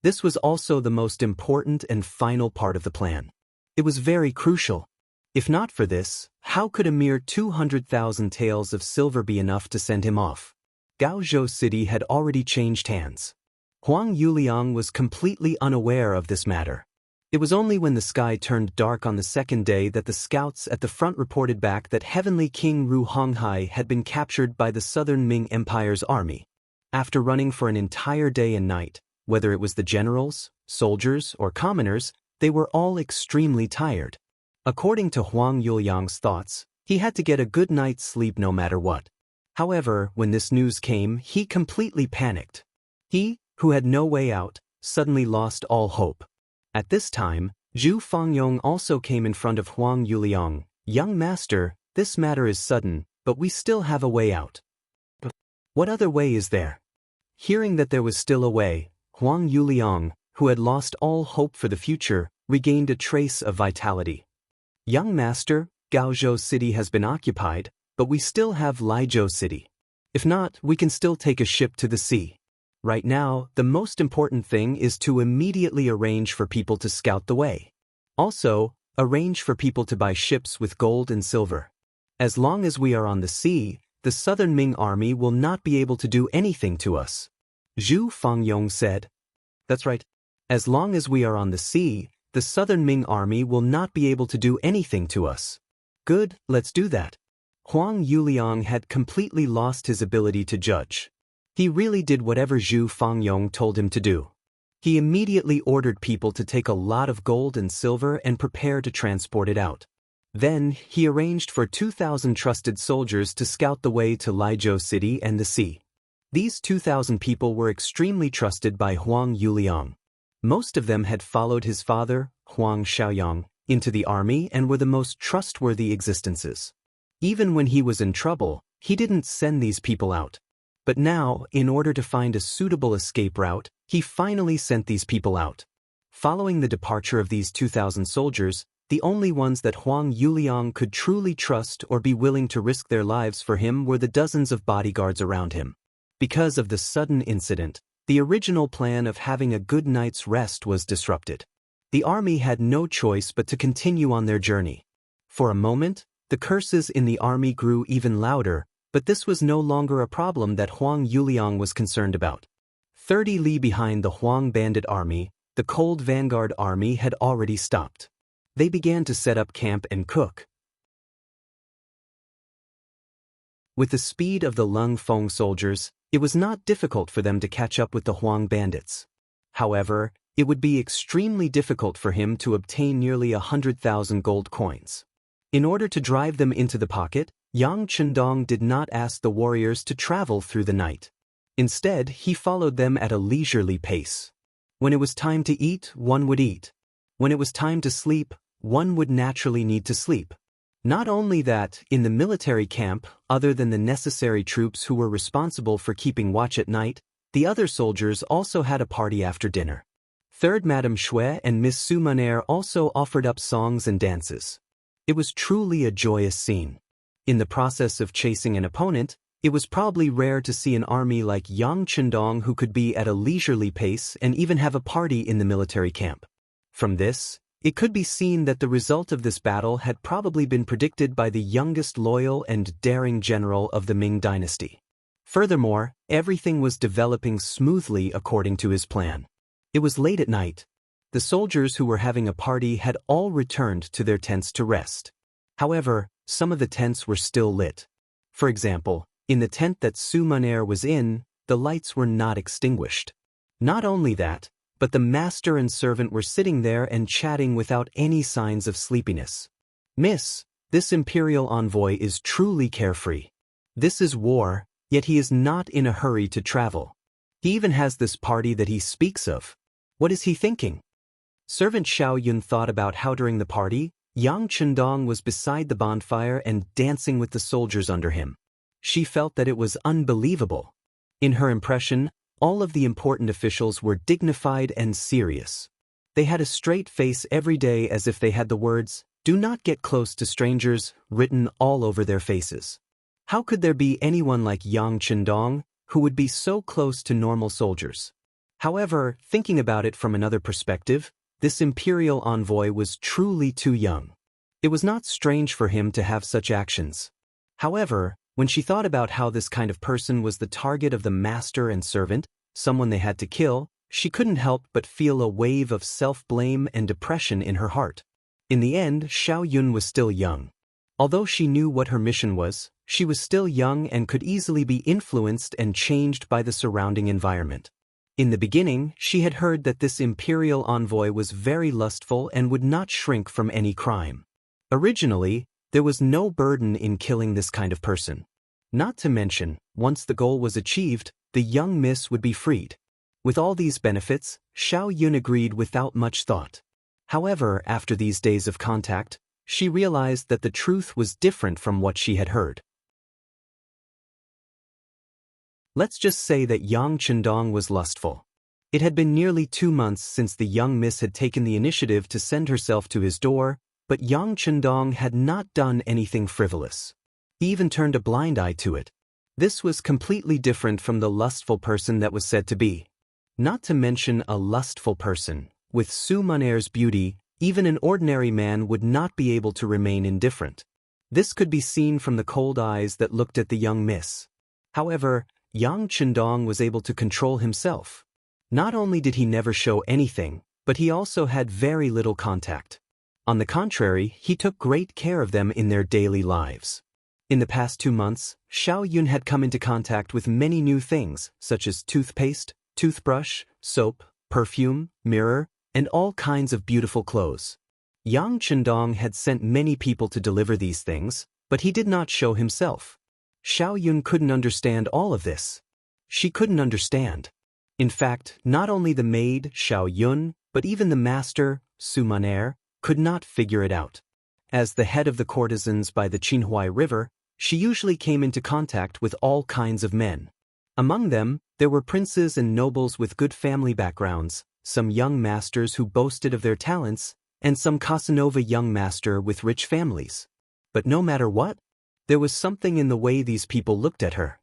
This was also the most important and final part of the plan. It was very crucial. If not for this, how could a mere 200,000 taels of silver be enough to send him off? Gaozhou City had already changed hands. Huang Yuliang was completely unaware of this matter. It was only when the sky turned dark on the second day that the scouts at the front reported back that Heavenly King Ru Honghai had been captured by the Southern Ming Empire's army. After running for an entire day and night, whether it was the generals, soldiers, or commoners, they were all extremely tired. According to Huang Yuliang's thoughts, he had to get a good night's sleep no matter what. However, when this news came, he completely panicked. He, who had no way out, suddenly lost all hope. At this time, Zhu Fangyong also came in front of Huang Yuliang. "Young master, this matter is sudden, but we still have a way out." "What other way is there?" Hearing that there was still a way, Huang Yuliang, who had lost all hope for the future, regained a trace of vitality. "Young master, Gaozhou City has been occupied, but we still have Laizhou City. If not, we can still take a ship to the sea. Right now, the most important thing is to immediately arrange for people to scout the way. Also, arrange for people to buy ships with gold and silver. As long as we are on the sea, the Southern Ming army will not be able to do anything to us." Zhu Fangyong said. "That's right. As long as we are on the sea, the Southern Ming army will not be able to do anything to us." "Good, let's do that." Huang Yuliang had completely lost his ability to judge. He really did whatever Zhu Fangyong told him to do. He immediately ordered people to take a lot of gold and silver and prepare to transport it out. Then, he arranged for 2,000 trusted soldiers to scout the way to Laizhou City and the sea. These 2,000 people were extremely trusted by Huang Yuliang. Most of them had followed his father, Huang Shaoyang, into the army and were the most trustworthy existences. Even when he was in trouble, he didn't send these people out. But now, in order to find a suitable escape route, he finally sent these people out. Following the departure of these 2,000 soldiers, the only ones that Huang Yuliang could truly trust or be willing to risk their lives for him were the dozens of bodyguards around him. Because of the sudden incident, the original plan of having a good night's rest was disrupted. The army had no choice but to continue on their journey. For a moment, the curses in the army grew even louder, but this was no longer a problem that Huang Yuliang was concerned about. 30 li behind the Huang bandit army, the cold vanguard army had already stopped. They began to set up camp and cook. With the speed of the Lung Feng soldiers, it was not difficult for them to catch up with the Huang bandits. However, it would be extremely difficult for him to obtain nearly 100,000 gold coins. In order to drive them into the pocket, Yang Chendong did not ask the warriors to travel through the night. Instead, he followed them at a leisurely pace. When it was time to eat, one would eat. When it was time to sleep, one would naturally need to sleep. Not only that, in the military camp, other than the necessary troops who were responsible for keeping watch at night, the other soldiers also had a party after dinner. Third Madame Shui and Miss Su Munair also offered up songs and dances. It was truly a joyous scene. In the process of chasing an opponent, it was probably rare to see an army like Yang Chendong who could be at a leisurely pace and even have a party in the military camp. From this, it could be seen that the result of this battle had probably been predicted by the youngest loyal and daring general of the Ming dynasty. Furthermore, everything was developing smoothly according to his plan. It was late at night. The soldiers who were having a party had all returned to their tents to rest. However, some of the tents were still lit. For example, in the tent that Su Munair was in, the lights were not extinguished. Not only that, but the master and servant were sitting there and chatting without any signs of sleepiness. "Miss, this imperial envoy is truly carefree. This is war, yet he is not in a hurry to travel. He even has this party that he speaks of. What is he thinking?" Servant Xiao Yun thought about how during the party, Yang Chendong was beside the bonfire and dancing with the soldiers under him. She felt that it was unbelievable. In her impression, all of the important officials were dignified and serious. They had a straight face every day as if they had the words, "Do not get close to strangers," written all over their faces. How could there be anyone like Yang Chendong, who would be so close to normal soldiers. However, thinking about it from another perspective, this imperial envoy was truly too young. It was not strange for him to have such actions. However, when she thought about how this kind of person was the target of the master and servant, someone they had to kill, she couldn't help but feel a wave of self-blame and depression in her heart. In the end, Xiao Yun was still young. Although she knew what her mission was, she was still young and could easily be influenced and changed by the surrounding environment. In the beginning, she had heard that this imperial envoy was very lustful and would not shrink from any crime. Originally, there was no burden in killing this kind of person. Not to mention, once the goal was achieved, the young miss would be freed. With all these benefits, Xiao Yun agreed without much thought. However, after these days of contact, she realized that the truth was different from what she had heard. Let's just say that Yang Chendong was lustful. It had been nearly 2 months since the young miss had taken the initiative to send herself to his door, but Yang Chendong had not done anything frivolous. He even turned a blind eye to it. This was completely different from the lustful person that was said to be. Not to mention a lustful person. With Su Maner's beauty, even an ordinary man would not be able to remain indifferent. This could be seen from the cold eyes that looked at the young miss. However, Yang Chendong was able to control himself. Not only did he never show anything, but he also had very little contact. On the contrary, he took great care of them in their daily lives. In the past 2 months, Xiao Yun had come into contact with many new things, such as toothpaste, toothbrush, soap, perfume, mirror, and all kinds of beautiful clothes. Yang Chendong had sent many people to deliver these things, but he did not show himself. Xiao Yun couldn't understand all of this. She couldn't understand. In fact, not only the maid, Xiao Yun, but even the master, Su Maner, could not figure it out. As the head of the courtesans by the Qinhuai River, she usually came into contact with all kinds of men. Among them, there were princes and nobles with good family backgrounds, some young masters who boasted of their talents, and some Casanova young master with rich families. But no matter what, there was something in the way these people looked at her.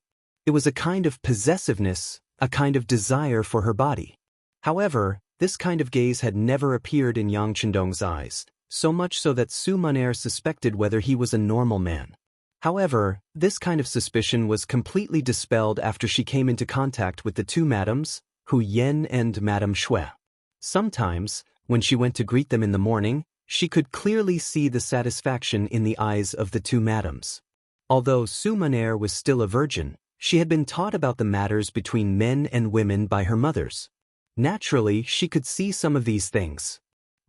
It was a kind of possessiveness, a kind of desire for her body. However, this kind of gaze had never appeared in Yang Chendong's eyes, so much so that Su Maner suspected whether he was a normal man. However, this kind of suspicion was completely dispelled after she came into contact with the 2 madams, Hu Yen and Madame Shui. Sometimes, when she went to greet them in the morning, she could clearly see the satisfaction in the eyes of the 2 madams. Although Su Maner was still a virgin, she had been taught about the matters between men and women by her mothers. Naturally, she could see some of these things.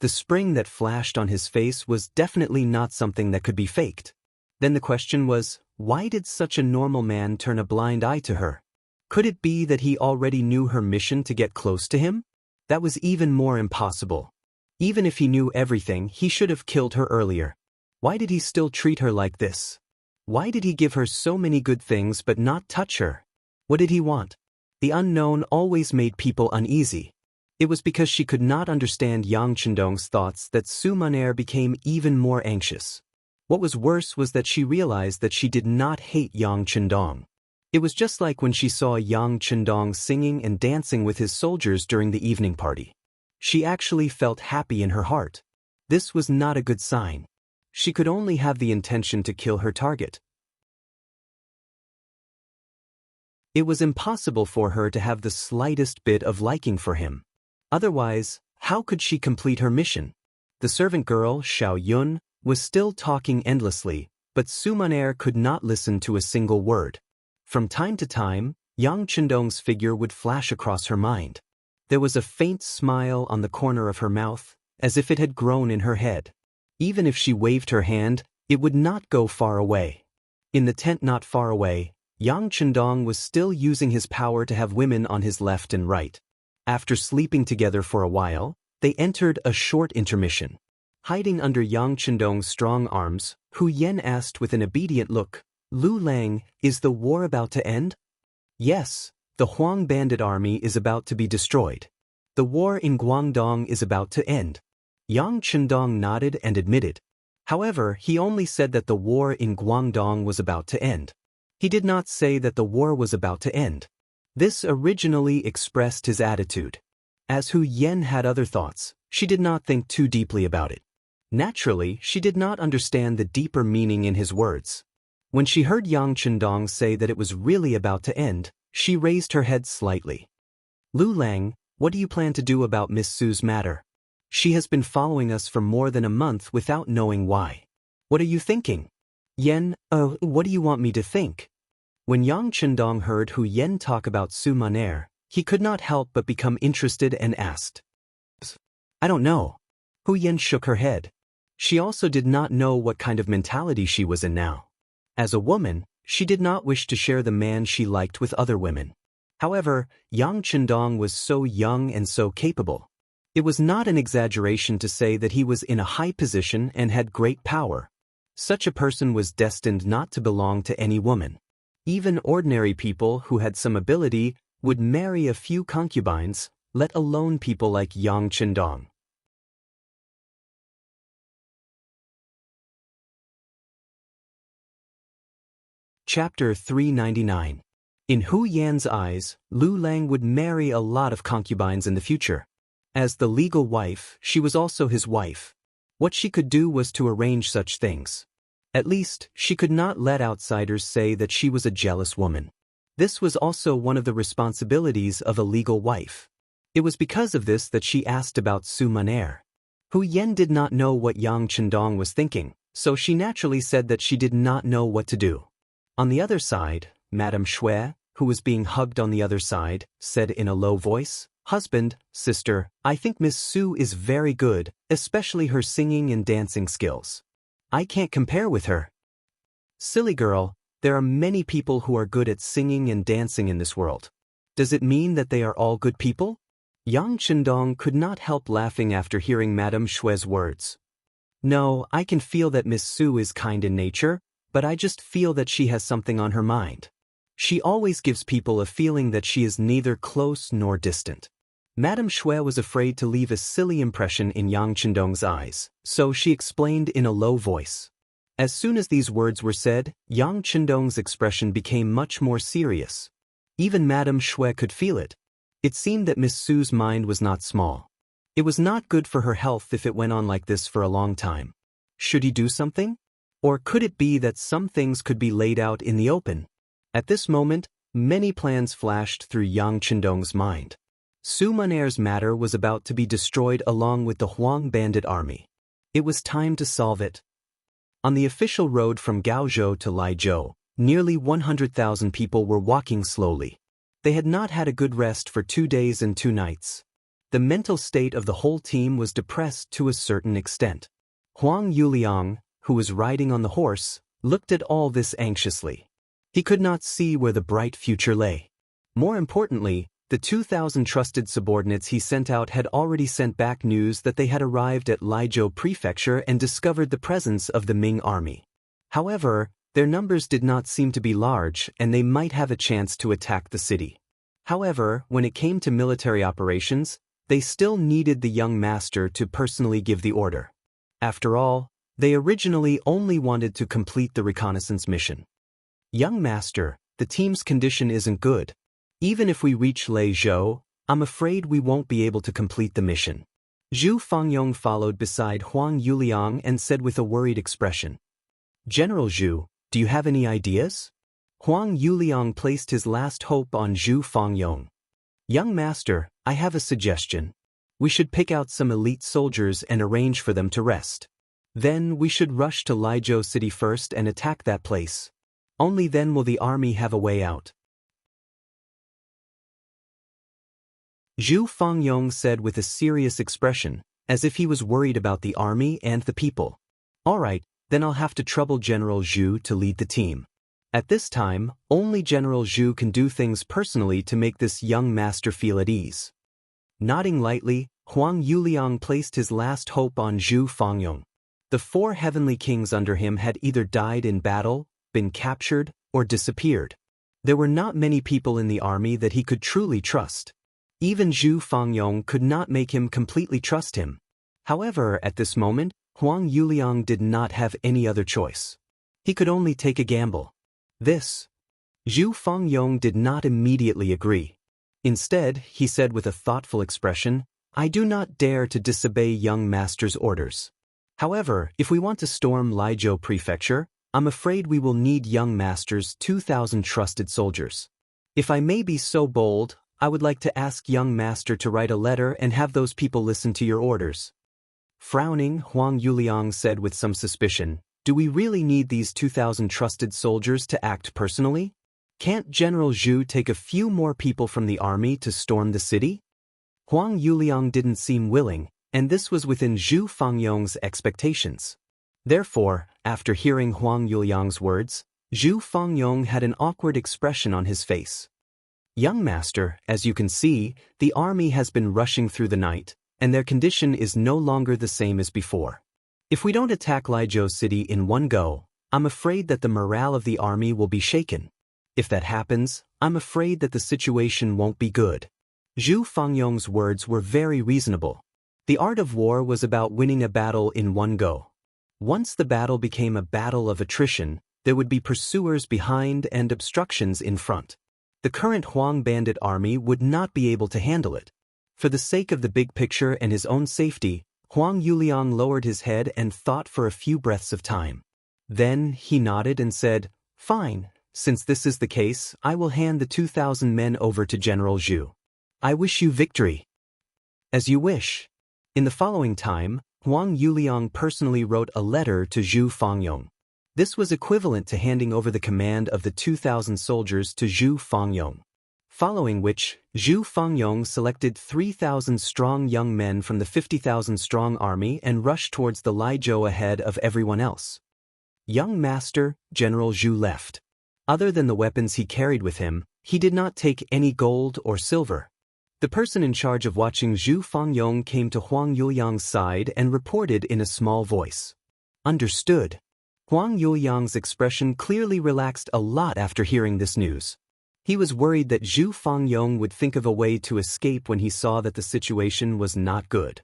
The spring that flashed on his face was definitely not something that could be faked. Then the question was, why did such a normal man turn a blind eye to her? Could it be that he already knew her mission to get close to him? That was even more impossible. Even if he knew everything, he should have killed her earlier. Why did he still treat her like this? Why did he give her so many good things but not touch her? What did he want? The unknown always made people uneasy. It was because she could not understand Yang Chendong's thoughts that Su Maner became even more anxious. What was worse was that she realized that she did not hate Yang Chendong. It was just like when she saw Yang Chendong singing and dancing with his soldiers during the evening party. She actually felt happy in her heart. This was not a good sign. She could only have the intention to kill her target. It was impossible for her to have the slightest bit of liking for him. Otherwise, how could she complete her mission? The servant girl, Xiao Yun, was still talking endlessly, but Su Maner could not listen to a single word. From time to time, Yang Chendong's figure would flash across her mind. There was a faint smile on the corner of her mouth, as if it had grown in her head. Even if she waved her hand, it would not go far away. In the tent not far away, Yang Chendong was still using his power to have women on his left and right. After sleeping together for a while, they entered a short intermission. Hiding under Yang Chendong's strong arms, Hu Yen asked with an obedient look, "Lu Lang, is the war about to end?" "Yes, the Huang bandit army is about to be destroyed. The war in Guangdong is about to end." Yang Chendong nodded and admitted. However, he only said that the war in Guangdong was about to end. He did not say that the war was about to end. This originally expressed his attitude. As Hu Yen had other thoughts, she did not think too deeply about it. Naturally, she did not understand the deeper meaning in his words. When she heard Yang Chendong say that it was really about to end, she raised her head slightly. Lu Lang, what do you plan to do about Miss Su's matter? She has been following us for more than a month without knowing why. What are you thinking? Yen, what do you want me to think? When Yang Chendong heard Hu Yen talk about Su Maner, he could not help but become interested and asked. I don't know. Hu Yen shook her head. She also did not know what kind of mentality she was in now. As a woman, she did not wish to share the man she liked with other women. However, Yang Chendong was so young and so capable. It was not an exaggeration to say that he was in a high position and had great power. Such a person was destined not to belong to any woman. Even ordinary people who had some ability would marry a few concubines, let alone people like Yang Chendong. Chapter 399. In Hu Yan's eyes, Lu Lang would marry a lot of concubines in the future. As the legal wife, she was also his wife. What she could do was to arrange such things. At least, she could not let outsiders say that she was a jealous woman. This was also one of the responsibilities of a legal wife. It was because of this that she asked about Su Maner. Hu Yen did not know what Yang Chendong was thinking, so she naturally said that she did not know what to do. On the other side, Madame Shui, who was being hugged on the other side, said in a low voice, "Husband, sister, I think Miss Su is very good, especially her singing and dancing skills. I can't compare with her." Silly girl, there are many people who are good at singing and dancing in this world. Does it mean that they are all good people? Yang Chendong could not help laughing after hearing Madame Shui's words. No, I can feel that Miss Su is kind in nature, but I just feel that she has something on her mind. She always gives people a feeling that she is neither close nor distant. Madame Shui was afraid to leave a silly impression in Yang Chendong's eyes, so she explained in a low voice. As soon as these words were said, Yang Chendong's expression became much more serious. Even Madame Shui could feel it. It seemed that Miss Su's mind was not small. It was not good for her health if it went on like this for a long time. Should he do something? Or could it be that some things could be laid out in the open? At this moment, many plans flashed through Yang Chendong's mind. Su Maner's matter was about to be destroyed along with the Huang bandit army. It was time to solve it. On the official road from Gaozhou to Laizhou, nearly 100,000 people were walking slowly. They had not had a good rest for 2 days and 2 nights. The mental state of the whole team was depressed to a certain extent. Huang Yuliang, who was riding on the horse, looked at all this anxiously. He could not see where the bright future lay. More importantly, the 2,000 trusted subordinates he sent out had already sent back news that they had arrived at Laizhou Prefecture and discovered the presence of the Ming army. However, their numbers did not seem to be large and they might have a chance to attack the city. However, when it came to military operations, they still needed the young master to personally give the order. After all, they originally only wanted to complete the reconnaissance mission. Young master, the team's condition isn't good. Even if we reach Laizhou, I'm afraid we won't be able to complete the mission. Zhu Fangyong followed beside Huang Yuliang and said with a worried expression. General Zhu, do you have any ideas? Huang Yuliang placed his last hope on Zhu Fangyong. Young master, I have a suggestion. We should pick out some elite soldiers and arrange for them to rest. Then we should rush to Laizhou city first and attack that place. Only then will the army have a way out. Zhu Fangyong said with a serious expression, as if he was worried about the army and the people. All right, then I'll have to trouble General Zhu to lead the team. At this time, only General Zhu can do things personally to make this young master feel at ease. Nodding lightly, Huang Yuliang placed his last hope on Zhu Fangyong. The 4 heavenly kings under him had either died in battle, been captured, or disappeared. There were not many people in the army that he could truly trust. Even Zhu Fangyong could not make him completely trust him. However, at this moment, Huang Yuliang did not have any other choice. He could only take a gamble. This Zhu Fengyong did not immediately agree. Instead, he said with a thoughtful expression, "I do not dare to disobey young master's orders. However, if we want to storm Laizhou Prefecture, I'm afraid we will need young master's 2,000 trusted soldiers. If I may be so bold, I would like to ask young master to write a letter and have those people listen to your orders." Frowning, Huang Yuliang said with some suspicion, "Do we really need these 2,000 trusted soldiers to act personally? Can't General Zhu take a few more people from the army to storm the city?" Huang Yuliang didn't seem willing, and this was within Zhu Fengyong's expectations. Therefore, after hearing Huang Yuliang's words, Zhu Fengyong had an awkward expression on his face. "Young master, as you can see, the army has been rushing through the night, and their condition is no longer the same as before. If we don't attack Laizhou City in one go, I'm afraid that the morale of the army will be shaken. If that happens, I'm afraid that the situation won't be good." Zhu Fengyong's words were very reasonable. The art of war was about winning a battle in one go. Once the battle became a battle of attrition, there would be pursuers behind and obstructions in front. The current Huang bandit army would not be able to handle it. For the sake of the big picture and his own safety, Huang Yuliang lowered his head and thought for a few breaths of time. Then he nodded and said, "Fine, since this is the case, I will hand the 2,000 men over to General Zhu. I wish you victory." "As you wish." In the following time, Huang Yuliang personally wrote a letter to Zhu Fengyong. This was equivalent to handing over the command of the 2,000 soldiers to Zhu Fengyong. Following which, Zhu Fengyong selected 3,000 strong young men from the 50,000 strong army and rushed towards the Laizhou ahead of everyone else. Young master, General Zhu left. Other than the weapons he carried with him, he did not take any gold or silver. The person in charge of watching Zhu Fengyong came to Huang Yuliang's side and reported in a small voice. "Understood." Huang Yuliang's expression clearly relaxed a lot after hearing this news. He was worried that Zhu Fengyong would think of a way to escape when he saw that the situation was not good.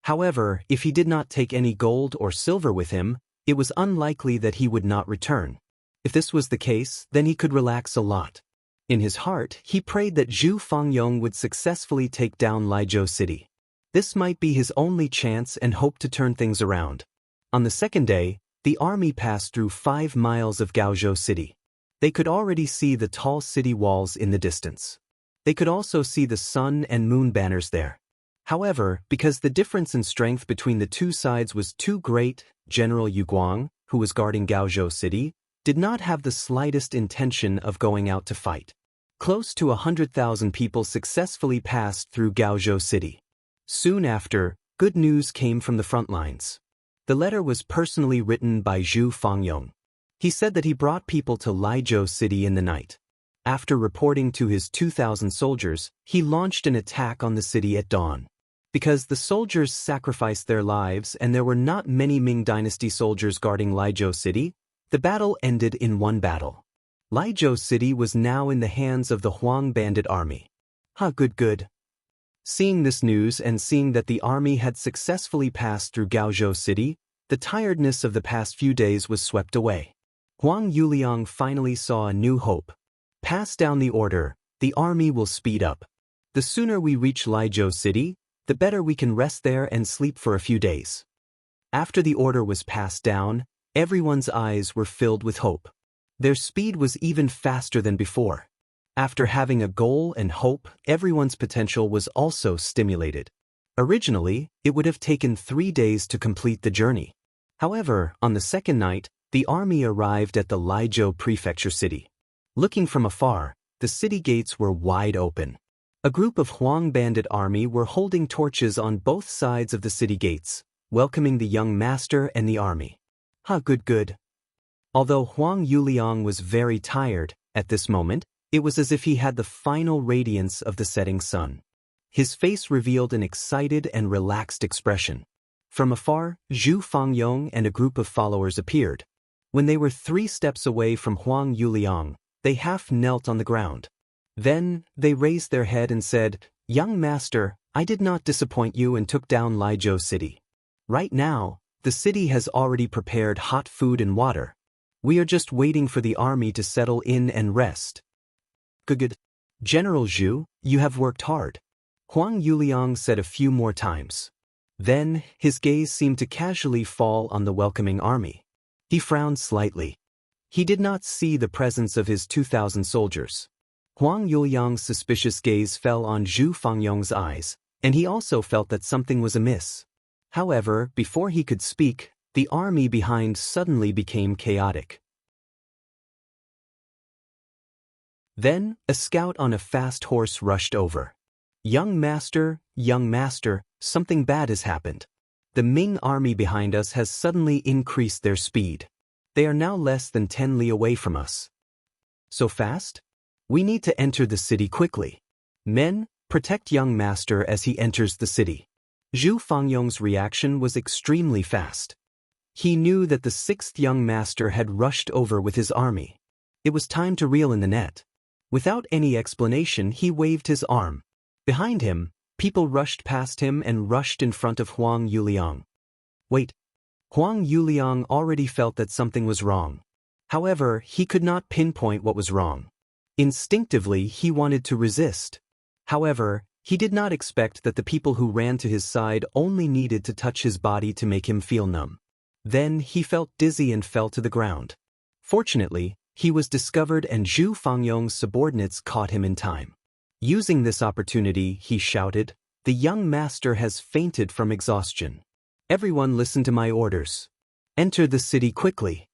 However, if he did not take any gold or silver with him, it was unlikely that he would not return. If this was the case, then he could relax a lot. In his heart, he prayed that Zhu Fengyong would successfully take down Laizhou City. This might be his only chance and hoped to turn things around. On the second day, the army passed through 5 miles of Gaozhou City. They could already see the tall city walls in the distance. They could also see the sun and moon banners there. However, because the difference in strength between the two sides was too great, General Yu Guang, who was guarding Gaozhou City, did not have the slightest intention of going out to fight. Close to 100,000 people successfully passed through Gaozhou City. Soon after, good news came from the front lines. The letter was personally written by Zhu Fengyong. He said that he brought people to Laizhou City in the night. After reporting to his 2,000 soldiers, he launched an attack on the city at dawn. Because the soldiers sacrificed their lives and there were not many Ming Dynasty soldiers guarding Laizhou City, the battle ended in one battle. Laizhou City was now in the hands of the Huang bandit army. Good. Seeing this news and seeing that the army had successfully passed through Gaozhou City, the tiredness of the past few days was swept away. Huang Yuliang finally saw a new hope. Pass down the order, the army will speed up. The sooner we reach Laizhou City, the better we can rest there and sleep for a few days. After the order was passed down, everyone's eyes were filled with hope. Their speed was even faster than before. After having a goal and hope, everyone's potential was also stimulated. Originally, it would have taken 3 days to complete the journey. However, on the second night, the army arrived at the Laizhou Prefecture city. Looking from afar, the city gates were wide open. A group of Huang bandit army were holding torches on both sides of the city gates, welcoming the young master and the army. Good. Although Huang Yuliang was very tired, at this moment, it was as if he had the final radiance of the setting sun. His face revealed an excited and relaxed expression. From afar, Zhu Fengyong and a group of followers appeared. When they were 3 steps away from Huang Yuliang, they half knelt on the ground. Then, they raised their head and said, "Young master, I did not disappoint you and took down Laizhou City. Right now, the city has already prepared hot food and water. We are just waiting for the army to settle in and rest. Good. General Zhu, you have worked hard. Huang Yuliang said a few more times. Then, his gaze seemed to casually fall on the welcoming army. He frowned slightly. He did not see the presence of his 2,000 soldiers. Huang Yuliang's suspicious gaze fell on Zhu Fangyong's eyes, and he also felt that something was amiss. However, before he could speak, the army behind suddenly became chaotic. Then, a scout on a fast horse rushed over. Young master, something bad has happened. The Ming army behind us has suddenly increased their speed. They are now less than 10 li away from us. So fast? We need to enter the city quickly. Men, protect young master as he enters the city. Zhu Fangyong's reaction was extremely fast. He knew that the 6th young master had rushed over with his army. It was time to reel in the net. Without any explanation, he waved his arm. Behind him, people rushed past him and rushed in front of Huang Yuliang. Wait. Huang Yuliang already felt that something was wrong. However, he could not pinpoint what was wrong. Instinctively, he wanted to resist. However, he did not expect that the people who ran to his side only needed to touch his body to make him feel numb. Then he felt dizzy and fell to the ground. Fortunately, he was discovered and Zhu Fangyong's subordinates caught him in time. Using this opportunity, he shouted, "The young master has fainted from exhaustion. Everyone listen to my orders. Enter the city quickly."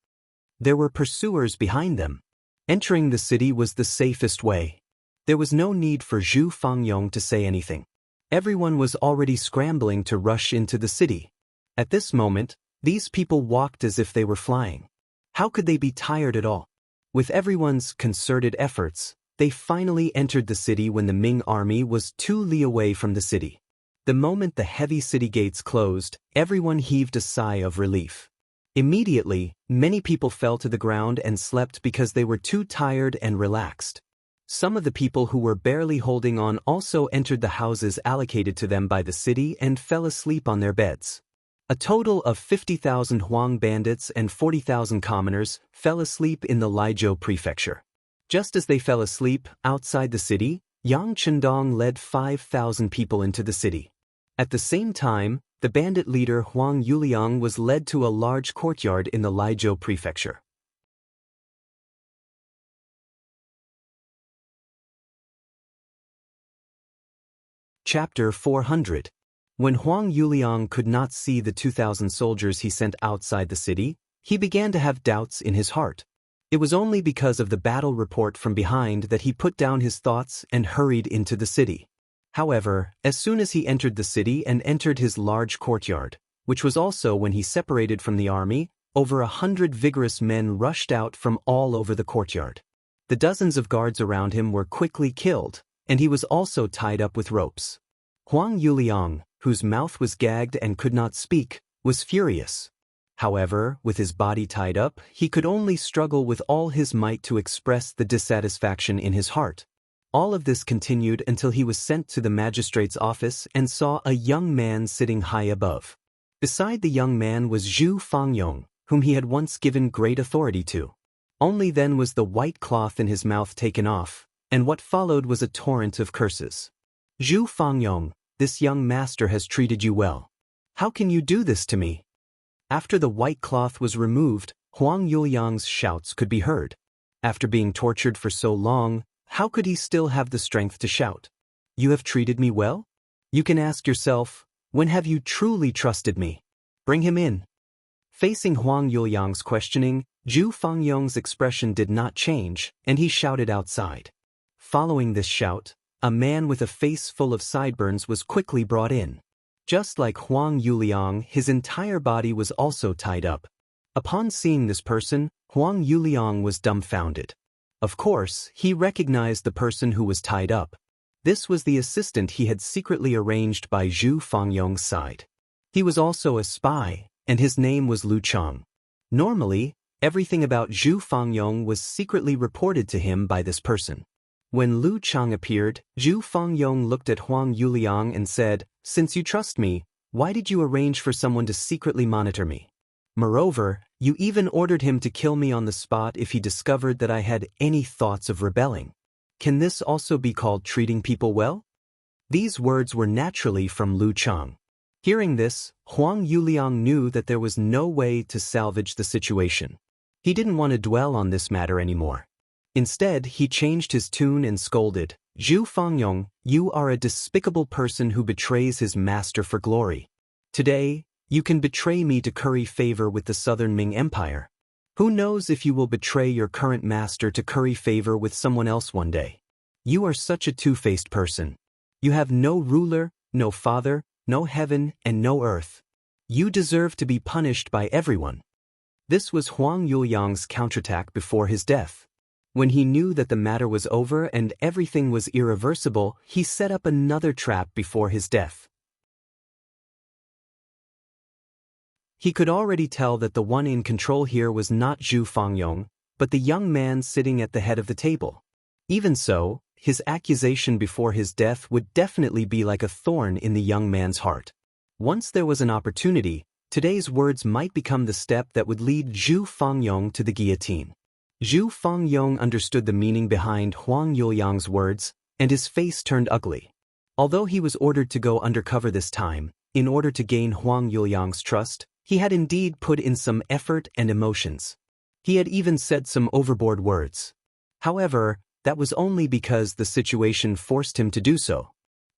There were pursuers behind them. Entering the city was the safest way. There was no need for Zhu Fangyong to say anything. Everyone was already scrambling to rush into the city. At this moment, these people walked as if they were flying. How could they be tired at all? With everyone's concerted efforts, they finally entered the city when the Ming army was 2 li away from the city. The moment the heavy city gates closed, everyone heaved a sigh of relief. Immediately, many people fell to the ground and slept because they were too tired and relaxed. Some of the people who were barely holding on also entered the houses allocated to them by the city and fell asleep on their beds. A total of 50,000 Huang bandits and 40,000 commoners fell asleep in the Laizhou prefecture. Just as they fell asleep outside the city, Yang Chendong led 5,000 people into the city. At the same time, the bandit leader Huang Yuliang was led to a large courtyard in the Laizhou prefecture. Chapter 400. When Huang Yuliang could not see the 2,000 soldiers he sent outside the city, he began to have doubts in his heart. It was only because of the battle report from behind that he put down his thoughts and hurried into the city. However, as soon as he entered the city and entered his large courtyard, which was also when he separated from the army, over 100 vigorous men rushed out from all over the courtyard. The dozens of guards around him were quickly killed, and he was also tied up with ropes. Huang Yuliang, whose mouth was gagged and could not speak, was furious. However, with his body tied up, he could only struggle with all his might to express the dissatisfaction in his heart. All of this continued until he was sent to the magistrate's office and saw a young man sitting high above. Beside the young man was Zhu Fangyong, whom he had once given great authority to. Only then was the white cloth in his mouth taken off, and what followed was a torrent of curses. "Zhu Fangyong, this young master has treated you well. How can you do this to me?" After the white cloth was removed, Huang Yuliang's shouts could be heard. After being tortured for so long, how could he still have the strength to shout? "You have treated me well?" You can ask yourself, when have you truly trusted me? Bring him in. Facing Huang Yuliang's questioning, Zhu Fangyong's expression did not change, and he shouted outside. Following this shout, a man with a face full of sideburns was quickly brought in. Just like Huang Yuliang, his entire body was also tied up. Upon seeing this person, Huang Yuliang was dumbfounded. Of course, he recognized the person who was tied up. This was the assistant he had secretly arranged by Zhu Fangyong's side. He was also a spy, and his name was Lu Chang. Normally, everything about Zhu Fangyong was secretly reported to him by this person. When Lu Chang appeared, Zhu Fangyong looked at Huang Yuliang and said, "Since you trust me, why did you arrange for someone to secretly monitor me? Moreover, You even ordered him to kill me on the spot if he discovered that I had any thoughts of rebelling. Can this also be called treating people well? These words were naturally from Lu Chang. Hearing this, Huang Yuliang knew that there was no way to salvage the situation. He didn't want to dwell on this matter anymore. Instead, he changed his tune and scolded, "Zhu Fangyong, you are a despicable person who betrays his master for glory. Today, you can betray me to curry favor with the Southern Ming Empire. Who knows if you will betray your current master to curry favor with someone else one day? You are such a two-faced person. You have no ruler, no father, no heaven, and no earth. You deserve to be punished by everyone." This was Huang Yuliang's counterattack before his death. When he knew that the matter was over and everything was irreversible, he set up another trap before his death. He could already tell that the one in control here was not Zhu Fangyong, but the young man sitting at the head of the table. Even so, his accusation before his death would definitely be like a thorn in the young man's heart. Once there was an opportunity, today's words might become the step that would lead Zhu Fangyong to the guillotine. Zhu Fangyong understood the meaning behind Huang Yuliang's words, and his face turned ugly. Although he was ordered to go undercover this time, in order to gain Huang Yuliang's trust, he had indeed put in some effort and emotions. He had even said some overboard words. However, that was only because the situation forced him to do so.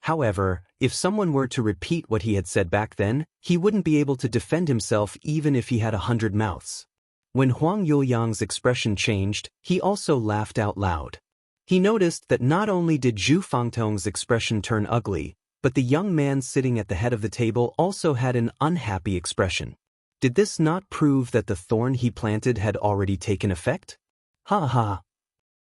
However, if someone were to repeat what he had said back then, he wouldn't be able to defend himself even if he had 100 mouths. When Huang Yuliang's expression changed, he also laughed out loud. He noticed that not only did Zhu Fangtong's expression turn ugly, but the young man sitting at the head of the table also had an unhappy expression. Did this not prove that the thorn he planted had already taken effect? Ha ha!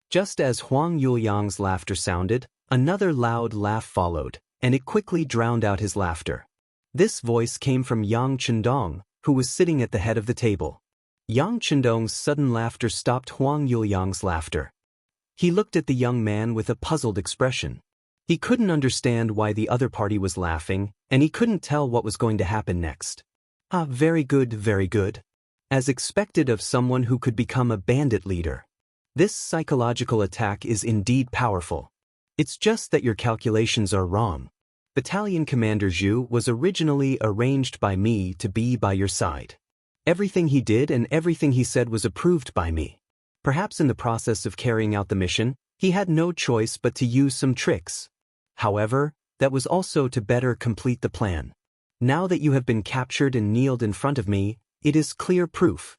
Just as Huang Yuliang's laughter sounded, another loud laugh followed, and it quickly drowned out his laughter. This voice came from Yang Chendong, who was sitting at the head of the table. Yang Chendong's sudden laughter stopped Huang Yuliang's laughter. He looked at the young man with a puzzled expression. He couldn't understand why the other party was laughing, and he couldn't tell what was going to happen next. Ah, very good, very good. As expected of someone who could become a bandit leader. This psychological attack is indeed powerful. It's just that your calculations are wrong. Battalion Commander Zhu was originally arranged by me to be by your side. Everything he did and everything he said was approved by me. Perhaps in the process of carrying out the mission, he had no choice but to use some tricks. However, that was also to better complete the plan. Now that you have been captured and kneeled in front of me, it is clear proof.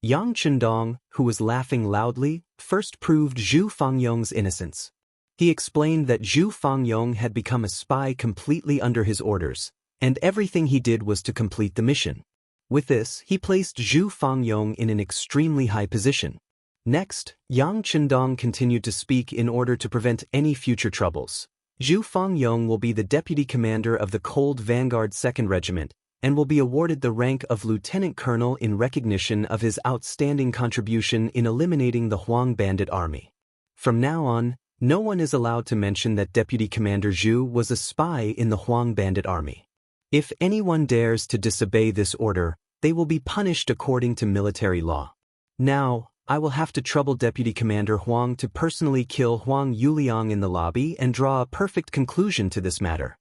Yang Chendong, who was laughing loudly, first proved Zhu Fangyong's innocence. He explained that Zhu Fangyong had become a spy completely under his orders, and everything he did was to complete the mission. With this, he placed Zhu Fangyong in an extremely high position. Next, Yang Chendong continued to speak in order to prevent any future troubles. Zhu Fangyong will be the deputy commander of the Cold Vanguard 2nd Regiment, and will be awarded the rank of lieutenant colonel in recognition of his outstanding contribution in eliminating the Huang bandit army. From now on, no one is allowed to mention that Deputy Commander Zhu was a spy in the Huang bandit army. If anyone dares to disobey this order, they will be punished according to military law. Now, I will have to trouble Deputy Commander Huang to personally kill Huang Yuliang in the lobby and draw a perfect conclusion to this matter.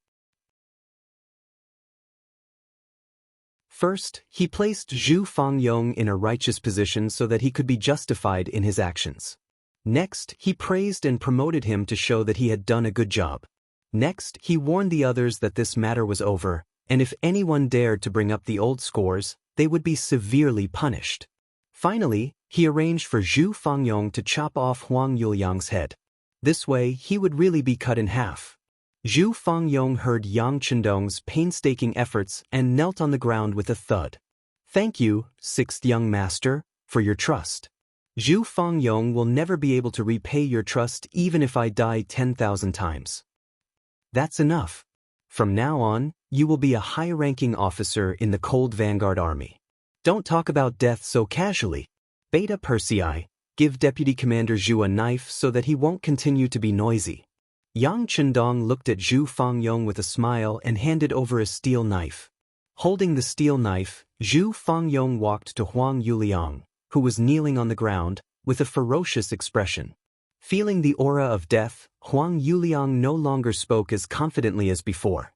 First, he placed Zhu Fangyong in a righteous position so that he could be justified in his actions. Next, he praised and promoted him to show that he had done a good job. Next, he warned the others that this matter was over, and if anyone dared to bring up the old scores, they would be severely punished. Finally, he arranged for Zhu Fangyong to chop off Huang Yuliang's head. This way, he would really be cut in half. Zhu Fangyong heard Yang Chendong's painstaking efforts and knelt on the ground with a thud. Thank you, 6th young master, for your trust. Zhu Fangyong will never be able to repay your trust even if I die 10,000 times. That's enough. From now on, you will be a high-ranking officer in the Cold Vanguard Army. Don't talk about death so casually. Beta Persei, give Deputy Commander Zhu a knife so that he won't continue to be noisy. Yang Chendong looked at Zhu Fangyong with a smile and handed over a steel knife. Holding the steel knife, Zhu Fengyong walked to Huang Yuliang, who was kneeling on the ground, with a ferocious expression. Feeling the aura of death, Huang Yuliang no longer spoke as confidently as before.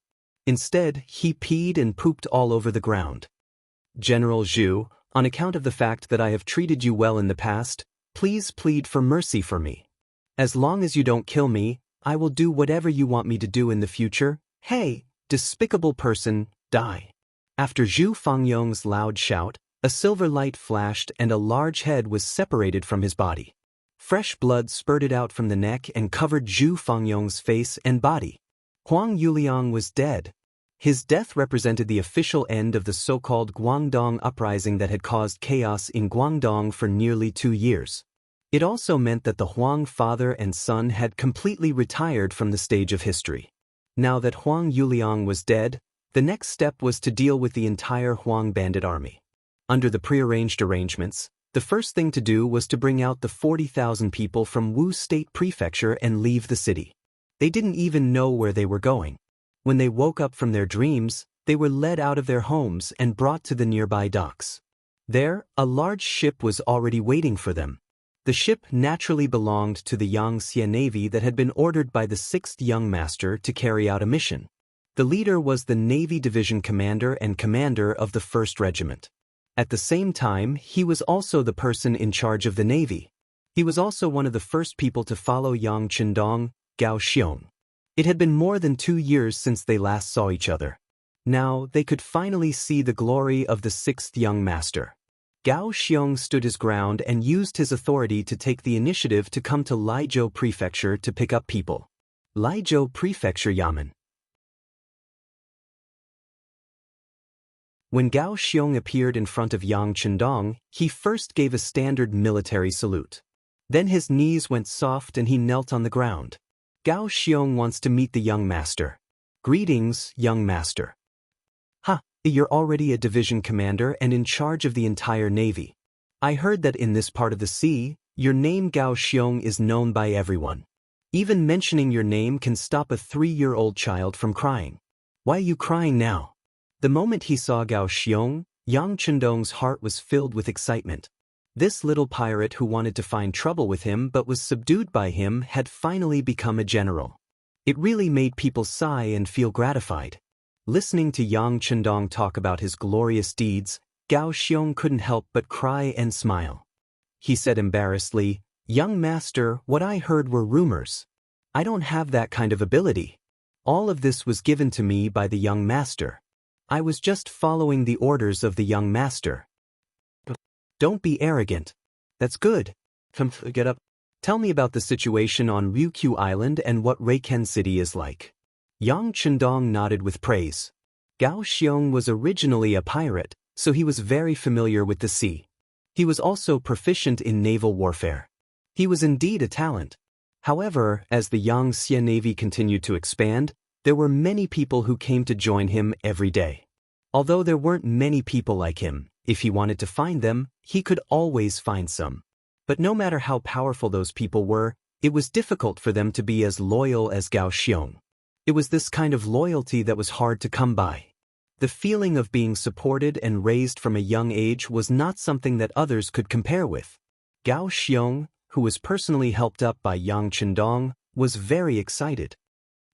Instead, he peed and pooped all over the ground. General Zhu, on account of the fact that I have treated you well in the past, please plead for mercy for me. As long as you don't kill me, I will do whatever you want me to do in the future. Hey, despicable person, die. After Zhu Fengyong's loud shout, a silver light flashed and a large head was separated from his body. Fresh blood spurted out from the neck and covered Zhu Fengyong's face and body. Huang Yuliang was dead. His death represented the official end of the so-called Guangdong uprising that had caused chaos in Guangdong for nearly 2 years. It also meant that the Huang father and son had completely retired from the stage of history. Now that Huang Yuliang was dead, the next step was to deal with the entire Huang bandit army. Under the prearranged arrangements, the first thing to do was to bring out the 40,000 people from Wu State Prefecture and leave the city. They didn't even know where they were going. When they woke up from their dreams, they were led out of their homes and brought to the nearby docks. There, a large ship was already waiting for them. The ship naturally belonged to the Yangtze Navy that had been ordered by the 6th Young Master to carry out a mission. The leader was the Navy Division Commander and Commander of the 1st Regiment. At the same time, he was also the person in charge of the Navy. He was also one of the first people to follow Yang Qindong, Gao Xiong. It had been more than 2 years since they last saw each other. Now, they could finally see the glory of the 6th Young Master. Gao Xiong stood his ground and used his authority to take the initiative to come to Laizhou Prefecture to pick up people. Laizhou Prefecture Yamen. When Gao Xiong appeared in front of Yang Qindong, he first gave a standard military salute. Then his knees went soft and he knelt on the ground. Gao Xiong wants to meet the young master. Greetings, young master. Ha, you're already a division commander and in charge of the entire navy. I heard that in this part of the sea, your name Gao Xiong is known by everyone. Even mentioning your name can stop a 3-year-old child from crying. Why are you crying now? The moment he saw Gao Xiong, Yang Qindong's heart was filled with excitement. This little pirate who wanted to find trouble with him but was subdued by him had finally become a general. It really made people sigh and feel gratified. Listening to Yang Qindong talk about his glorious deeds, Gao Xiong couldn't help but cry and smile. He said embarrassedly, "Young master, what I heard were rumors. I don't have that kind of ability. All of this was given to me by the young master. I was just following the orders of the young master." Don't be arrogant. That's good. Come, get up. Tell me about the situation on Ryukyu Island and what Reiken City is like. Yang Qindong nodded with praise. Gao Xiong was originally a pirate, so he was very familiar with the sea. He was also proficient in naval warfare. He was indeed a talent. However, as the Yangtze Navy continued to expand, there were many people who came to join him every day. Although there weren't many people like him, if he wanted to find them, he could always find some. But no matter how powerful those people were, it was difficult for them to be as loyal as Gao Xiong. It was this kind of loyalty that was hard to come by. The feeling of being supported and raised from a young age was not something that others could compare with. Gao Xiong, who was personally helped up by Yang Qindong, was very excited.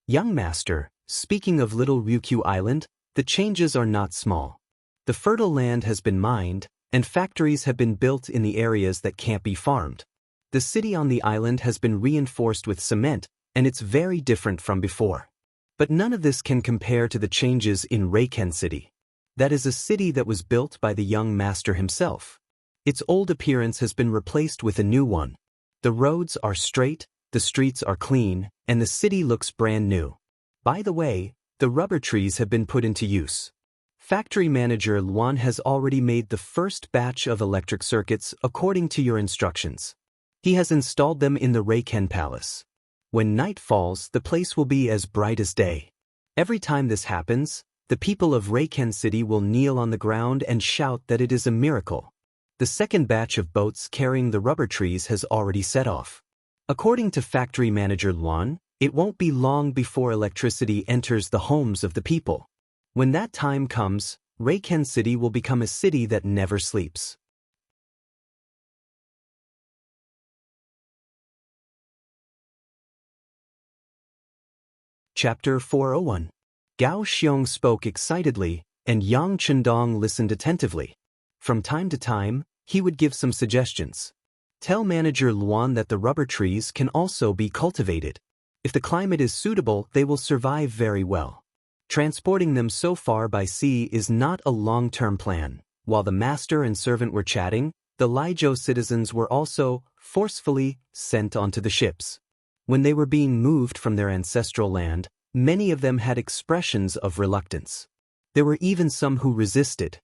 Young master, speaking of Little Ryukyu Island, the changes are not small. The fertile land has been mined, and factories have been built in the areas that can't be farmed. The city on the island has been reinforced with cement, and it's very different from before. But none of this can compare to the changes in Reiken City. That is a city that was built by the young master himself. Its old appearance has been replaced with a new one. The roads are straight, the streets are clean, and the city looks brand new. By the way, the rubber trees have been put into use. Factory manager Luan has already made the first batch of electric circuits according to your instructions. He has installed them in the Reiken Palace. When night falls, the place will be as bright as day. Every time this happens, the people of Reiken City will kneel on the ground and shout that it is a miracle. The second batch of boats carrying the rubber trees has already set off. According to factory manager Luan, it won't be long before electricity enters the homes of the people. When that time comes, Reiken City will become a city that never sleeps. Chapter 401. Gao Xiong spoke excitedly, and Yang Chendong listened attentively. From time to time, he would give some suggestions. Tell Manager Luan that the rubber trees can also be cultivated. If the climate is suitable, they will survive very well. Transporting them so far by sea is not a long-term plan. While the master and servant were chatting, the Laizhou citizens were also forcefully sent onto the ships. When they were being moved from their ancestral land, many of them had expressions of reluctance. There were even some who resisted.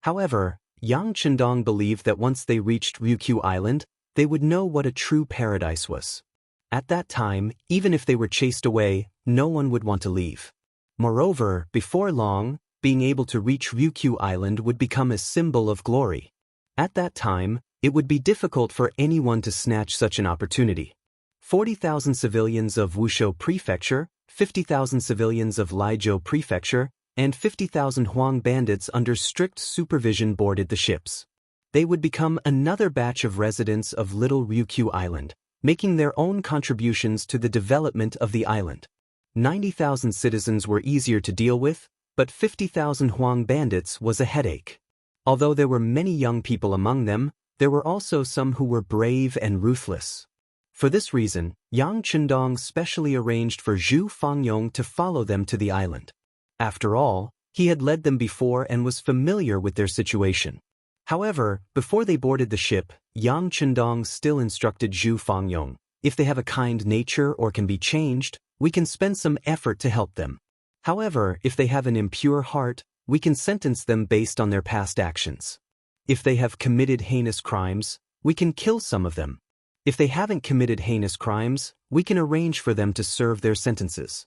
However, Yang Chendong believed that once they reached Ryukyu Island, they would know what a true paradise was. At that time, even if they were chased away, no one would want to leave. Moreover, before long, being able to reach Ryukyu Island would become a symbol of glory. At that time, it would be difficult for anyone to snatch such an opportunity. 40,000 civilians of Wushou Prefecture, 50,000 civilians of Laizhou Prefecture, and 50,000 Huang bandits under strict supervision boarded the ships. They would become another batch of residents of Little Ryukyu Island, making their own contributions to the development of the island. 90,000 citizens were easier to deal with, but 50,000 Huang bandits was a headache. Although there were many young people among them, there were also some who were brave and ruthless. For this reason, Yang Chendong specially arranged for Zhu Fangyong to follow them to the island. After all, he had led them before and was familiar with their situation. However, before they boarded the ship, Yang Chendong still instructed Zhu Fangyong, if they have a kind nature or can be changed, we can spend some effort to help them. However, if they have an impure heart, we can sentence them based on their past actions. If they have committed heinous crimes, we can kill some of them. If they haven't committed heinous crimes, we can arrange for them to serve their sentences.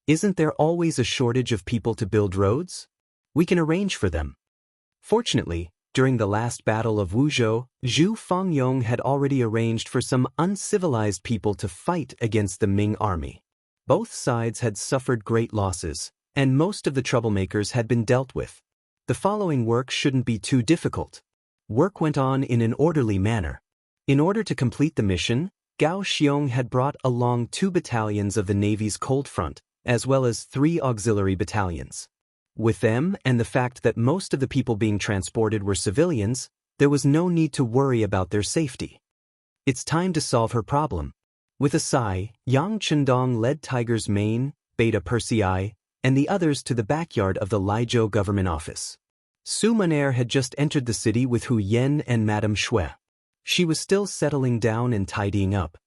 Isn't there always a shortage of people to build roads? We can arrange for them. Fortunately, during the last battle of Wuzhou, Zhu Fangyong had already arranged for some uncivilized people to fight against the Ming army. Both sides had suffered great losses, and most of the troublemakers had been dealt with. The following work shouldn't be too difficult. Work went on in an orderly manner. In order to complete the mission, Gao Xiong had brought along 2 battalions of the Navy's Cold Front, as well as 3 auxiliary battalions. With them and the fact that most of the people being transported were civilians, there was no need to worry about their safety. It's time to solve her problem. With a sigh, Yang Chendong led Tiger's Mane, Beta Persei, and the others to the backyard of the Laizhou government office. Su Maner had just entered the city with Hu Yen and Madame Shui. She was still settling down and tidying up.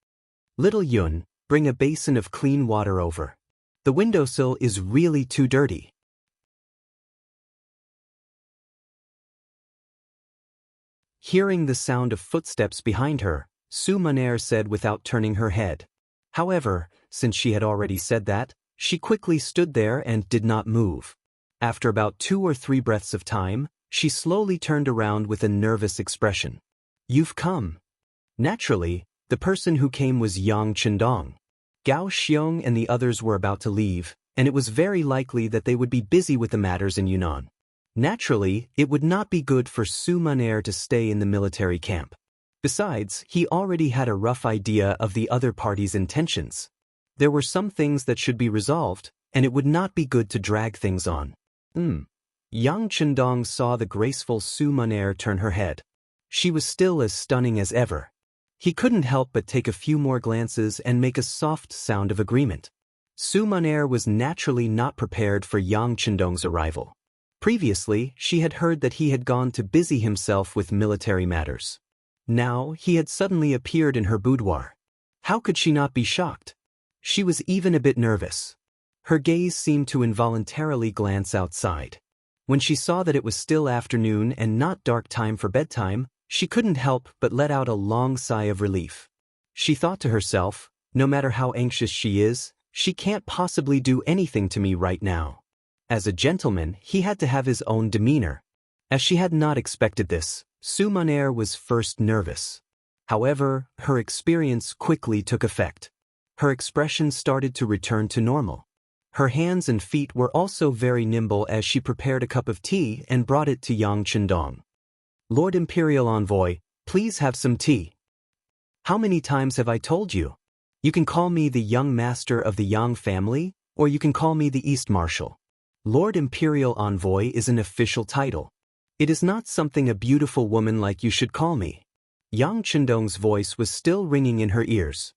Little Yun, bring a basin of clean water over. The windowsill is really too dirty. Hearing the sound of footsteps behind her, Su Maner said without turning her head. However, since she had already said that, she quickly stood there and did not move. After about 2 or 3 breaths of time, she slowly turned around with a nervous expression. You've come. Naturally, the person who came was Yang Chendong. Gao Xiong and the others were about to leave, and it was very likely that they would be busy with the matters in Yunnan. Naturally, it would not be good for Su Maner to stay in the military camp. Besides, he already had a rough idea of the other party's intentions. There were some things that should be resolved, and it would not be good to drag things on. Yang Chendong saw the graceful Su Maner turn her head. She was still as stunning as ever. He couldn't help but take a few more glances and make a soft sound of agreement. Su Maner was naturally not prepared for Yang Chendong's arrival. Previously, she had heard that he had gone to busy himself with military matters. Now, he had suddenly appeared in her boudoir. How could she not be shocked? She was even a bit nervous. Her gaze seemed to involuntarily glance outside. When she saw that it was still afternoon and not dark time for bedtime, she couldn't help but let out a long sigh of relief. She thought to herself, no matter how anxious she is, she can't possibly do anything to me right now. As a gentleman, he had to have his own demeanor. As she had not expected this, Su Maner was first nervous. However, her experience quickly took effect. Her expression started to return to normal. Her hands and feet were also very nimble as she prepared a cup of tea and brought it to Yang Chendong. "Lord Imperial Envoy, please have some tea." "How many times have I told you? You can call me the young master of the Yang family, or you can call me the East Marshal. Lord Imperial Envoy is an official title. It is not something a beautiful woman like you should call me." Yang Chendong's voice was still ringing in her ears.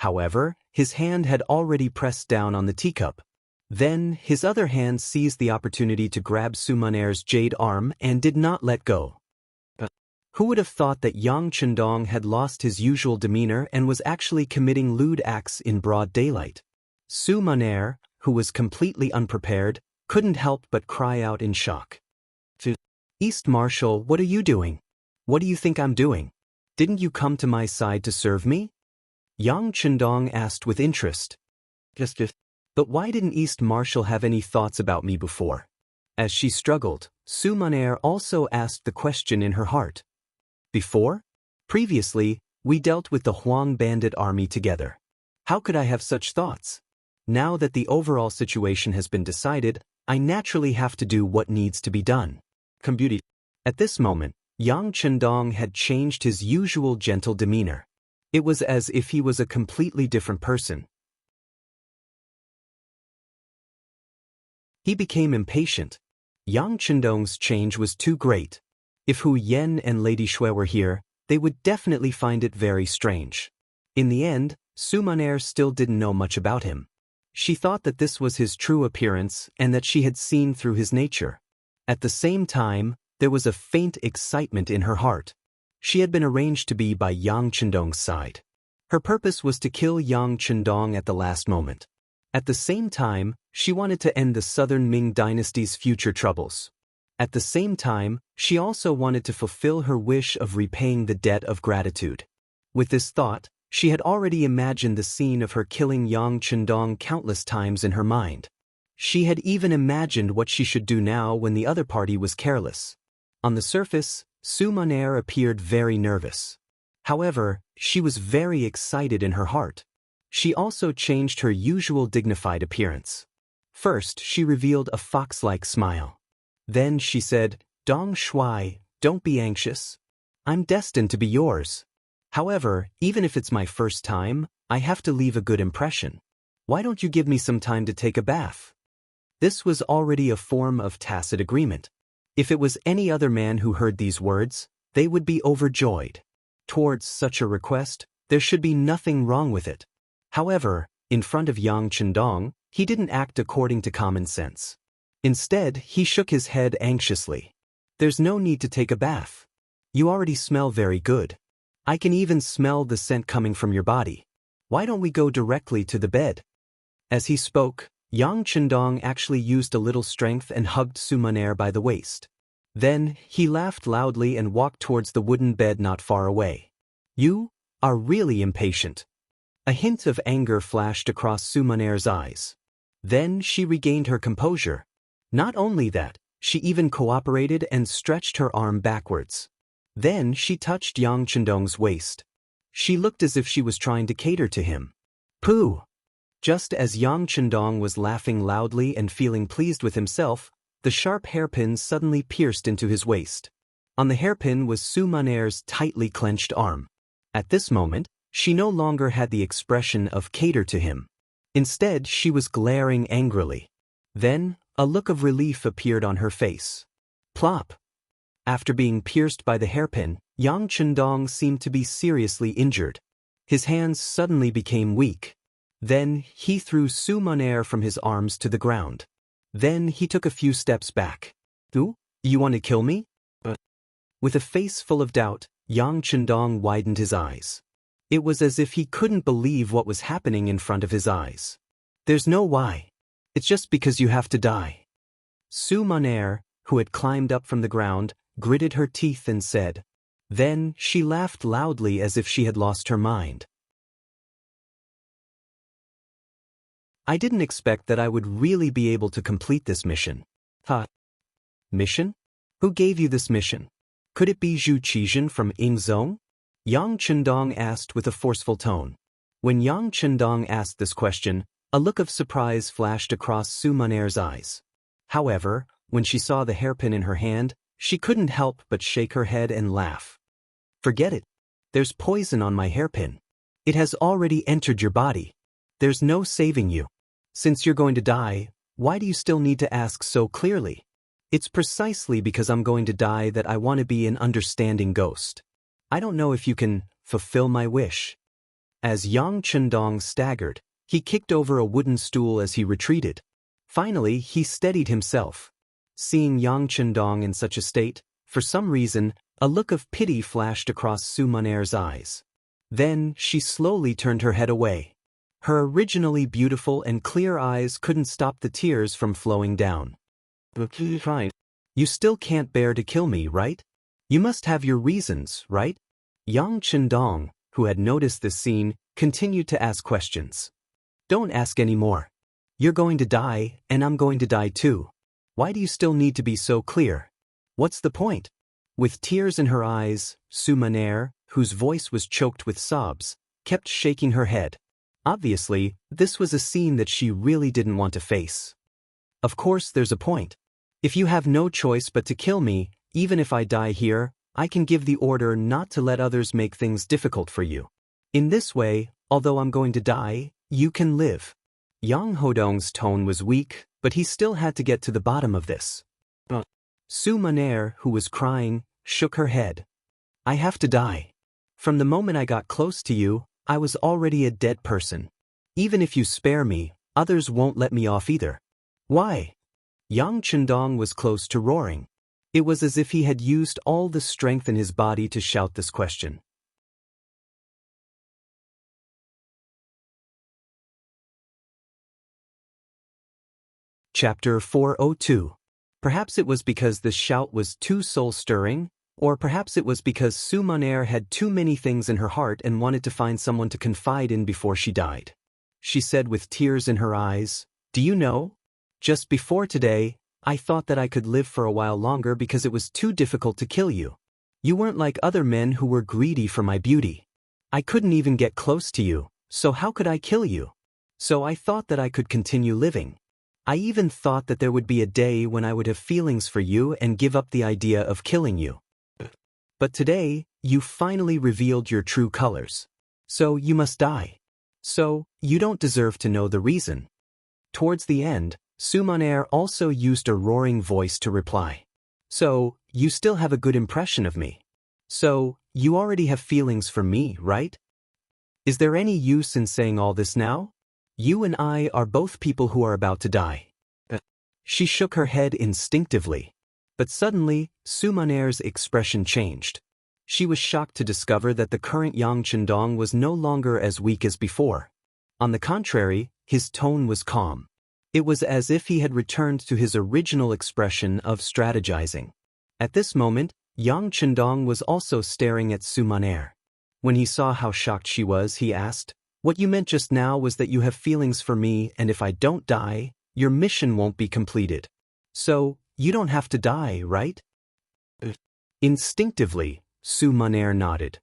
However, his hand had already pressed down on the teacup. Then, his other hand seized the opportunity to grab Su Maner's jade arm and did not let go. Who would have thought that Yang Chendong had lost his usual demeanor and was actually committing lewd acts in broad daylight? Su Maner, who was completely unprepared, couldn't help but cry out in shock. "East Marshal, what are you doing? What do you think I'm doing? Didn't you come to my side to serve me?" Yang Chendong asked with interest. "But why didn't East Marshal have any thoughts about me before?" As she struggled, Su Maner also asked the question in her heart. "Before? Previously, we dealt with the Huang bandit army together. How could I have such thoughts? Now that the overall situation has been decided, I naturally have to do what needs to be done." At this moment, Yang Chendong had changed his usual gentle demeanor. It was as if he was a completely different person. He became impatient. Yang Chendong's change was too great. If Hu Yen and Lady Shui were here, they would definitely find it very strange. In the end, Su Maner still didn't know much about him. She thought that this was his true appearance and that she had seen through his nature. At the same time, there was a faint excitement in her heart. She had been arranged to be by Yang Chendong's side. Her purpose was to kill Yang Chendong at the last moment. At the same time, she wanted to end the Southern Ming dynasty's future troubles. At the same time, she also wanted to fulfill her wish of repaying the debt of gratitude. With this thought, she had already imagined the scene of her killing Yang Chendong countless times in her mind. She had even imagined what she should do now when the other party was careless. On the surface, Su Maner appeared very nervous. However, she was very excited in her heart. She also changed her usual dignified appearance. First, she revealed a fox-like smile. Then she said, "Dong Shui, don't be anxious. I'm destined to be yours. However, even if it's my first time, I have to leave a good impression. Why don't you give me some time to take a bath?" This was already a form of tacit agreement. If it was any other man who heard these words, they would be overjoyed. Towards such a request, there should be nothing wrong with it. However, in front of Yang Chendong, he didn't act according to common sense. Instead, he shook his head anxiously. "There's no need to take a bath. You already smell very good. I can even smell the scent coming from your body. Why don't we go directly to the bed?" As he spoke, Yang Chendong actually used a little strength and hugged Su Maner by the waist. Then, he laughed loudly and walked towards the wooden bed not far away. "You are really impatient." A hint of anger flashed across Su Maner's eyes. Then she regained her composure. Not only that, she even cooperated and stretched her arm backwards. Then she touched Yang Chendong's waist. She looked as if she was trying to cater to him. "Pooh!" Just as Yang Chendong was laughing loudly and feeling pleased with himself, the sharp hairpin suddenly pierced into his waist. On the hairpin was Su Maner's tightly clenched arm. At this moment, she no longer had the expression of cater to him. Instead, she was glaring angrily. Then, a look of relief appeared on her face. Plop! After being pierced by the hairpin, Yang Chendong seemed to be seriously injured. His hands suddenly became weak. Then, he threw Su Maner from his arms to the ground. Then he took a few steps back. You want to kill me?" With a face full of doubt, Yang Chendong widened his eyes. It was as if he couldn't believe what was happening in front of his eyes. "There's no why. It's just because you have to die." Su Maner, who had climbed up from the ground, gritted her teeth and said. Then she laughed loudly as if she had lost her mind. "I didn't expect that I would really be able to complete this mission." Mission? Who gave you this mission? Could it be Zhu Qizhen from Yingzhong? Yang Chendong asked with a forceful tone. When Yang Chendong asked this question, A look of surprise flashed across Su Maner's eyes. However, when she saw the hairpin in her hand, she couldn't help but shake her head and laugh. Forget it. There's poison on my hairpin. It has already entered your body. There's no saving you. Since you're going to die, why do you still need to ask so clearly? It's precisely because I'm going to die that I want to be an understanding ghost. I don't know if you can fulfill my wish. As Yang Chendong staggered, he kicked over a wooden stool as he retreated. Finally, he steadied himself. Seeing Yang Chendong in such a state, for some reason, a look of pity flashed across Su Maner's eyes. Then, she slowly turned her head away. Her originally beautiful and clear eyes couldn't stop the tears from flowing down. You still can't bear to kill me, right? You must have your reasons, right? Yang Chendong, who had noticed this scene, continued to ask questions. Don't ask any more. You're going to die, and I'm going to die too. Why do you still need to be so clear? What's the point? With tears in her eyes, Su Maner, whose voice was choked with sobs, kept shaking her head. Obviously, this was a scene that she really didn't want to face. Of course there's a point. If you have no choice but to kill me, even if I die here, I can give the order not to let others make things difficult for you. In this way, although I'm going to die, you can live. Yang Hodong's tone was weak, but he still had to get to the bottom of this. Su Maner, who was crying, shook her head. I have to die. From the moment I got close to you, I was already a dead person. Even if you spare me, others won't let me off either. Why? Yang Chendong was close to roaring. It was as if he had used all the strength in his body to shout this question. Chapter 402. Perhaps it was because the shout was too soul-stirring, or perhaps it was because Su Maner had too many things in her heart and wanted to find someone to confide in before she died. She said with tears in her eyes, "Do you know? Just before today, I thought that I could live for a while longer because it was too difficult to kill you. You weren't like other men who were greedy for my beauty. I couldn't even get close to you, so how could I kill you? So I thought that I could continue living. I even thought that there would be a day when I would have feelings for you and give up the idea of killing you. But today, you finally revealed your true colors. So you must die. So, you don't deserve to know the reason." Towards the end, Su Maner also used a roaring voice to reply. "So, you still have a good impression of me. So, you already have feelings for me, right? Is there any use in saying all this now? You and I are both people who are about to die." She shook her head instinctively. But suddenly, Su Maner's expression changed. She was shocked to discover that the current Yang Chendong was no longer as weak as before. On the contrary, his tone was calm. It was as if he had returned to his original expression of strategizing. At this moment, Yang Chendong was also staring at Su Maner. When he saw how shocked she was, he asked, "What you meant just now was that you have feelings for me, and if I don't die, your mission won't be completed. So, you don't have to die, right?" Instinctively, Su Maner nodded.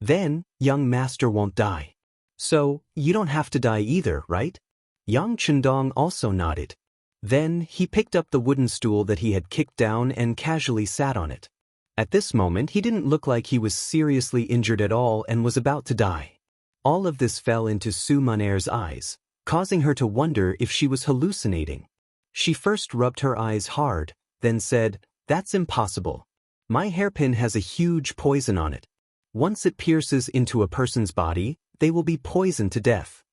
"Then, young master won't die. So, you don't have to die either, right?" Yang Chendong also nodded. Then, he picked up the wooden stool that he had kicked down and casually sat on it. At this moment, he didn't look like he was seriously injured at all and was about to die. All of this fell into Su Maner's eyes, causing her to wonder if she was hallucinating. She first rubbed her eyes hard, then said, "That's impossible. My hairpin has a huge poison on it. Once it pierces into a person's body, they will be poisoned to death."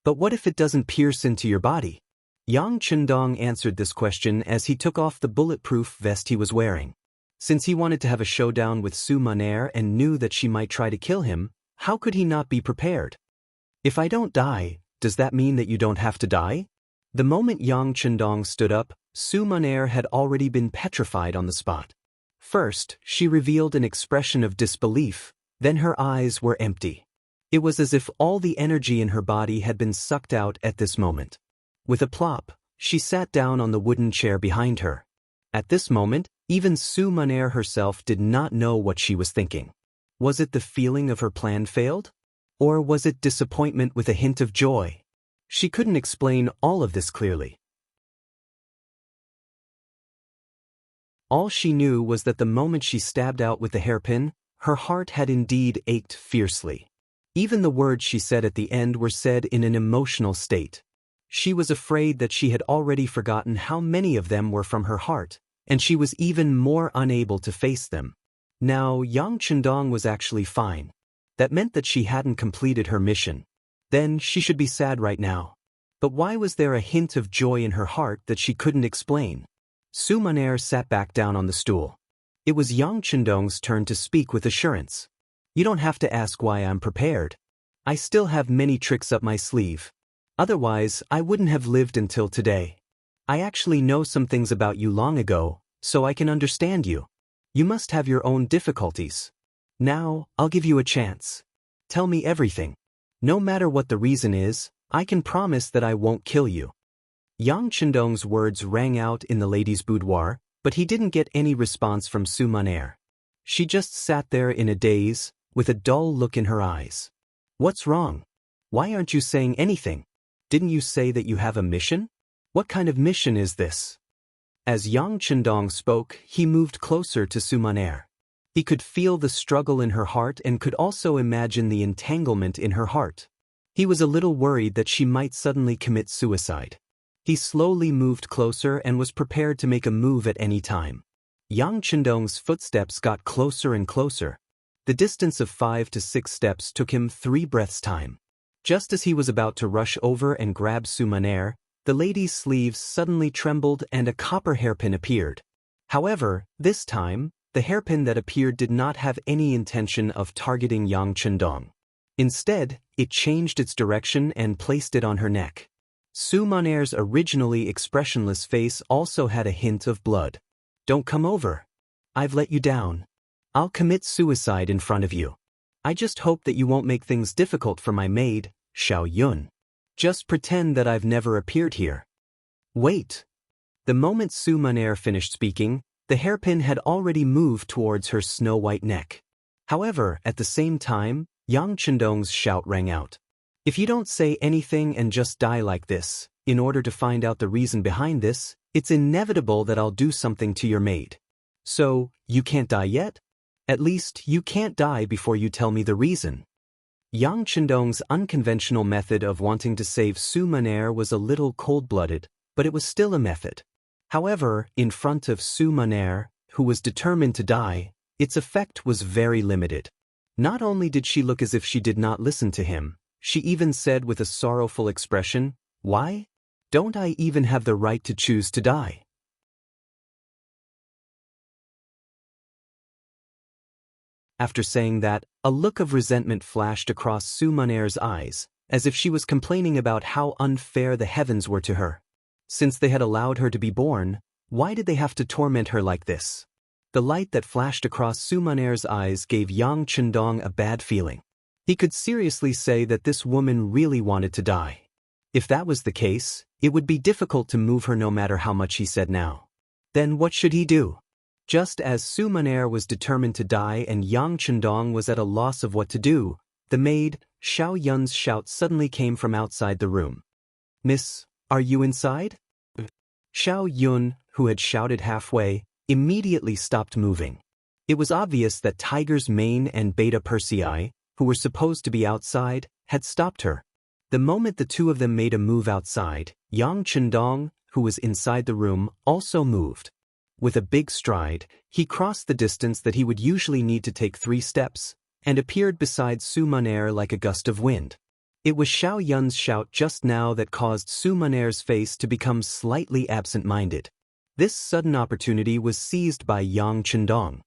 "But what if it doesn't pierce into your body?" Yang Chendong answered this question as he took off the bulletproof vest he was wearing. Since he wanted to have a showdown with Su Maner and knew that she might try to kill him, how could he not be prepared? "If I don't die, does that mean that you don't have to die?" The moment Yang Chendong stood up, Su Maner had already been petrified on the spot. First, she revealed an expression of disbelief, then her eyes were empty. It was as if all the energy in her body had been sucked out at this moment. With a plop, she sat down on the wooden chair behind her. At this moment, even Su Maner herself did not know what she was thinking. Was it the feeling of her plan failed? Or was it disappointment with a hint of joy? She couldn't explain all of this clearly. All she knew was that the moment she stabbed out with the hairpin, her heart had indeed ached fiercely. Even the words she said at the end were said in an emotional state. She was afraid that she had already forgotten how many of them were from her heart, and she was even more unable to face them. Now, Yang Chendong was actually fine. That meant that she hadn't completed her mission. Then she should be sad right now. But why was there a hint of joy in her heart that she couldn't explain? Su Maner sat back down on the stool. It was Yang Chendong's turn to speak with assurance. You don't have to ask why I'm prepared. I still have many tricks up my sleeve. Otherwise, I wouldn't have lived until today. I actually know some things about you long ago, so I can understand you. You must have your own difficulties. Now, I'll give you a chance. Tell me everything. No matter what the reason is, I can promise that I won't kill you. Yang Chendong's words rang out in the lady's boudoir, but he didn't get any response from Su Maner. She just sat there in a daze, with a dull look in her eyes. What's wrong? Why aren't you saying anything? Didn't you say that you have a mission? What kind of mission is this? As Yang Chendong spoke, he moved closer to Su Maner. He could feel the struggle in her heart and could also imagine the entanglement in her heart. He was a little worried that she might suddenly commit suicide. He slowly moved closer and was prepared to make a move at any time. Yang Chendong's footsteps got closer and closer. The distance of 5 to 6 steps took him 3 breaths' time. Just as he was about to rush over and grab Su Maner, the lady's sleeves suddenly trembled and a copper hairpin appeared. However, this time, the hairpin that appeared did not have any intention of targeting Yang Chendong. Instead, it changed its direction and placed it on her neck. Su Maner's originally expressionless face also had a hint of blood. Don't come over. I've let you down. I'll commit suicide in front of you. I just hope that you won't make things difficult for my maid, Xiao Yun. Just pretend that I've never appeared here. Wait. The moment Su Maner finished speaking, the hairpin had already moved towards her snow-white neck. However, at the same time, Yang Chendong's shout rang out. If you don't say anything and just die like this, in order to find out the reason behind this, it's inevitable that I'll do something to your maid. So, you can't die yet? At least, you can't die before you tell me the reason. Yang Chendong's unconventional method of wanting to save Su Maner was a little cold-blooded, but it was still a method. However, in front of Su Maner, who was determined to die, its effect was very limited. Not only did she look as if she did not listen to him, she even said with a sorrowful expression, "Why? Don't I even have the right to choose to die?" After saying that, a look of resentment flashed across Su Maner's eyes, as if she was complaining about how unfair the heavens were to her. Since they had allowed her to be born, why did they have to torment her like this? The light that flashed across Su Maner's eyes gave Yang Chendong a bad feeling. He could seriously say that this woman really wanted to die. If that was the case, it would be difficult to move her no matter how much he said now. Then what should he do? Just as Su Maner was determined to die and Yang Chendong was at a loss of what to do, the maid, Xiao Yun's shout suddenly came from outside the room. "Miss, are you inside?" Xiao Yun, who had shouted halfway, immediately stopped moving. It was obvious that Tiger's Mane and Beta Persei, who were supposed to be outside, had stopped her. The moment the two of them made a move outside, Yang Chendong, who was inside the room, also moved. With a big stride, he crossed the distance that he would usually need to take 3 steps, and appeared beside Su Maner like a gust of wind. It was Xiao Yun's shout just now that caused Su Maner's face to become slightly absent-minded. This sudden opportunity was seized by Yang Chendong.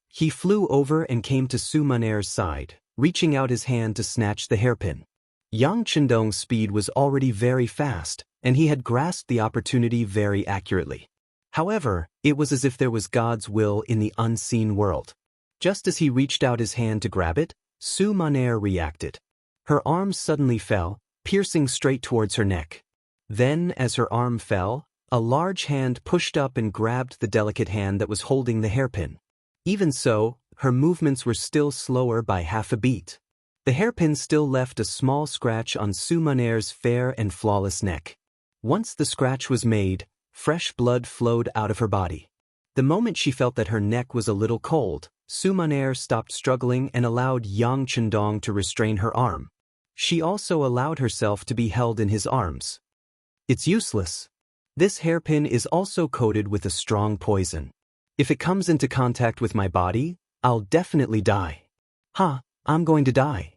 He flew over and came to Su Maner's side, reaching out his hand to snatch the hairpin. Yang Chendong's speed was already very fast, and he had grasped the opportunity very accurately. However, it was as if there was God's will in the unseen world. Just as he reached out his hand to grab it, Su Maner reacted. Her arm suddenly fell, piercing straight towards her neck. Then, as her arm fell, a large hand pushed up and grabbed the delicate hand that was holding the hairpin. Even so, her movements were still slower by half a beat. The hairpin still left a small scratch on Su Maner's fair and flawless neck. Once the scratch was made, fresh blood flowed out of her body. The moment she felt that her neck was a little cold, Su Maner stopped struggling and allowed Yang Chendong to restrain her arm. She also allowed herself to be held in his arms. It's useless. This hairpin is also coated with a strong poison. If it comes into contact with my body, I'll definitely die. I'm going to die.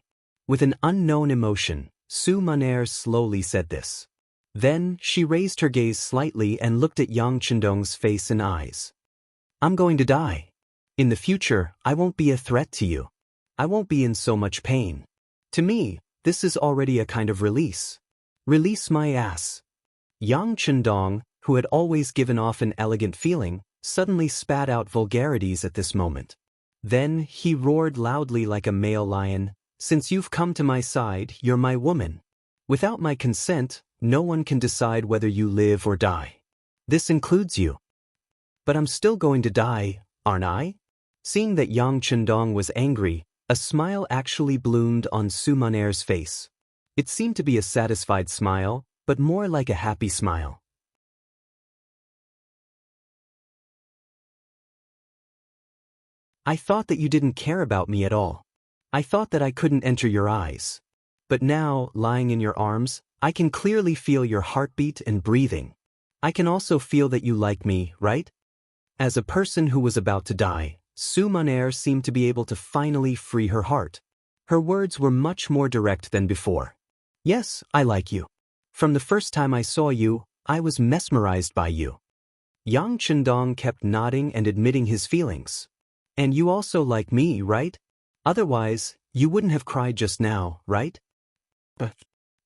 With an unknown emotion, Su Maner slowly said this. Then, she raised her gaze slightly and looked at Yang Chendong's face and eyes. I'm going to die. In the future, I won't be a threat to you. I won't be in so much pain. To me, this is already a kind of release. Release my ass. Yang Chendong, who had always given off an elegant feeling, suddenly spat out vulgarities at this moment. Then, he roared loudly like a male lion, "Since you've come to my side, you're my woman. Without my consent, no one can decide whether you live or die. This includes you." But I'm still going to die, aren't I? Seeing that Yang Chendong was angry, a smile actually bloomed on Su Maner's face. It seemed to be a satisfied smile, but more like a happy smile. I thought that you didn't care about me at all. I thought that I couldn't enter your eyes. But now, lying in your arms, I can clearly feel your heartbeat and breathing. I can also feel that you like me, right? As a person who was about to die, Su Maner seemed to be able to finally free her heart. Her words were much more direct than before. Yes, I like you. From the first time I saw you, I was mesmerized by you. Yang Chendong kept nodding and admitting his feelings. And you also like me, right? Otherwise, you wouldn't have cried just now, right? But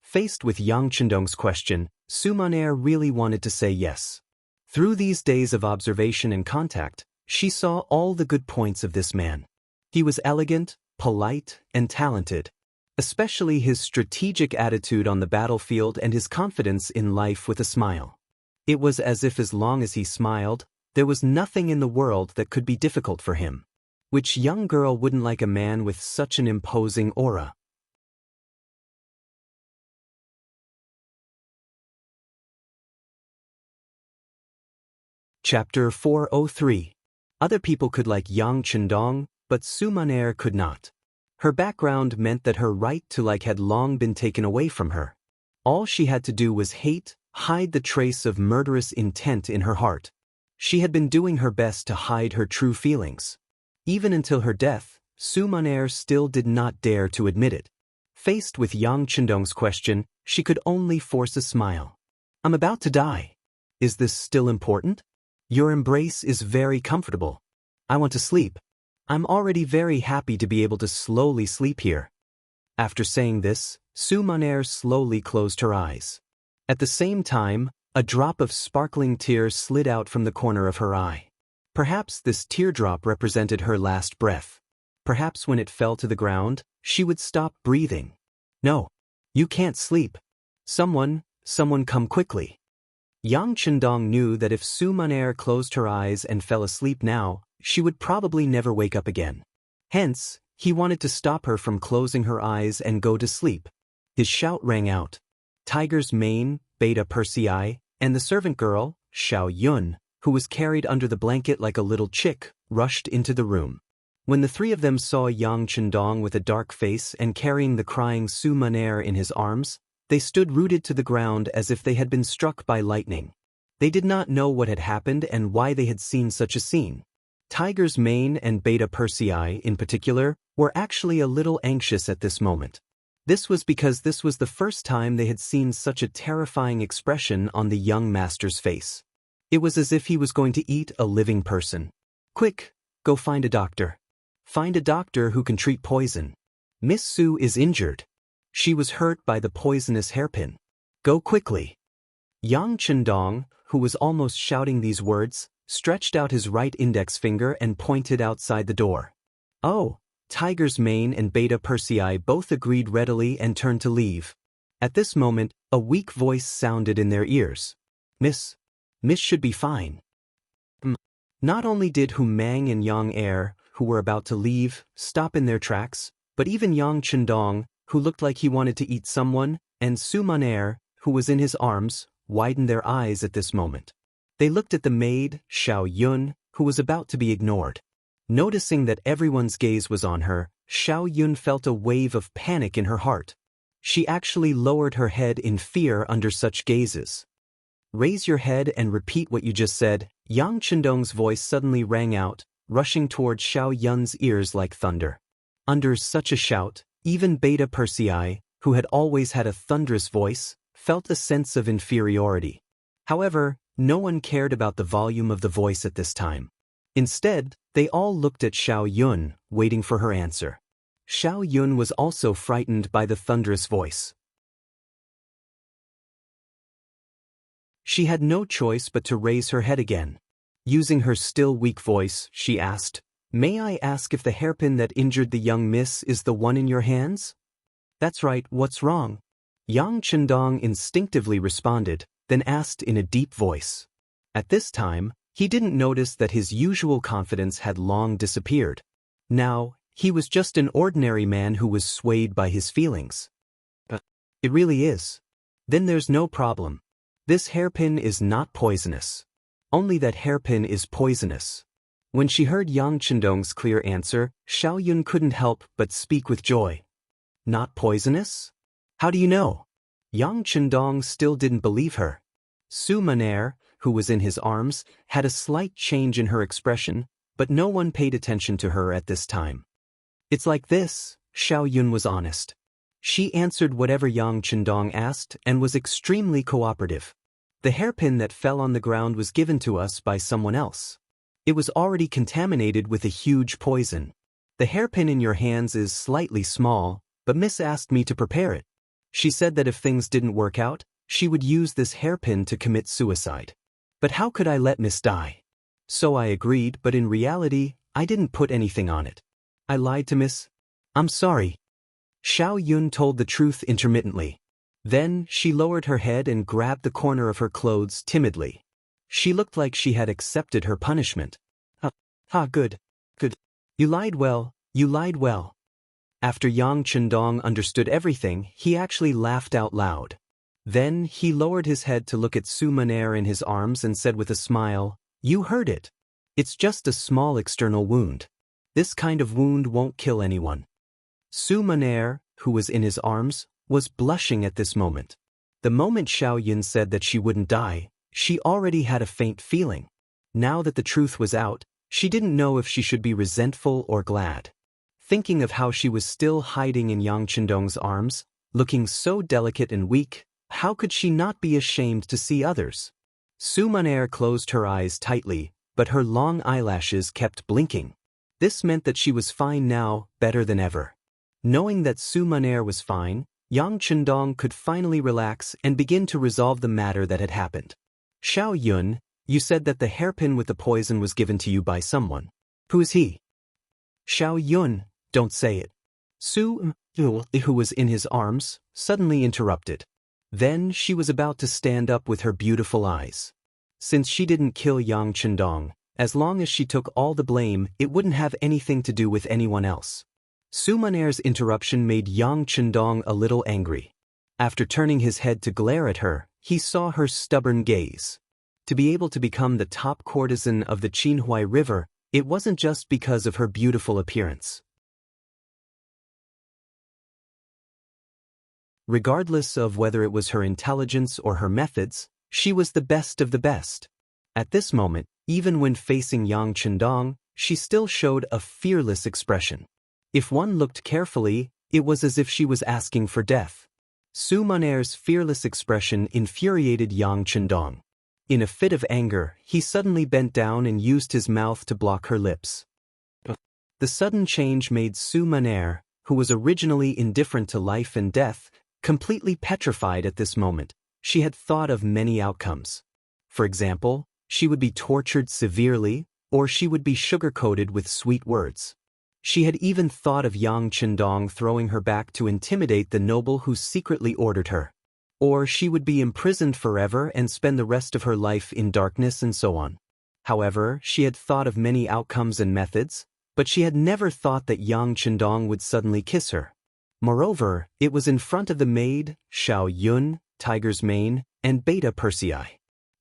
faced with Yang Chendong's question, Su Maner really wanted to say yes. Through these days of observation and contact, she saw all the good points of this man. He was elegant, polite, and talented. Especially his strategic attitude on the battlefield and his confidence in life with a smile. It was as if as long as he smiled, there was nothing in the world that could be difficult for him. Which young girl wouldn't like a man with such an imposing aura? Chapter 403. Other people could like Yang Chendong, but Su Maner could not. Her background meant that her right to like had long been taken away from her. All she had to do was hide the trace of murderous intent in her heart. She had been doing her best to hide her true feelings. Even until her death, Su Maner still did not dare to admit it. Faced with Yang Chendong's question, she could only force a smile. I'm about to die. Is this still important? Your embrace is very comfortable. I want to sleep. I'm already very happy to be able to slowly sleep here. After saying this, Su Maner slowly closed her eyes. At the same time, a drop of sparkling tear slid out from the corner of her eye. Perhaps this teardrop represented her last breath. Perhaps when it fell to the ground, she would stop breathing. No, you can't sleep. Someone come quickly. Yang Chendong knew that if Su Maner closed her eyes and fell asleep now, she would probably never wake up again. Hence, he wanted to stop her from closing her eyes and go to sleep. His shout rang out. Tiger's mane, Beta Persei, and the servant girl, Xiao Yun, who was carried under the blanket like a little chick, rushed into the room. When the three of them saw Yang Chendong with a dark face and carrying the crying Su Maner in his arms, they stood rooted to the ground as if they had been struck by lightning. They did not know what had happened and why they had seen such a scene. Tiger's mane and Beta Persei, in particular, were actually a little anxious at this moment. This was because this was the first time they had seen such a terrifying expression on the young master's face. It was as if he was going to eat a living person. Quick, go find a doctor. Find a doctor who can treat poison. Miss Su is injured. She was hurt by the poisonous hairpin. Go quickly. Yang Chendong, who was almost shouting these words, stretched out his right index finger and pointed outside the door. Oh, Tiger's mane and Beta Persei both agreed readily and turned to leave. At this moment, a weak voice sounded in their ears. Miss should be fine. Not only did Hu Mang and Yang Er, who were about to leave, stop in their tracks, But even Yang Chendong, who looked like he wanted to eat someone, and Su Maner, who was in his arms, widened their eyes at this moment. They looked at the maid, Xiao Yun, who was about to be ignored. Noticing that everyone's gaze was on her, Xiao Yun felt a wave of panic in her heart. She actually lowered her head in fear under such gazes. "Raise your head and repeat what you just said," Yang Chendong's voice suddenly rang out, rushing toward Xiao Yun's ears like thunder. Under such a shout, even Beta Persei, who had always had a thunderous voice, felt a sense of inferiority. However, no one cared about the volume of the voice at this time. Instead, they all looked at Xiao Yun, waiting for her answer. Xiao Yun was also frightened by the thunderous voice. She had no choice but to raise her head again. Using her still weak voice, she asked, "May I ask if the hairpin that injured the young miss is the one in your hands?" "That's right, what's wrong?" Yang Chendong instinctively responded, then asked in a deep voice. At this time, he didn't notice that his usual confidence had long disappeared. Now, he was just an ordinary man who was swayed by his feelings. "But it really is. Then there's no problem. This hairpin is not poisonous. Only that hairpin is poisonous." When she heard Yang Chendong's clear answer, Xiao Yun couldn't help but speak with joy. "Not poisonous? How do you know?" Yang Chendong still didn't believe her. Su Maner, who was in his arms, had a slight change in her expression, but no one paid attention to her at this time. "It's like this," Xiao Yun was honest. She answered whatever Yang Chendong asked and was extremely cooperative. "The hairpin that fell on the ground was given to us by someone else. It was already contaminated with a huge poison. The hairpin in your hands is slightly small, but Miss asked me to prepare it. She said that if things didn't work out, she would use this hairpin to commit suicide. But how could I let Miss die? So I agreed, but in reality, I didn't put anything on it. I lied to Miss. I'm sorry." Xiao Yun told the truth intermittently. Then, she lowered her head and grabbed the corner of her clothes timidly. She looked like she had accepted her punishment. Good. You lied well, you lied well." After Yang Chendong understood everything, he actually laughed out loud. Then, he lowered his head to look at Su Maner in his arms and said with a smile, "You heard it. It's just a small external wound. This kind of wound won't kill anyone." Su Maner, who was in his arms, was blushing at this moment. The moment Xiao Yun said that she wouldn't die, she already had a faint feeling. Now that the truth was out, she didn't know if she should be resentful or glad. Thinking of how she was still hiding in Yang Chendong's arms, looking so delicate and weak, how could she not be ashamed to see others? Su Maner closed her eyes tightly, but her long eyelashes kept blinking. This meant that she was fine now, better than ever. Knowing that Su Maner was fine, Yang Chendong could finally relax and begin to resolve the matter that had happened. "Xiao Yun, you said that the hairpin with the poison was given to you by someone. Who is he?" "Xiao Yun, don't say it." Su, who was in his arms, suddenly interrupted. Then she was about to stand up with her beautiful eyes. Since she didn't kill Yang Chendong, as long as she took all the blame, it wouldn't have anything to do with anyone else. Su Maner's interruption made Yang Chendong a little angry. After turning his head to glare at her, he saw her stubborn gaze. To be able to become the top courtesan of the Qinhuai River, it wasn't just because of her beautiful appearance. Regardless of whether it was her intelligence or her methods, she was the best of the best. At this moment, even when facing Yang Chendong, she still showed a fearless expression. If one looked carefully, it was as if she was asking for death. Su Maner's fearless expression infuriated Yang Chendong. In a fit of anger, he suddenly bent down and used his mouth to block her lips. The sudden change made Su Maner, who was originally indifferent to life and death, completely petrified at this moment. She had thought of many outcomes. For example, she would be tortured severely, or she would be sugar-coated with sweet words. She had even thought of Yang Chendong throwing her back to intimidate the noble who secretly ordered her. Or she would be imprisoned forever and spend the rest of her life in darkness and so on. However, she had thought of many outcomes and methods, but she had never thought that Yang Chendong would suddenly kiss her. Moreover, it was in front of the maid, Xiao Yun, Tiger's Mane, and Beta Persei.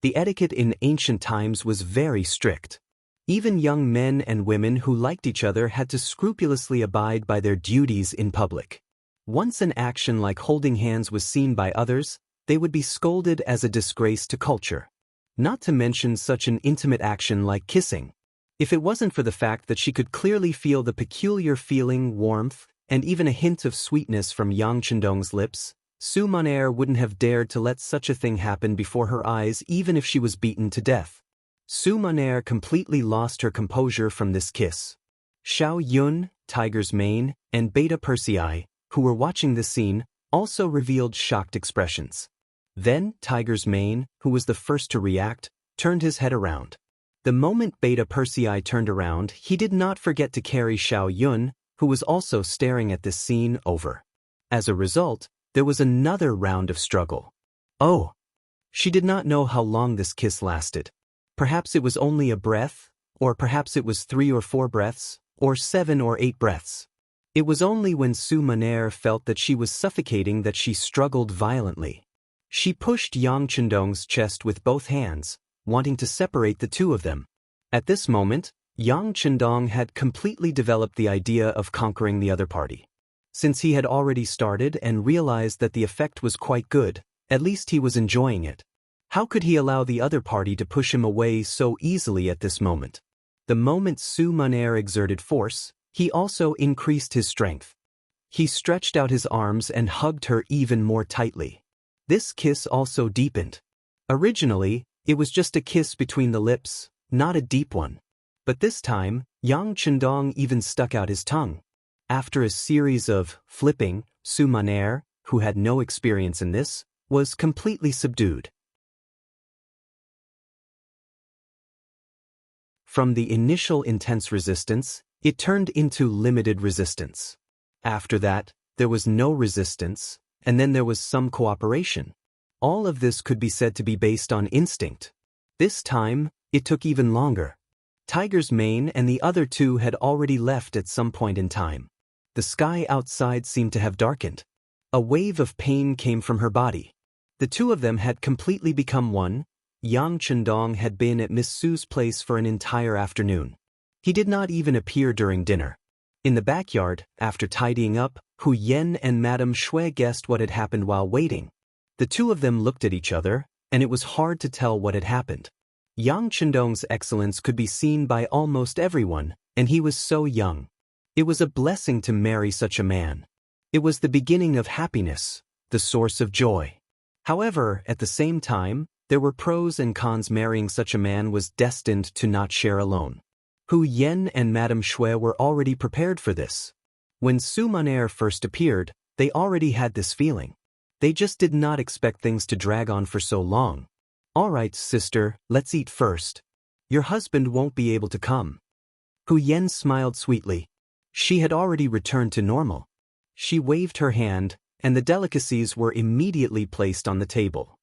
The etiquette in ancient times was very strict. Even young men and women who liked each other had to scrupulously abide by their duties in public. Once an action like holding hands was seen by others, they would be scolded as a disgrace to culture. Not to mention such an intimate action like kissing. If it wasn't for the fact that she could clearly feel the peculiar feeling, warmth, and even a hint of sweetness from Yang Chendong's lips, Su Maner wouldn't have dared to let such a thing happen before her eyes even if she was beaten to death. Su Maner completely lost her composure from this kiss. Xiao Yun, Tiger's Mane, and Beta Persei, who were watching this scene, also revealed shocked expressions. Then Tiger's Mane, who was the first to react, turned his head around. The moment Beta Persei turned around, he did not forget to carry Xiao Yun, who was also staring at this scene, over. As a result, there was another round of struggle. Oh! She did not know how long this kiss lasted. Perhaps it was only a breath, or perhaps it was 3 or 4 breaths, or 7 or 8 breaths. It was only when Su Maner felt that she was suffocating that she struggled violently. She pushed Yang Chendong's chest with both hands, wanting to separate the two of them. At this moment, Yang Chendong had completely developed the idea of conquering the other party. Since he had already started and realized that the effect was quite good, at least he was enjoying it. How could he allow the other party to push him away so easily at this moment? The moment Su Maner exerted force, he also increased his strength. He stretched out his arms and hugged her even more tightly. This kiss also deepened. Originally, it was just a kiss between the lips, not a deep one. But this time, Yang Chendong even stuck out his tongue. After a series of flipping, Su Maner, who had no experience in this, was completely subdued. From the initial intense resistance, it turned into limited resistance. After that, there was no resistance, and then there was some cooperation. All of this could be said to be based on instinct. This time, it took even longer. Tiger's Mane and the other two had already left at some point in time. The sky outside seemed to have darkened. A wave of pain came from her body. The two of them had completely become one. Yang Chendong had been at Miss Su's place for an entire afternoon. He did not even appear during dinner. In the backyard, after tidying up, Hu Yen and Madame Shui guessed what had happened while waiting. The two of them looked at each other, and it was hard to tell what had happened. Yang Chendong's excellence could be seen by almost everyone, and he was so young. It was a blessing to marry such a man. It was the beginning of happiness, the source of joy. However, at the same time, there were pros and cons. Marrying such a man was destined to not share alone. Hu Yen and Madame Shui were already prepared for this. When Su Maner first appeared, they already had this feeling. They just did not expect things to drag on for so long. All right, sister, let's eat first. Your husband won't be able to come. Hu Yen smiled sweetly. She had already returned to normal. She waved her hand, and the delicacies were immediately placed on the table.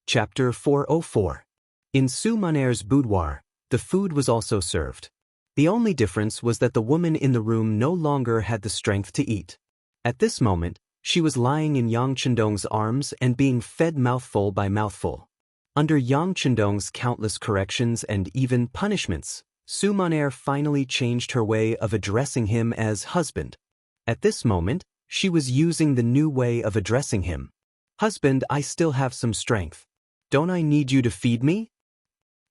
Chapter 404. In Su Maner's boudoir, the food was also served. The only difference was that the woman in the room no longer had the strength to eat. At this moment, she was lying in Yang Chendong's arms and being fed mouthful by mouthful. Under Yang Chendong's countless corrections and even punishments, Su Maner finally changed her way of addressing him as husband. At this moment, she was using the new way of addressing him. Husband, I still have some strength. Don't I need you to feed me?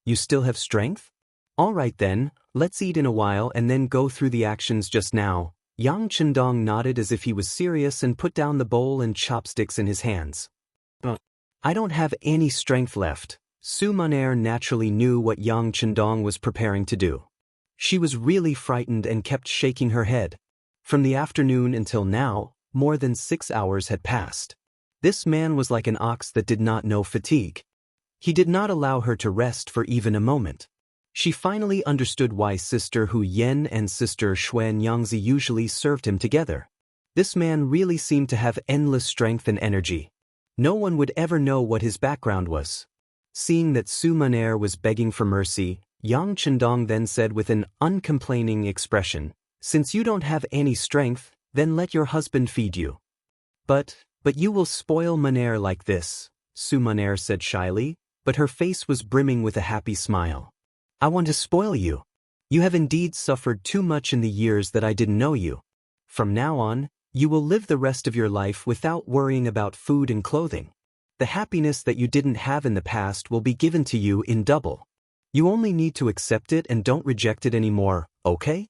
You still have strength? All right then, let's eat in a while and then go through the actions just now. Yang Chendong nodded as if he was serious and put down the bowl and chopsticks in his hands. I don't have any strength left. Su Maner naturally knew what Yang Chendong was preparing to do. She was really frightened and kept shaking her head. From the afternoon until now, more than 6 hours had passed. This man was like an ox that did not know fatigue. He did not allow her to rest for even a moment. She finally understood why Sister Hu Yen and Sister Xuan Yangzi usually served him together. This man really seemed to have endless strength and energy. No one would ever know what his background was. Seeing that Su Maner was begging for mercy, Yang Chendong then said with an uncomplaining expression, "Since you don't have any strength, then let your husband feed you." But you will spoil Maner like this," Su Maner said shyly, but her face was brimming with a happy smile. "I want to spoil you. You have indeed suffered too much in the years that I didn't know you. From now on, you will live the rest of your life without worrying about food and clothing. The happiness that you didn't have in the past will be given to you in double. You only need to accept it and don't reject it anymore, okay?"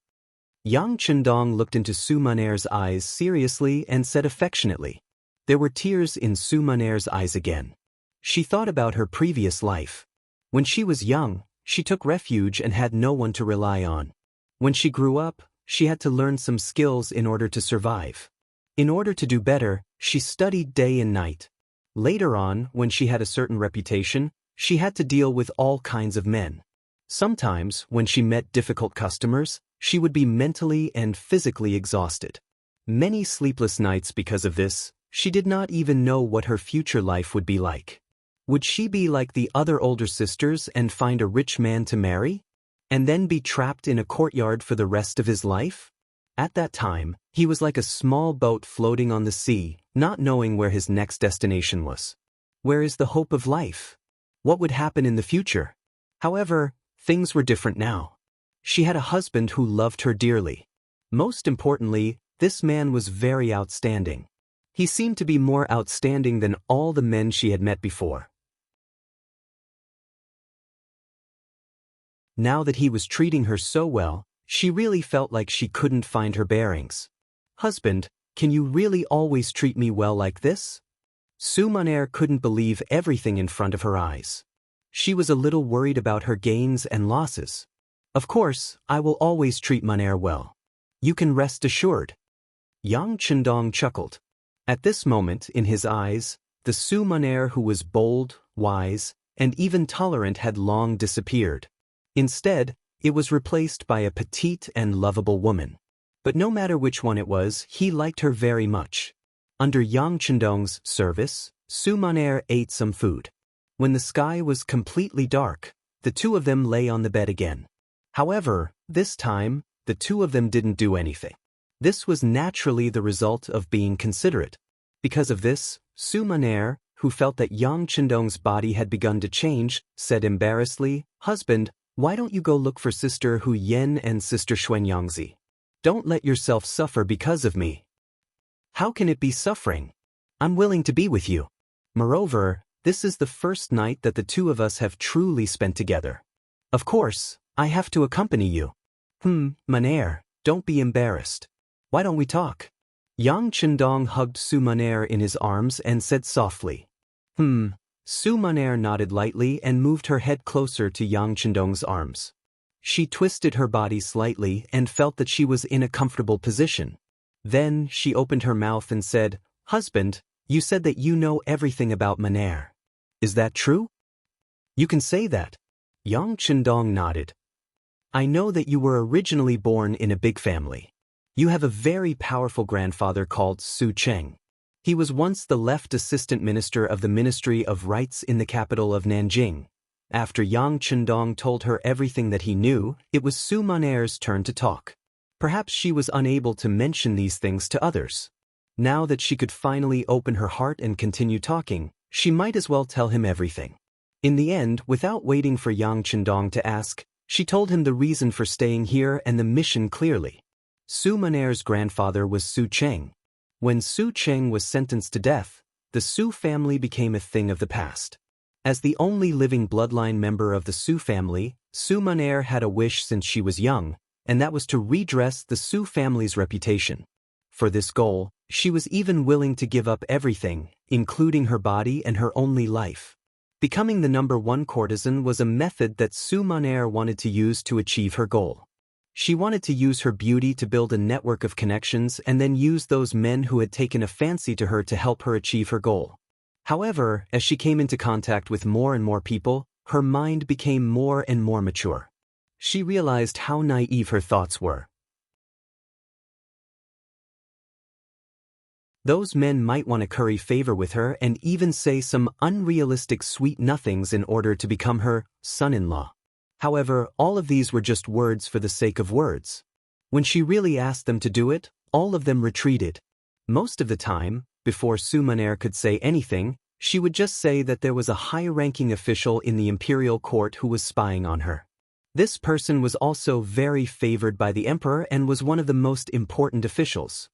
Yang Chendong looked into Su Maner's eyes seriously and said affectionately. There were tears in Su Maner's eyes again. She thought about her previous life. When she was young, she took refuge and had no one to rely on. When she grew up, she had to learn some skills in order to survive. In order to do better, she studied day and night. Later on, when she had a certain reputation, she had to deal with all kinds of men. Sometimes, when she met difficult customers, she would be mentally and physically exhausted. Many sleepless nights because of this. She did not even know what her future life would be like. Would she be like the other older sisters and find a rich man to marry? And then be trapped in a courtyard for the rest of his life? At that time, he was like a small boat floating on the sea, not knowing where his next destination was. Where is the hope of life? What would happen in the future? However, things were different now. She had a husband who loved her dearly. Most importantly, this man was very outstanding. He seemed to be more outstanding than all the men she had met before. Now that he was treating her so well, she really felt like she couldn't find her bearings. "Husband, can you really always treat me well like this?" Su Maner couldn't believe everything in front of her eyes. She was a little worried about her gains and losses. "Of course, I will always treat Maner well. You can rest assured." Yang Chendong chuckled. At this moment, in his eyes, the Su Maner who was bold, wise, and even tolerant had long disappeared. Instead, it was replaced by a petite and lovable woman. But no matter which one it was, he liked her very much. Under Yang Chendong's service, Su Maner ate some food. When the sky was completely dark, the two of them lay on the bed again. However, this time, the two of them didn't do anything. This was naturally the result of being considerate. Because of this, Su Maner, who felt that Yang Chendong's body had begun to change, said embarrassedly, "Husband, why don't you go look for Sister Hu Yen and Sister Xuanyangzi? Don't let yourself suffer because of me." "How can it be suffering? I'm willing to be with you. Moreover, this is the first night that the two of us have truly spent together. Of course, I have to accompany you." Maner, don't be embarrassed. Why don't we talk?" Yang Chendong hugged Su Maner in his arms and said softly. Su Maner nodded lightly and moved her head closer to Yang Chendong's arms. She twisted her body slightly and felt that she was in a comfortable position. Then she opened her mouth and said, "Husband, you said that you know everything about Maner. Is that true?" "You can say that." Yang Chendong nodded. "I know that you were originally born in a big family. You have a very powerful grandfather called Su Cheng. He was once the left assistant minister of the Ministry of Rights in the capital of Nanjing." After Yang Chendong told her everything that he knew, it was Su Maner's turn to talk. Perhaps she was unable to mention these things to others. Now that she could finally open her heart and continue talking, she might as well tell him everything. In the end, without waiting for Yang Chendong to ask, she told him the reason for staying here and the mission clearly. Su Maner's grandfather was Su Cheng. When Su Cheng was sentenced to death, the Su family became a thing of the past. As the only living bloodline member of the Su family, Su Maner had a wish since she was young, and that was to redress the Su family's reputation. For this goal, she was even willing to give up everything, including her body and her only life. Becoming the #1 courtesan was a method that Su Maner wanted to use to achieve her goal. She wanted to use her beauty to build a network of connections and then use those men who had taken a fancy to her to help her achieve her goal. However, as she came into contact with more and more people, her mind became more and more mature. She realized how naive her thoughts were. Those men might want to curry favor with her and even say some unrealistic sweet nothings in order to become her son-in-law. However, all of these were just words for the sake of words. When she really asked them to do it, all of them retreated. Most of the time, before Sumaner could say anything, she would just say that there was a high-ranking official in the imperial court who was spying on her. This person was also very favored by the emperor and was one of the most important officials.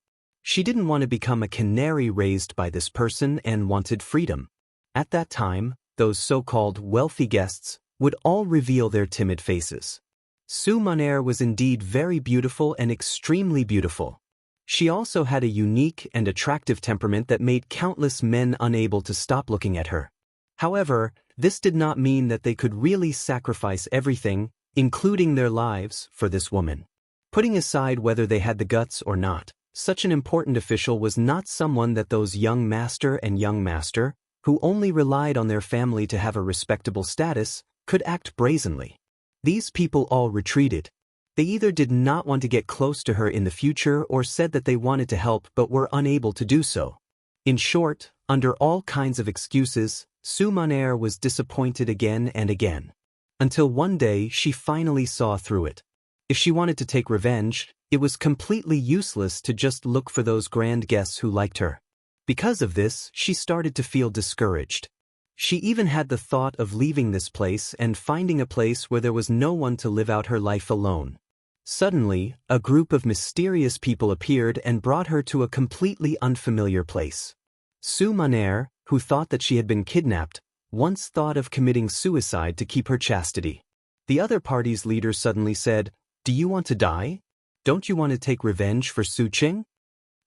She didn't want to become a canary raised by this person and wanted freedom. At that time, those so-called wealthy guests would all reveal their timid faces. Sumaner was indeed very beautiful and extremely beautiful. She also had a unique and attractive temperament that made countless men unable to stop looking at her. However, this did not mean that they could really sacrifice everything, including their lives, for this woman. Putting aside whether they had the guts or not, such an important official was not someone that those young master and young master, who only relied on their family to have a respectable status, could act brazenly. These people all retreated. They either did not want to get close to her in the future or said that they wanted to help but were unable to do so. In short, under all kinds of excuses, Sumaner was disappointed again and again. Until one day she finally saw through it. If she wanted to take revenge, it was completely useless to just look for those grand guests who liked her. Because of this, she started to feel discouraged. She even had the thought of leaving this place and finding a place where there was no one to live out her life alone. Suddenly, a group of mysterious people appeared and brought her to a completely unfamiliar place. Sumaner, who thought that she had been kidnapped, once thought of committing suicide to keep her chastity. The other party's leader suddenly said, "Do you want to die? Don't you want to take revenge for Su Qing?"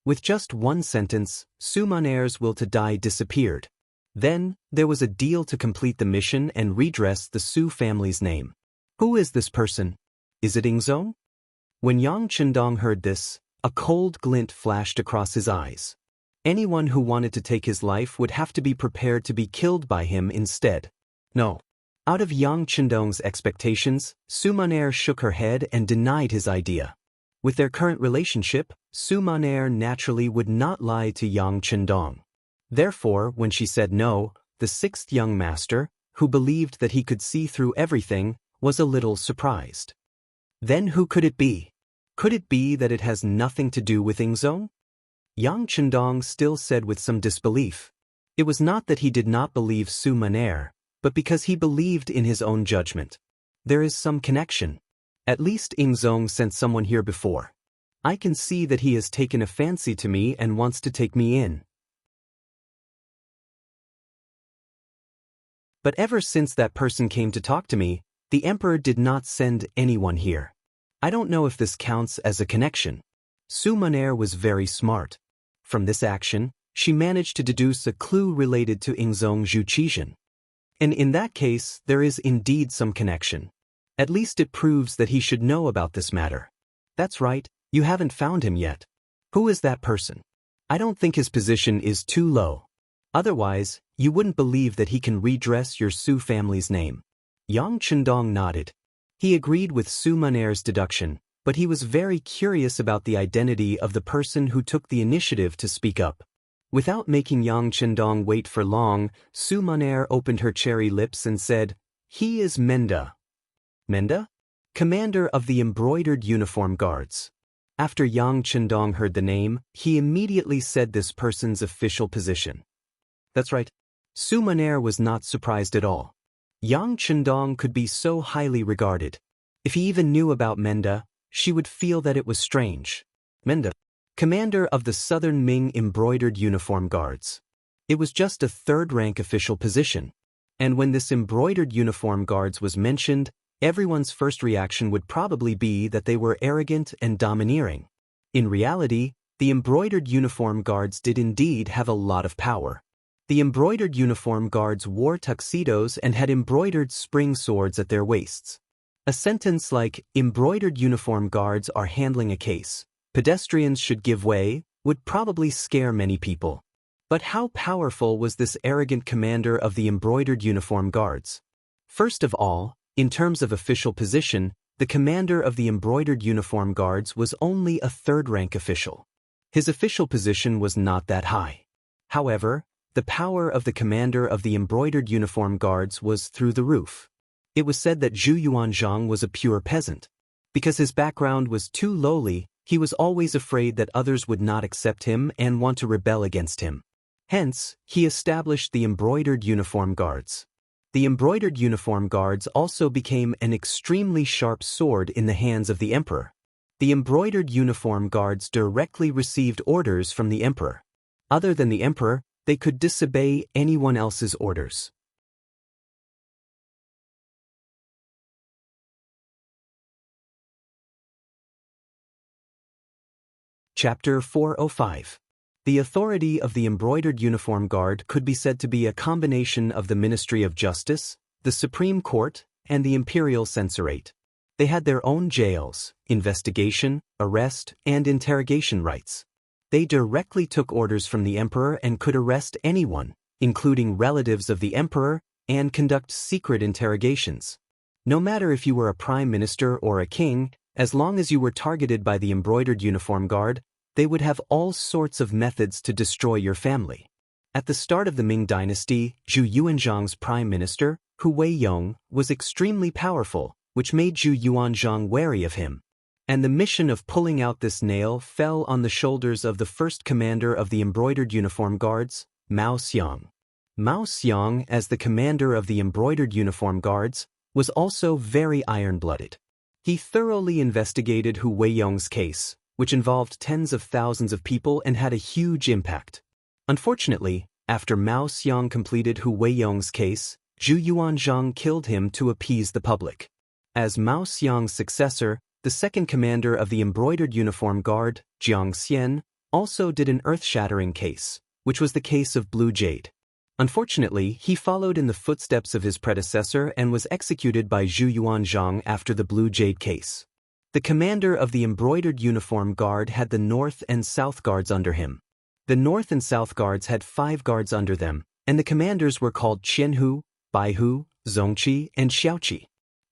With just one sentence, Sumaner's will to die disappeared. Then, there was a deal to complete the mission and redress the Su family's name. Who is this person? Is it Ingzong? When Yang Chendong heard this, a cold glint flashed across his eyes. Anyone who wanted to take his life would have to be prepared to be killed by him instead. No. Out of Yang Chendong's expectations, Sumaner shook her head and denied his idea. With their current relationship, Sumaner naturally would not lie to Yang Chendong. Therefore, when she said no, the sixth young master, who believed that he could see through everything, was a little surprised. Then who could it be? Could it be that it has nothing to do with Ingzong? Yang Chendong still said with some disbelief. It was not that he did not believe Sumaner, but because he believed in his own judgment. There is some connection. At least Ingzong sent someone here before. I can see that he has taken a fancy to me and wants to take me in. But ever since that person came to talk to me, the emperor did not send anyone here. I don't know if this counts as a connection. Sumaner was very smart. From this action, she managed to deduce a clue related to Ingzong Zhuqizhen. And in that case, there is indeed some connection. At least it proves that he should know about this matter. That's right, you haven't found him yet. Who is that person? I don't think his position is too low. Otherwise, you wouldn't believe that he can redress your Su family's name. Yang Chendong nodded. He agreed with Sumaner's deduction, but he was very curious about the identity of the person who took the initiative to speak up. Without making Yang Chendong wait for long, Sumaner opened her cherry lips and said, "He is Menda." Menda? Commander of the Embroidered Uniform Guards. After Yang Chendong heard the name, he immediately said this person's official position. That's right. Sumaner was not surprised at all. Yang Chendong could be so highly regarded. If he even knew about Menda, she would feel that it was strange. Menda, commander of the Southern Ming Embroidered Uniform Guards. It was just a third-rank official position. And when this Embroidered Uniform Guards was mentioned, everyone's first reaction would probably be that they were arrogant and domineering. In reality, the Embroidered Uniform Guards did indeed have a lot of power. The Embroidered Uniform Guards wore tuxedos and had embroidered spring swords at their waists. A sentence like, "Embroidered Uniform Guards are handling a case. Pedestrians should give way," would probably scare many people. But how powerful was this arrogant commander of the Embroidered Uniform Guards? First of all, in terms of official position, the commander of the Embroidered Uniform Guards was only a third-rank official. His official position was not that high. However, the power of the commander of the embroidered uniform guards was through the roof. It was said that Zhu Yuanzhang was a pure peasant. Because his background was too lowly, he was always afraid that others would not accept him and want to rebel against him. Hence, he established the embroidered uniform guards. The embroidered uniform guards also became an extremely sharp sword in the hands of the emperor. The embroidered uniform guards directly received orders from the emperor. Other than the emperor, they could disobey anyone else's orders. Chapter 405. The authority of the embroidered uniform guard could be said to be a combination of the Ministry of Justice, the Supreme Court, and the Imperial Censorate. They had their own jails, investigation, arrest, and interrogation rights. They directly took orders from the emperor and could arrest anyone, including relatives of the emperor, and conduct secret interrogations. No matter if you were a prime minister or a king, as long as you were targeted by the embroidered uniform guard, they would have all sorts of methods to destroy your family. At the start of the Ming dynasty, Zhu Yuanzhang's prime minister, Hu Weiyong, was extremely powerful, which made Zhu Yuanzhang wary of him. And the mission of pulling out this nail fell on the shoulders of the first commander of the embroidered uniform guards, Mao Xiang. Mao Xiang, as the commander of the embroidered uniform guards, was also very iron-blooded. He thoroughly investigated Hu Weiyong's case, which involved tens of thousands of people and had a huge impact. Unfortunately, after Mao Xiang completed Hu Weiyong's case, Zhu Yuanzhang killed him to appease the public. As Mao Xiang's successor, the second commander of the embroidered uniform guard, Jiang Xian, also did an earth-shattering case, which was the case of Blue Jade. Unfortunately, he followed in the footsteps of his predecessor and was executed by Zhu Yuanzhang after the Blue Jade case. The commander of the embroidered uniform guard had the North and South guards under him. The North and South guards had 5 guards under them, and the commanders were called Qianhu, Baihu, Zongqi, and Xiaoqi.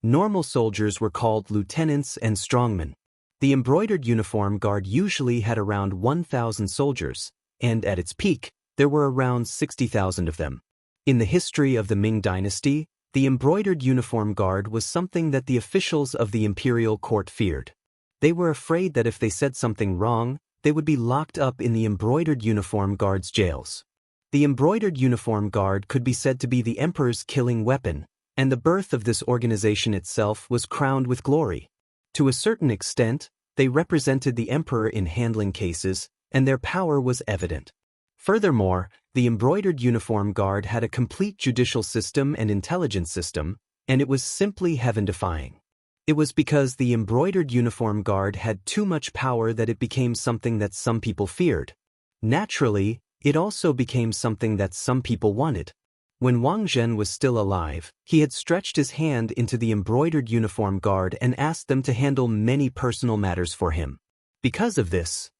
Normal soldiers were called lieutenants and strongmen. The embroidered uniform guard usually had around 1,000 soldiers, and at its peak, there were around 60,000 of them. In the history of the Ming dynasty, the embroidered uniform guard was something that the officials of the imperial court feared. They were afraid that if they said something wrong, they would be locked up in the embroidered uniform guard's jails. The embroidered uniform guard could be said to be the emperor's killing weapon, and the birth of this organization itself was crowned with glory. To a certain extent, they represented the emperor in handling cases, and their power was evident. Furthermore, the embroidered uniform guard had a complete judicial system and intelligence system, and it was simply heaven-defying. It was because the embroidered uniform guard had too much power that it became something that some people feared. Naturally, it also became something that some people wanted. When Wang Zhen was still alive, he had stretched his hand into the embroidered uniform guard and asked them to handle many personal matters for him. Because of this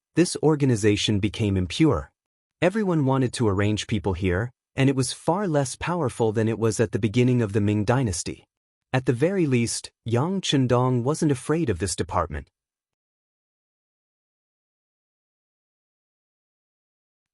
organization became impure. Everyone wanted to arrange people here, and it was far less powerful than it was at the beginning of the Ming dynasty. At the very least, Yang Chendong wasn't afraid of this department.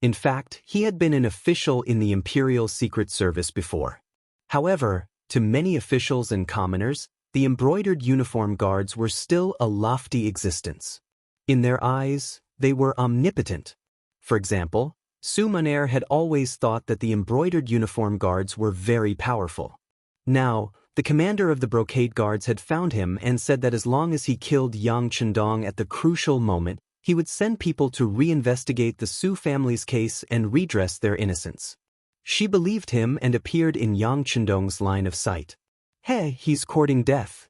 In fact, he had been an official in the Imperial Secret Service before. However, to many officials and commoners, the embroidered uniform guards were still a lofty existence. In their eyes, they were omnipotent. For example, Su Munaer had always thought that the embroidered uniform guards were very powerful. Now, the commander of the brocade guards had found him and said that as long as he killed Yang Chendong at the crucial moment, he would send people to reinvestigate the Su family's case and redress their innocence. She believed him and appeared in Yang Chendong's line of sight. Hey, he's courting death.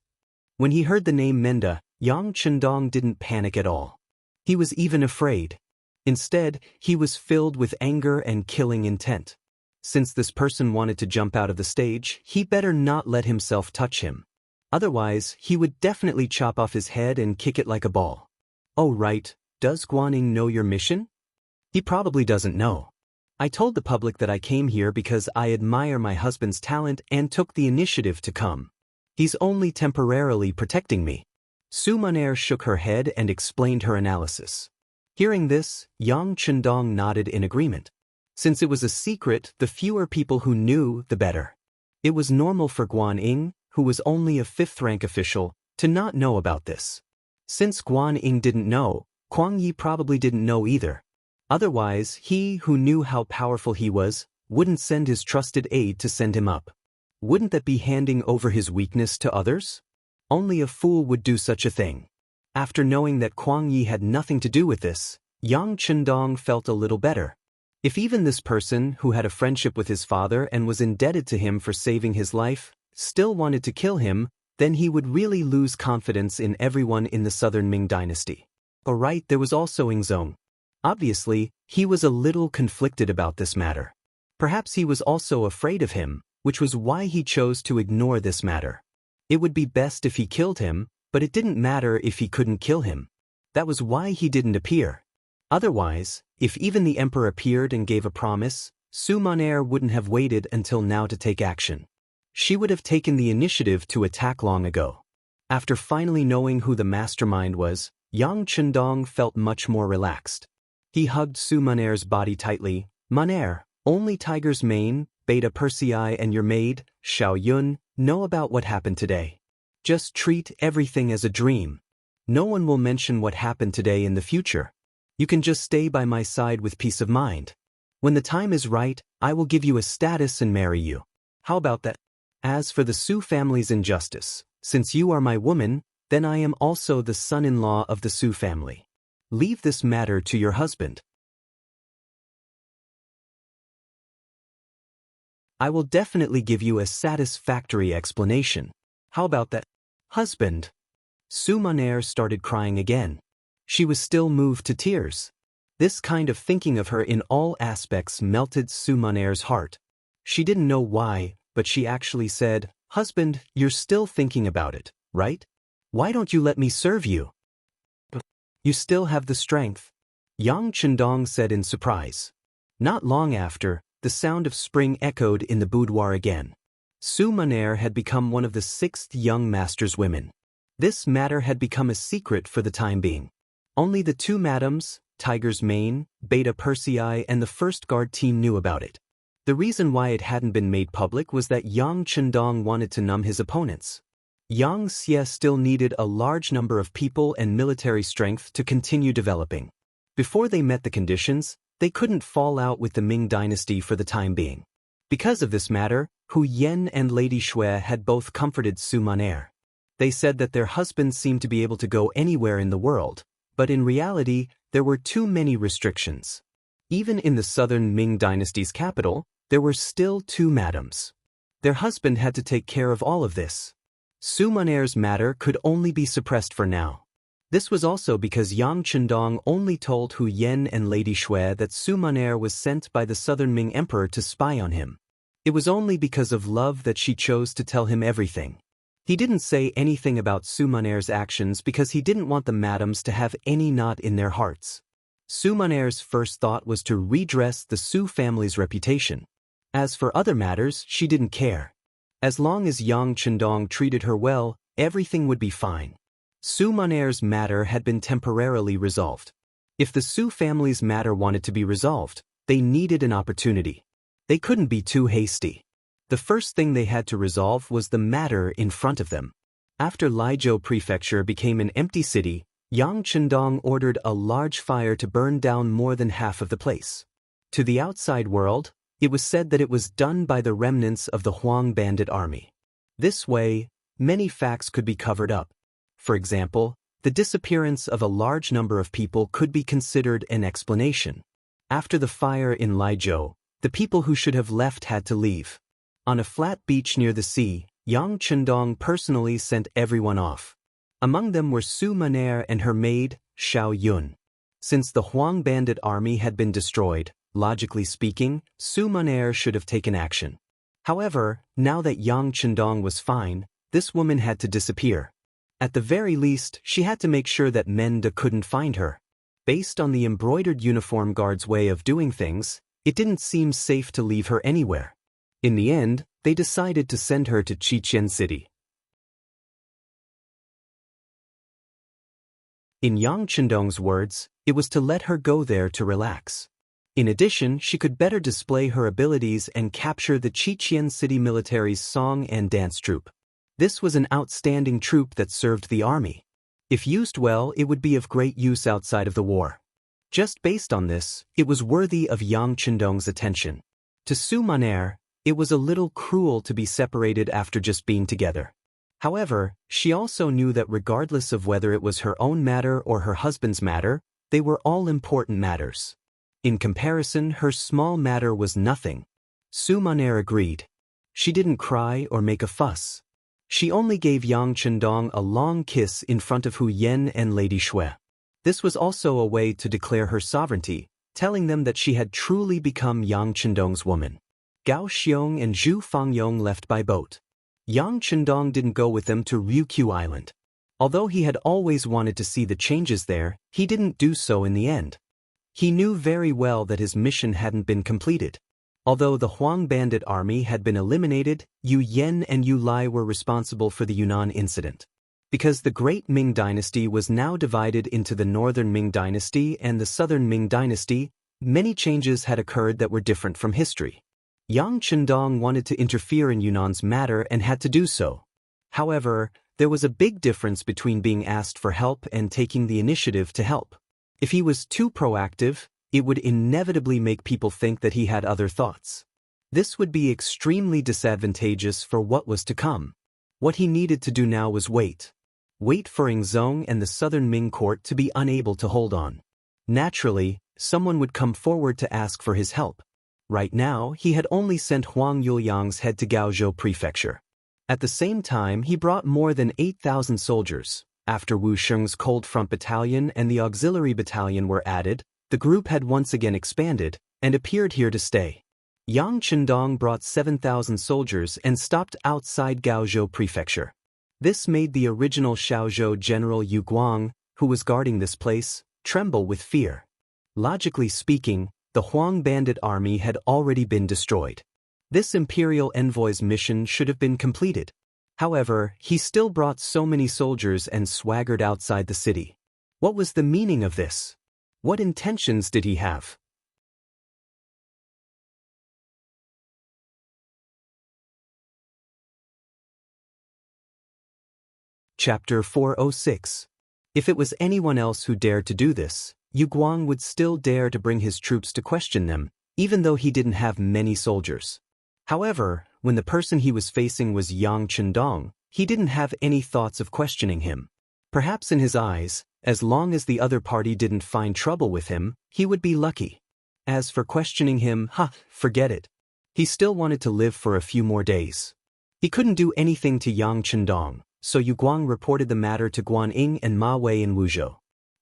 When he heard the name Menda, Yang Chendong didn't panic at all. He was even afraid. Instead, he was filled with anger and killing intent. Since this person wanted to jump out of the stage, he better not let himself touch him. Otherwise, he would definitely chop off his head and kick it like a ball. Oh right, does Guaning know your mission? He probably doesn't know. I told the public that I came here because I admire my husband's talent and took the initiative to come. He's only temporarily protecting me. Su Munaer shook her head and explained her analysis. Hearing this, Yang Chendong nodded in agreement. Since it was a secret, the fewer people who knew, the better. It was normal for Guan Ying, who was only a fifth-rank official, to not know about this. Since Guan Ying didn't know, Kuang Yi probably didn't know either. Otherwise, he who knew how powerful he was, wouldn't send his trusted aide to send him up. Wouldn't that be handing over his weakness to others? Only a fool would do such a thing. After knowing that Kuang Yi had nothing to do with this, Yang Chendong felt a little better. If even this person, who had a friendship with his father and was indebted to him for saving his life, still wanted to kill him, then he would really lose confidence in everyone in the southern Ming dynasty. Alright, there was also Yingzong. Obviously, he was a little conflicted about this matter. Perhaps he was also afraid of him, which was why he chose to ignore this matter. It would be best if he killed him, but it didn't matter if he couldn't kill him. That was why he didn't appear. Otherwise, if even the emperor appeared and gave a promise, Su Maner wouldn't have waited until now to take action. She would have taken the initiative to attack long ago. After finally knowing who the mastermind was, Yang Chendong felt much more relaxed. He hugged Su Maner's body tightly. Maner, only Tiger's Mane, Beta Persei and your maid, Xiao Yun, know about what happened today. Just treat everything as a dream. No one will mention what happened today in the future. You can just stay by my side with peace of mind. When the time is right, I will give you a status and marry you. How about that? As for the Su family's injustice, since you are my woman, then I am also the son-in-law of the Su family. Leave this matter to your husband. I will definitely give you a satisfactory explanation. How about that? Husband. Su Maner started crying again. She was still moved to tears. This kind of thinking of her in all aspects melted Su Maner's heart. She didn't know why, but she actually said, "Husband, you're still thinking about it, right? Why don't you let me serve you? You still have the strength." Yang Chendong said in surprise. Not long after, the sound of spring echoed in the boudoir again. Su Maner had become one of the 6th young master's women. This matter had become a secret for the time being. Only the 2 madams, Tiger's Mane, Beta Persei and the first guard team knew about it. The reason why it hadn't been made public was that Yang Chendong wanted to numb his opponents. Yang Xie still needed a large number of people and military strength to continue developing. Before they met the conditions, they couldn't fall out with the Ming dynasty for the time being. Because of this matter, Hu Yen and Lady Xue had both comforted Su Maner. They said that their husbands seemed to be able to go anywhere in the world, but in reality, there were too many restrictions. Even in the southern Ming dynasty's capital, there were still 2 madams. Their husband had to take care of all of this. Su Maner's matter could only be suppressed for now. This was also because Yang Chendong only told Hu Yen and Lady Xue that Su Maner was sent by the southern Ming emperor to spy on him. It was only because of love that she chose to tell him everything. He didn't say anything about Su Maner's actions because he didn't want the madams to have any knot in their hearts. Su Maner's first thought was to redress the Su family's reputation. As for other matters, she didn't care. As long as Yang Chendong treated her well, everything would be fine. Su Maner's matter had been temporarily resolved. If the Su family's matter wanted to be resolved, they needed an opportunity. They couldn't be too hasty. The first thing they had to resolve was the matter in front of them. After Laizhou Prefecture became an empty city, Yang Chendong ordered a large fire to burn down more than half of the place. To the outside world, it was said that it was done by the remnants of the Huang bandit army. This way, many facts could be covered up. For example, the disappearance of a large number of people could be considered an explanation. After the fire in Laizhou, the people who should have left had to leave. On a flat beach near the sea, Yang Chendong personally sent everyone off. Among them were Su Maner and her maid, Xiao Yun. Since the Huang bandit army had been destroyed, logically speaking, Su Maner should have taken action. However, now that Yang Chendong was fine, this woman had to disappear. At the very least, she had to make sure that Menda couldn't find her. Based on the embroidered uniform guard's way of doing things, it didn't seem safe to leave her anywhere. In the end, they decided to send her to Chichen City. In Yang Chendong's words, it was to let her go there to relax. In addition, she could better display her abilities and capture the Qiqian City military's song and dance troupe. This was an outstanding troupe that served the army. If used well, it would be of great use outside of the war. Just based on this, it was worthy of Yang Chendong's attention. To Su Maner, it was a little cruel to be separated after just being together. However, she also knew that regardless of whether it was her own matter or her husband's matter, they were all important matters. In comparison, her small matter was nothing. Su Maner agreed. She didn't cry or make a fuss. She only gave Yang Chendong a long kiss in front of Hu Yen and Lady Shui. This was also a way to declare her sovereignty, telling them that she had truly become Yang Chendong's woman. Gao Xiong and Zhu Fangyong left by boat. Yang Chendong didn't go with them to Ryukyu Island. Although he had always wanted to see the changes there, he didn't do so in the end. He knew very well that his mission hadn't been completed. Although the Huang bandit army had been eliminated, Yu Yen and Yu Lai were responsible for the Yunnan incident. Because the Great Ming Dynasty was now divided into the Northern Ming Dynasty and the Southern Ming Dynasty, many changes had occurred that were different from history. Yang Chendong wanted to interfere in Yunnan's matter and had to do so. However, there was a big difference between being asked for help and taking the initiative to help. If he was too proactive, it would inevitably make people think that he had other thoughts. This would be extremely disadvantageous for what was to come. What he needed to do now was wait. Wait for Yingzong and the Southern Ming court to be unable to hold on. Naturally, someone would come forward to ask for his help. Right now, he had only sent Huang Yuliang's head to Gaozhou Prefecture. At the same time, he brought more than 8,000 soldiers. After Wu Sheng's Cold Front Battalion and the Auxiliary Battalion were added, the group had once again expanded and appeared here to stay. Yang Chendong brought 7,000 soldiers and stopped outside Gaozhou Prefecture. This made the original Shaozhou General Yu Guang, who was guarding this place, tremble with fear. Logically speaking, the Huang bandit army had already been destroyed. This imperial envoy's mission should have been completed. However, he still brought so many soldiers and swaggered outside the city. What was the meaning of this? What intentions did he have? Chapter 406. If it was anyone else who dared to do this, Yu Guang would still dare to bring his troops to question them, even though he didn't have many soldiers. However, when the person he was facing was Yang Chendong, he didn't have any thoughts of questioning him. Perhaps in his eyes, as long as the other party didn't find trouble with him, he would be lucky. As for questioning him, forget it. He still wanted to live for a few more days. He couldn't do anything to Yang Chendong, so Yu Guang reported the matter to Guan Ying and Ma Wei in Wuzhou.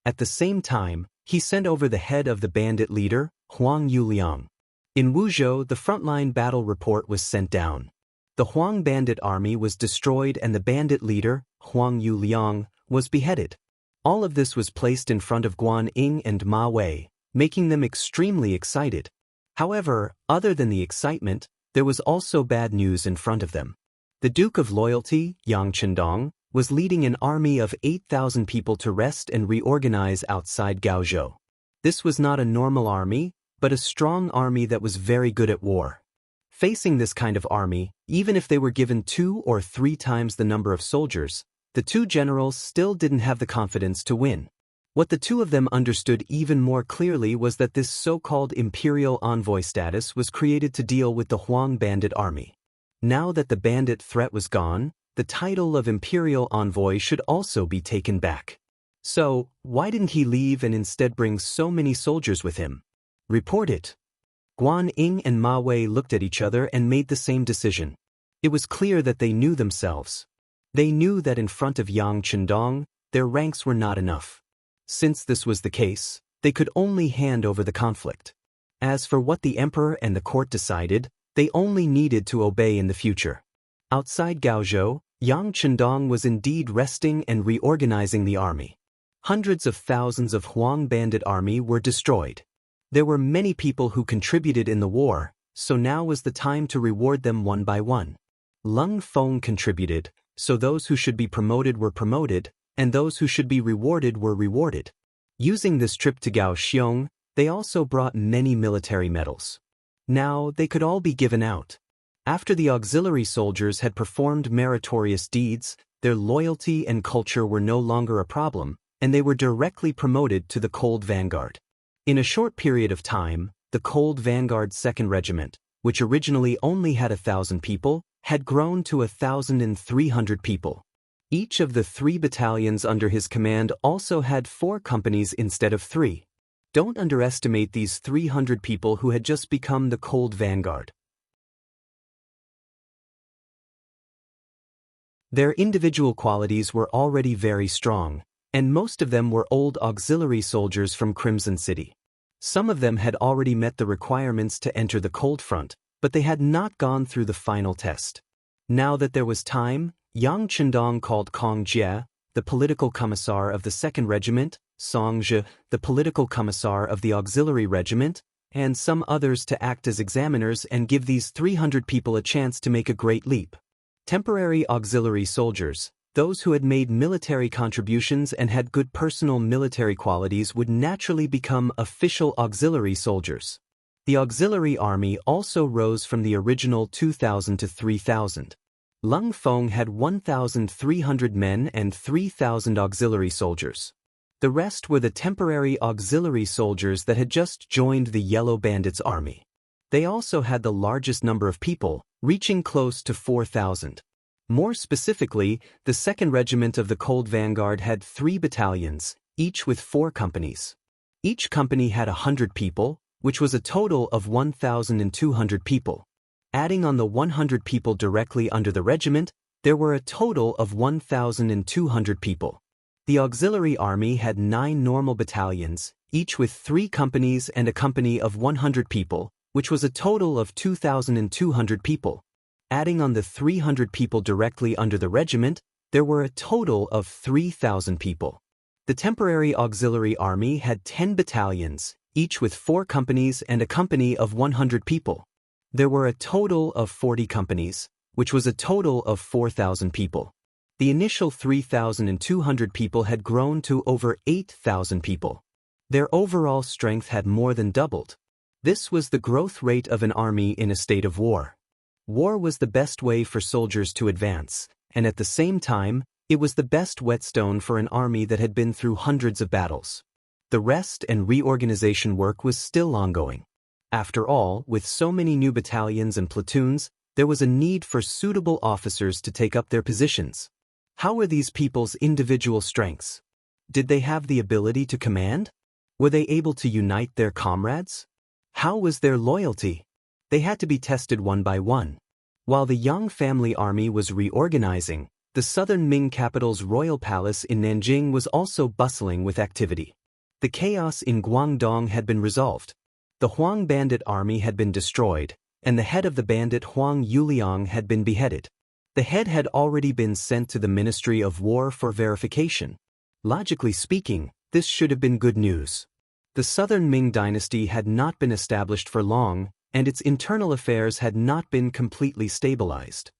At the same time, he sent over the head of the bandit leader, Huang Yuliang. In Wuzhou, the frontline battle report was sent down. The Huang bandit army was destroyed and the bandit leader, Huang Yuliang, was beheaded. All of this was placed in front of Guan Ying and Ma Wei, making them extremely excited. However, other than the excitement, there was also bad news in front of them. The Duke of Loyalty, Yang Chendong, was leading an army of 8,000 people to rest and reorganize outside Gaozhou. This was not a normal army, but a strong army that was very good at war. Facing this kind of army, even if they were given 2 or 3 times the number of soldiers, the two generals still didn't have the confidence to win. What the two of them understood even more clearly was that this so-called imperial envoy status was created to deal with the Huang bandit army. Now that the bandit threat was gone, the title of imperial envoy should also be taken back. So, why didn't he leave and instead bring so many soldiers with him? Report it. Guan Ying and Ma Wei looked at each other and made the same decision. It was clear that they knew themselves. They knew that in front of Yang Chendong, their ranks were not enough. Since this was the case, they could only hand over the conflict. As for what the emperor and the court decided, they only needed to obey in the future. Outside Gaozhou, Yang Chendong was indeed resting and reorganizing the army. Hundreds of thousands of Huang bandit army were destroyed. There were many people who contributed in the war, so now was the time to reward them one by one. Lung Feng contributed, so those who should be promoted were promoted, and those who should be rewarded were rewarded. Using this trip to Kaohsiung, they also brought many military medals. Now they could all be given out. After the auxiliary soldiers had performed meritorious deeds, their loyalty and culture were no longer a problem, and they were directly promoted to the Cold Vanguard. In a short period of time, the Cold Vanguard 2nd Regiment, which originally only had 1,000 people, had grown to 1,300 people. Each of the 3 battalions under his command also had 4 companies instead of 3. Don't underestimate these 300 people who had just become the Cold Vanguard. Their individual qualities were already very strong, and most of them were old auxiliary soldiers from Crimson City. Some of them had already met the requirements to enter the Cold Front, but they had not gone through the final test. Now that there was time, Yang Chendong called Kong Jie, the political commissar of the 2nd Regiment, Song Zhe, the political commissar of the auxiliary regiment, and some others to act as examiners and give these 300 people a chance to make a great leap. Temporary auxiliary soldiers, those who had made military contributions and had good personal military qualities, would naturally become official auxiliary soldiers. The auxiliary army also rose from the original 2,000 to 3,000. Lung Feng had 1,300 men and 3,000 auxiliary soldiers. The rest were the temporary auxiliary soldiers that had just joined the Yellow Bandits' army. They also had the largest number of people, reaching close to 4,000. More specifically, the 2nd Regiment of the Cold Vanguard had 3 battalions, each with 4 companies. Each company had 100 people, which was a total of 1,200 people. Adding on the 100 people directly under the regiment, there were a total of 1,200 people. The auxiliary army had 9 normal battalions, each with 3 companies and a company of 100 people, which was a total of 2,200 people. Adding on the 300 people directly under the regiment, there were a total of 3,000 people. The temporary auxiliary army had 10 battalions, each with 4 companies and a company of 100 people. There were a total of 40 companies, which was a total of 4,000 people. The initial 3,200 people had grown to over 8,000 people. Their overall strength had more than doubled. This was the growth rate of an army in a state of war. War was the best way for soldiers to advance, and at the same time, it was the best whetstone for an army that had been through hundreds of battles. The rest and reorganization work was still ongoing. After all, with so many new battalions and platoons, there was a need for suitable officers to take up their positions. How were these people's individual strengths? Did they have the ability to command? Were they able to unite their comrades? How was their loyalty? They had to be tested one by one. While the Yang family army was reorganizing, the southern Ming capital's royal palace in Nanjing was also bustling with activity. The chaos in Guangdong had been resolved. The Huang bandit army had been destroyed, and the head of the bandit Huang Yuliang had been beheaded. The head had already been sent to the Ministry of War for verification. Logically speaking, this should have been good news. The southern Ming dynasty had not been established for long, and its internal affairs had not been completely stabilized.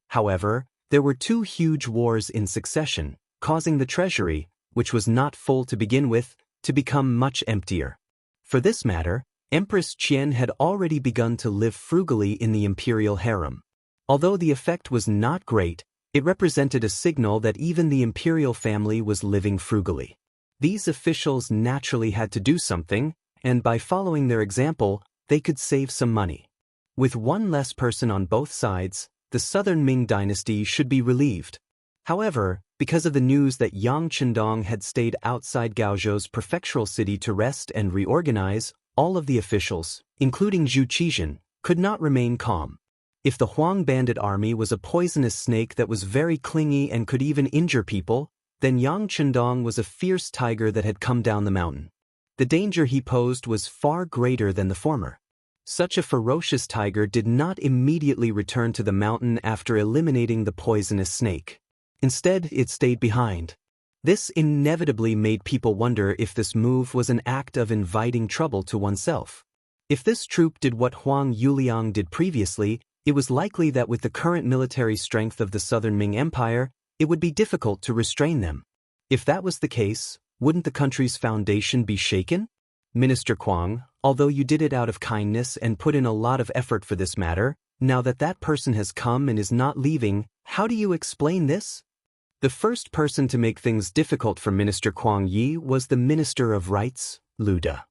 However, there were 2 huge wars in succession, causing the treasury, which was not full to begin with, to become much emptier. For this matter, Empress Qian had already begun to live frugally in the imperial harem. Although the effect was not great, it represented a signal that even the imperial family was living frugally. These officials naturally had to do something, and by following their example, they could save some money. With 1 less person on both sides, the southern Ming dynasty should be relieved. However, because of the news that Yang Chendong had stayed outside Gaozhou's prefectural city to rest and reorganize, all of the officials, including Zhu Qizhen, could not remain calm. If the Huang bandit army was a poisonous snake that was very clingy and could even injure people, then Yang Chendong was a fierce tiger that had come down the mountain. The danger he posed was far greater than the former. Such a ferocious tiger did not immediately return to the mountain after eliminating the poisonous snake. Instead, it stayed behind. This inevitably made people wonder if this move was an act of inviting trouble to oneself. If this troop did what Huang Yuliang did previously, It was likely that with the current military strength of the Southern Ming Empire, it would be difficult to restrain them. If that was the case, wouldn't the country's foundation be shaken? Minister Kwang, although you did it out of kindness and put in a lot of effort for this matter, now that that person has come and is not leaving, how do you explain this? The first person to make things difficult for Minister Kwang Yi was the Minister of Rights, Lu De.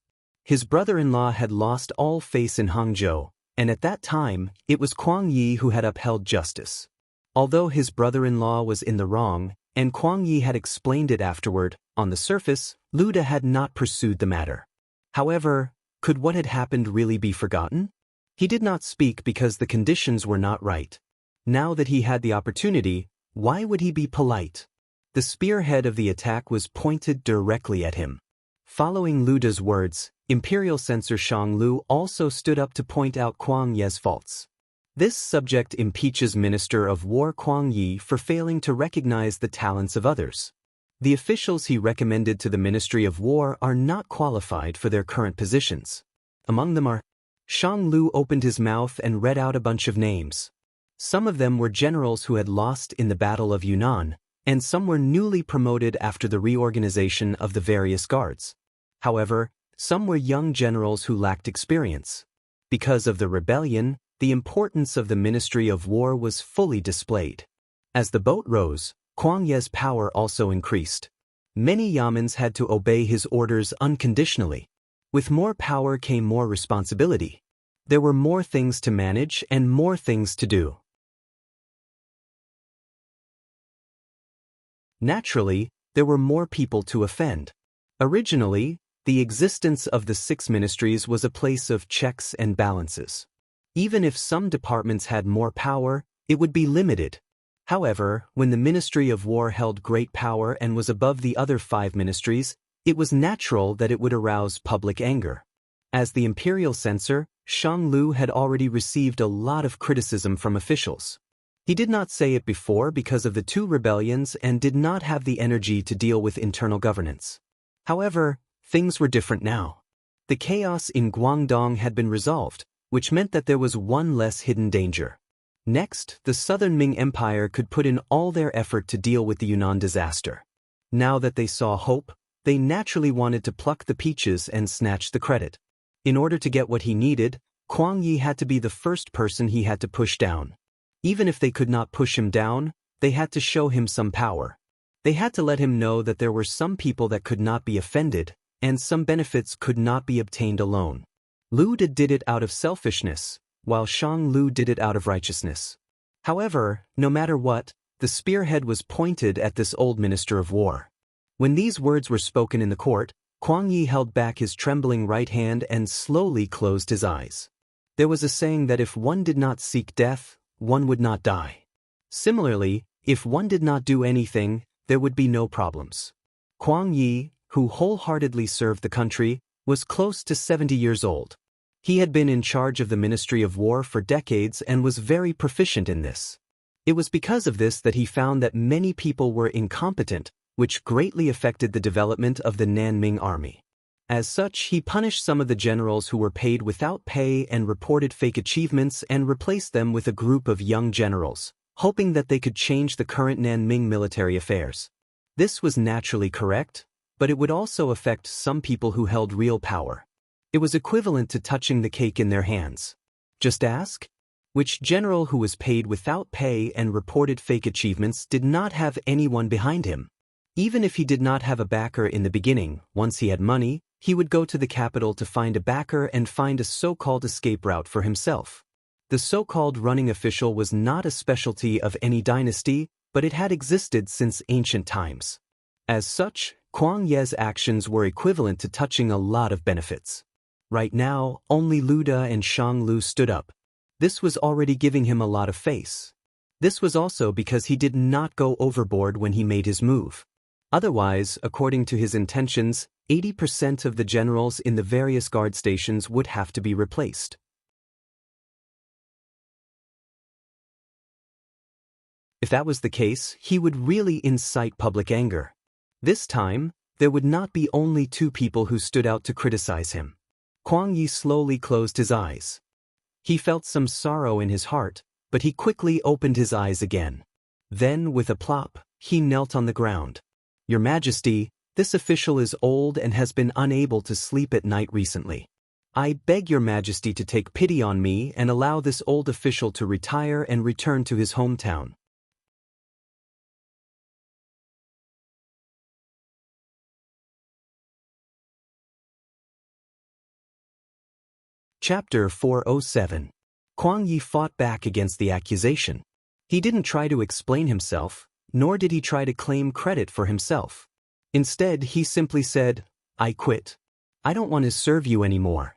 His brother-in-law had lost all faith in Hangzhou, and at that time, it was Kwang Yi who had upheld justice. Although his brother-in-law was in the wrong, and Kwang Yi had explained it afterward, on the surface, Lu De had not pursued the matter. However, could what had happened really be forgotten? He did not speak because the conditions were not right. Now that he had the opportunity, why would he be polite? The spearhead of the attack was pointed directly at him. Following Lu De's words, Imperial Censor Shang Lu also stood up to point out Kwang Yi's faults. This subject impeaches Minister of War Kwang Yi for failing to recognize the talents of others. The officials he recommended to the Ministry of War are not qualified for their current positions. Among them are Shang Lu opened his mouth and read out a bunch of names. Some of them were generals who had lost in the Battle of Yunnan, and some were newly promoted after the reorganization of the various guards. However, some were young generals who lacked experience. Because of the rebellion, the importance of the Ministry of War was fully displayed. As the boat rose, Kwang Yi's power also increased. Many Yamans had to obey his orders unconditionally. With more power came more responsibility. There were more things to manage and more things to do. Naturally, there were more people to offend. Originally, the existence of the 6 ministries was a place of checks and balances. Even if some departments had more power, it would be limited. However, when the Ministry of War held great power and was above the other 5 ministries, it was natural that it would arouse public anger. As the imperial censor, Shang Lu had already received a lot of criticism from officials. He did not say it before because of the 2 rebellions and did not have the energy to deal with internal governance. However, things were different now. The chaos in Guangdong had been resolved, which meant that there was one less hidden danger. Next, the Southern Ming Empire could put in all their effort to deal with the Yunnan disaster. Now that they saw hope, they naturally wanted to pluck the peaches and snatch the credit. In order to get what he needed, Kwang Yi had to be the first person he had to push down. Even if they could not push him down, they had to show him some power. They had to let him know that there were some people that could not be offended, and some benefits could not be obtained alone. Lu De did it out of selfishness, while Shang Lu did it out of righteousness. However, no matter what, the spearhead was pointed at this old Minister of War. When these words were spoken in the court, Kwang Yi held back his trembling right hand and slowly closed his eyes. There was a saying that if one did not seek death, one would not die. Similarly, if one did not do anything, there would be no problems. Kwang Yi, who wholeheartedly served the country, was close to 70 years old. He had been in charge of the Ministry of War for decades and was very proficient in this. It was because of this that he found that many people were incompetent, which greatly affected the development of the Nanming army. As such, he punished some of the generals who were paid without pay and reported fake achievements and replaced them with a group of young generals, hoping that they could change the current Nanming military affairs. This was naturally correct, but it would also affect some people who held real power. It was equivalent to touching the cake in their hands. Just ask? Which general who was paid without pay and reported fake achievements did not have anyone behind him? Even if he did not have a backer in the beginning, once he had money, he would go to the capital to find a backer and find a so-called escape route for himself. The so-called running official was not a specialty of any dynasty, but it had existed since ancient times. As such, Kwang Yi's actions were equivalent to touching a lot of benefits. Right now, only Lu De and Shang Lu stood up. This was already giving him a lot of face. This was also because he did not go overboard when he made his move. Otherwise, according to his intentions, 80% of the generals in the various guard stations would have to be replaced. If that was the case, he would really incite public anger. This time, there would not be only 2 people who stood out to criticize him. Kwang Yi slowly closed his eyes. He felt some sorrow in his heart, but he quickly opened his eyes again. Then, with a plop, he knelt on the ground. "Your Majesty, this official is old and has been unable to sleep at night recently. I beg your Majesty to take pity on me and allow this old official to retire and return to his hometown." Chapter 407. Kuang Yi fought back against the accusation. He didn't try to explain himself, nor did he try to claim credit for himself. Instead, he simply said, "I quit. I don't want to serve you anymore."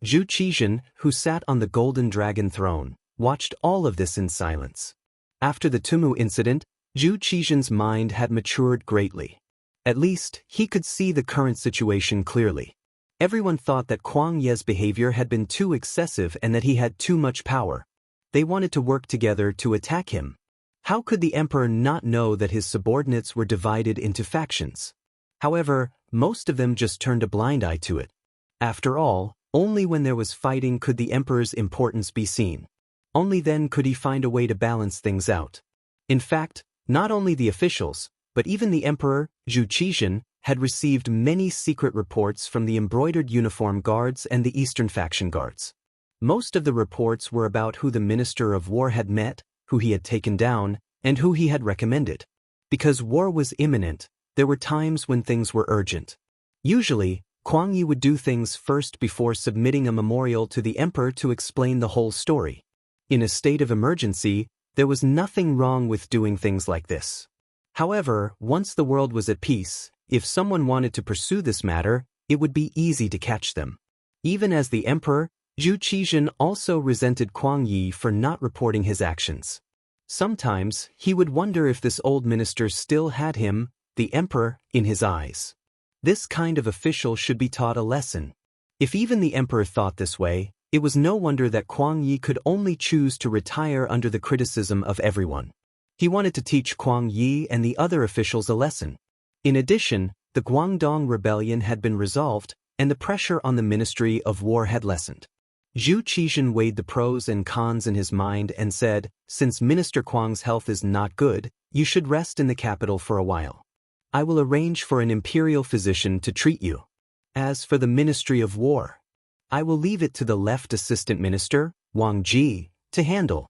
Zhu Qizhen, who sat on the golden dragon throne, watched all of this in silence. After the Tumu incident, Zhu Qizhen's mind had matured greatly. At least, he could see the current situation clearly. Everyone thought that Kuang Ye's behavior had been too excessive and that he had too much power. They wanted to work together to attack him. How could the emperor not know that his subordinates were divided into factions? However, most of them just turned a blind eye to it. After all, only when there was fighting could the emperor's importance be seen. Only then could he find a way to balance things out. In fact, not only the officials, but even the emperor, Zhu Qizhen, had received many secret reports from the embroidered uniform guards and the Eastern faction guards. Most of the reports were about who the Minister of War had met, who he had taken down, and who he had recommended. Because war was imminent, there were times when things were urgent. Usually, Kuang Yi would do things first before submitting a memorial to the emperor to explain the whole story. In a state of emergency, there was nothing wrong with doing things like this. However, once the world was at peace, if someone wanted to pursue this matter, it would be easy to catch them. Even as the emperor, Zhu Qizhen also resented Kuang Yi for not reporting his actions. Sometimes, he would wonder if this old minister still had him, the emperor, in his eyes. This kind of official should be taught a lesson. If even the emperor thought this way, it was no wonder that Kuang Yi could only choose to retire under the criticism of everyone. He wanted to teach Kuang Yi and the other officials a lesson. In addition, the Guangdong rebellion had been resolved, and the pressure on the Ministry of War had lessened. Zhu Qizhen weighed the pros and cons in his mind and said, "Since Minister Kuang's health is not good, you should rest in the capital for a while. I will arrange for an imperial physician to treat you. As for the Ministry of War, I will leave it to the left assistant minister, Wang Ji, to handle."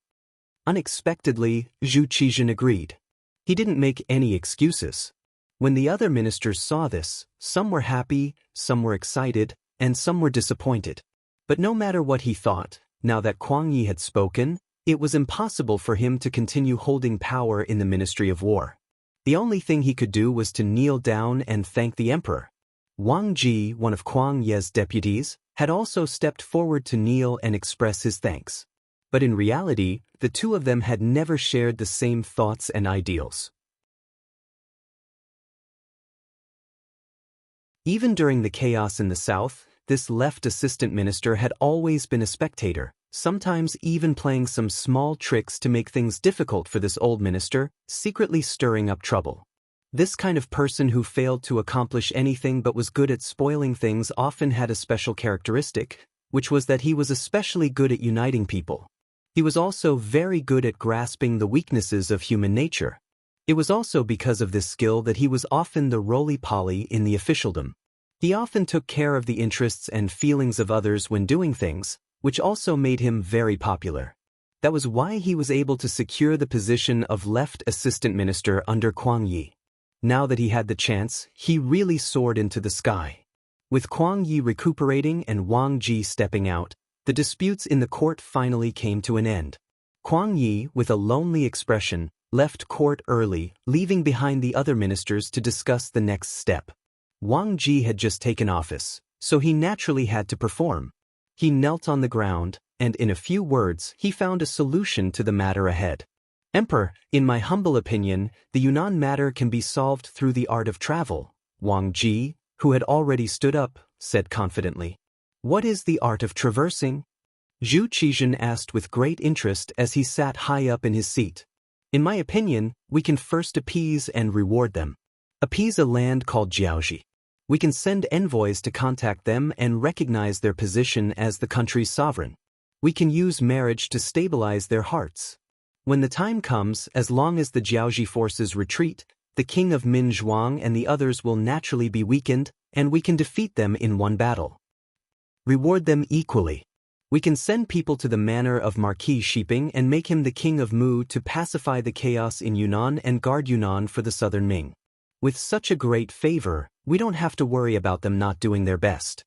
Unexpectedly, Zhu Qizhen agreed. He didn't make any excuses. When the other ministers saw this, some were happy, some were excited, and some were disappointed. But no matter what he thought, now that Kuang Yi had spoken, it was impossible for him to continue holding power in the Ministry of War. The only thing he could do was to kneel down and thank the emperor. Wang Ji, one of Kuang Ye's deputies, had also stepped forward to kneel and express his thanks. But in reality, the two of them had never shared the same thoughts and ideals. Even during the chaos in the south, this left assistant minister had always been a spectator, sometimes even playing some small tricks to make things difficult for this old minister, secretly stirring up trouble. This kind of person who failed to accomplish anything but was good at spoiling things often had a special characteristic, which was that he was especially good at uniting people. He was also very good at grasping the weaknesses of human nature. It was also because of this skill that he was often the roly-poly in the officialdom. He often took care of the interests and feelings of others when doing things, which also made him very popular. That was why he was able to secure the position of left assistant minister under Kuang Yi. Now that he had the chance, he really soared into the sky. With Kuang Yi recuperating and Wang Ji stepping out, the disputes in the court finally came to an end. Kuang Yi, with a lonely expression, left court early, leaving behind the other ministers to discuss the next step. Wang Ji had just taken office, so he naturally had to perform. He knelt on the ground, and in a few words, he found a solution to the matter ahead. "Emperor, in my humble opinion, the Yunnan matter can be solved through the art of travel," Wang Ji, who had already stood up, said confidently. "What is the art of traversing?" Zhu Qizhen asked with great interest as he sat high up in his seat. "In my opinion, we can first appease and reward them. Appease a land called Jiaoji. We can send envoys to contact them and recognize their position as the country's sovereign. We can use marriage to stabilize their hearts. When the time comes, as long as the Jiaoji forces retreat, the king of Min Zhuang and the others will naturally be weakened, and we can defeat them in one battle. Reward them equally. We can send people to the manor of Marquis Shiping and make him the king of Mu to pacify the chaos in Yunnan and guard Yunnan for the southern Ming. With such a great favor, we don't have to worry about them not doing their best.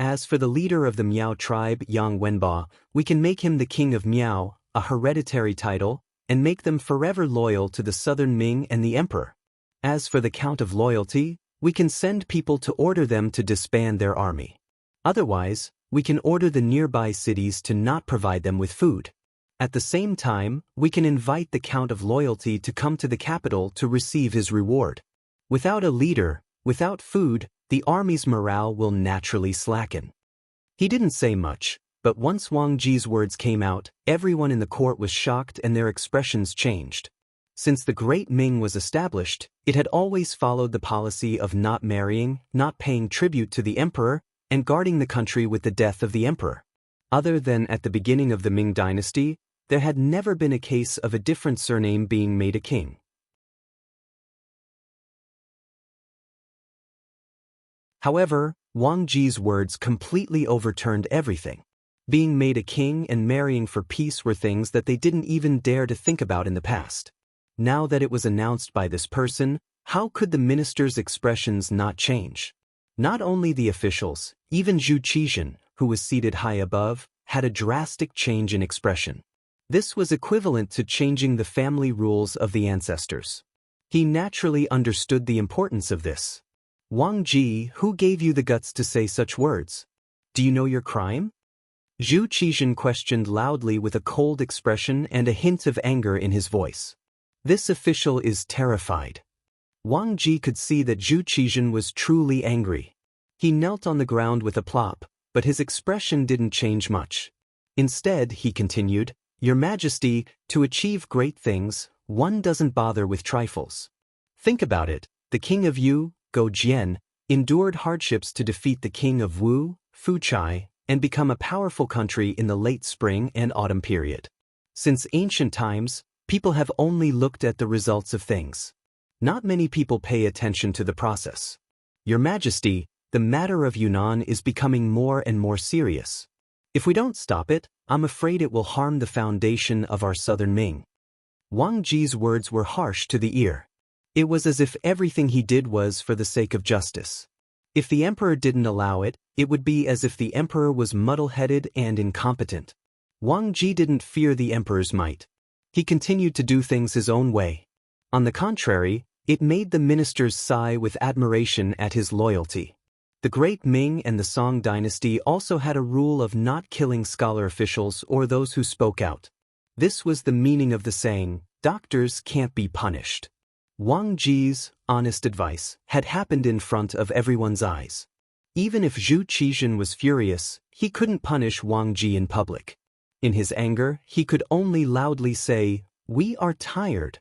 As for the leader of the Miao tribe, Yang Wenba, we can make him the king of Miao, a hereditary title, and make them forever loyal to the southern Ming and the emperor. As for the count of loyalty, we can send people to order them to disband their army. Otherwise, we can order the nearby cities to not provide them with food. At the same time, we can invite the count of loyalty to come to the capital to receive his reward. Without a leader, without food, the army's morale will naturally slacken. He didn't say much, but once Wang Ji's words came out, everyone in the court was shocked and their expressions changed. Since the Great Ming was established, it had always followed the policy of not marrying, not paying tribute to the emperor, and guarding the country with the death of the emperor. Other than at the beginning of the Ming dynasty, there had never been a case of a different surname being made a king. However, Wang Ji's words completely overturned everything. Being made a king and marrying for peace were things that they didn't even dare to think about in the past. Now that it was announced by this person, how could the minister's expressions not change? Not only the officials, even Zhu Qizhen, who was seated high above, had a drastic change in expression. This was equivalent to changing the family rules of the ancestors. He naturally understood the importance of this. Wang Ji, who gave you the guts to say such words? Do you know your crime? Zhu Qizhen questioned loudly with a cold expression and a hint of anger in his voice. This official is terrified. Wang Ji could see that Zhu Qizhen was truly angry. He knelt on the ground with a plop, but his expression didn't change much. Instead, he continued, Your Majesty, to achieve great things, one doesn't bother with trifles. Think about it, the king of Yu, Go Jian, endured hardships to defeat the king of Wu, Fuchai, and become a powerful country in the late spring and autumn period. Since ancient times, people have only looked at the results of things. Not many people pay attention to the process. Your Majesty, the matter of Yunnan is becoming more and more serious. If we don't stop it, I'm afraid it will harm the foundation of our southern Ming. Wang Ji's words were harsh to the ear. It was as if everything he did was for the sake of justice. If the emperor didn't allow it, it would be as if the emperor was muddle-headed and incompetent. Wang Ji didn't fear the emperor's might. He continued to do things his own way. On the contrary, it made the ministers sigh with admiration at his loyalty. The Great Ming and the Song dynasty also had a rule of not killing scholar officials or those who spoke out. This was the meaning of the saying, doctors can't be punished. Wang Ji's honest advice had happened in front of everyone's eyes. Even if Zhu Qizhen was furious, he couldn't punish Wang Ji in public. In his anger, he could only loudly say, We are tired.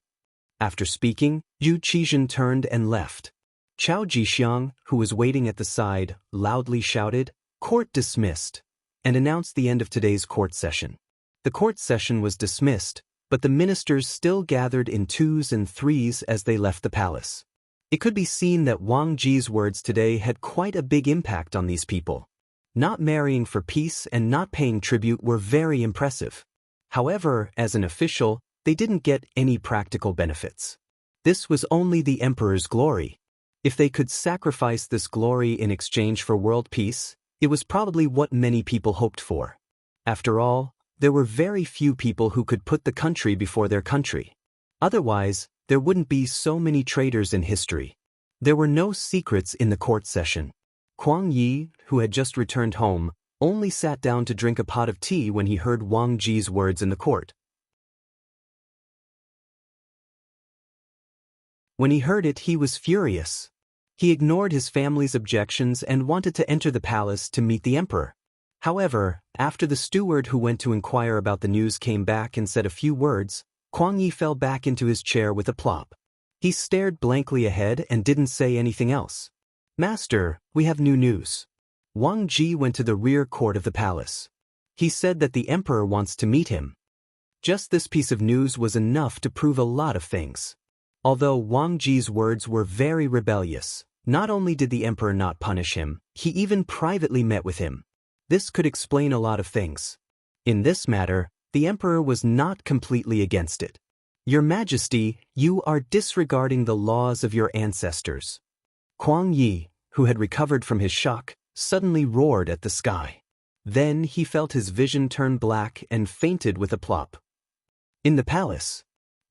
After speaking, Zhu Qizhen turned and left. Chao Jixiang, who was waiting at the side, loudly shouted, Court dismissed, and announced the end of today's court session. The court session was dismissed, but the ministers still gathered in twos and threes as they left the palace. It could be seen that Wang Ji's words today had quite a big impact on these people. Not marrying for peace and not paying tribute were very impressive. However, as an official, they didn't get any practical benefits. This was only the emperor's glory. If they could sacrifice this glory in exchange for world peace, it was probably what many people hoped for. After all, there were very few people who could put the country before their country. Otherwise, there wouldn't be so many traitors in history. There were no secrets in the court session. Kuang Yi, who had just returned home, only sat down to drink a pot of tea when he heard Wang Ji's words in the court. When he heard it, he was furious. He ignored his family's objections and wanted to enter the palace to meet the emperor. However, after the steward who went to inquire about the news came back and said a few words, Kuang Yi fell back into his chair with a plop. He stared blankly ahead and didn't say anything else. Master, we have new news. Wang Ji went to the rear court of the palace. He said that the emperor wants to meet him. Just this piece of news was enough to prove a lot of things. Although Wang Ji's words were very rebellious, not only did the emperor not punish him, he even privately met with him. This could explain a lot of things. In this matter, the emperor was not completely against it. Your Majesty, you are disregarding the laws of your ancestors. Kuang Yi, who had recovered from his shock, suddenly roared at the sky. Then he felt his vision turn black and fainted with a plop. In the palace,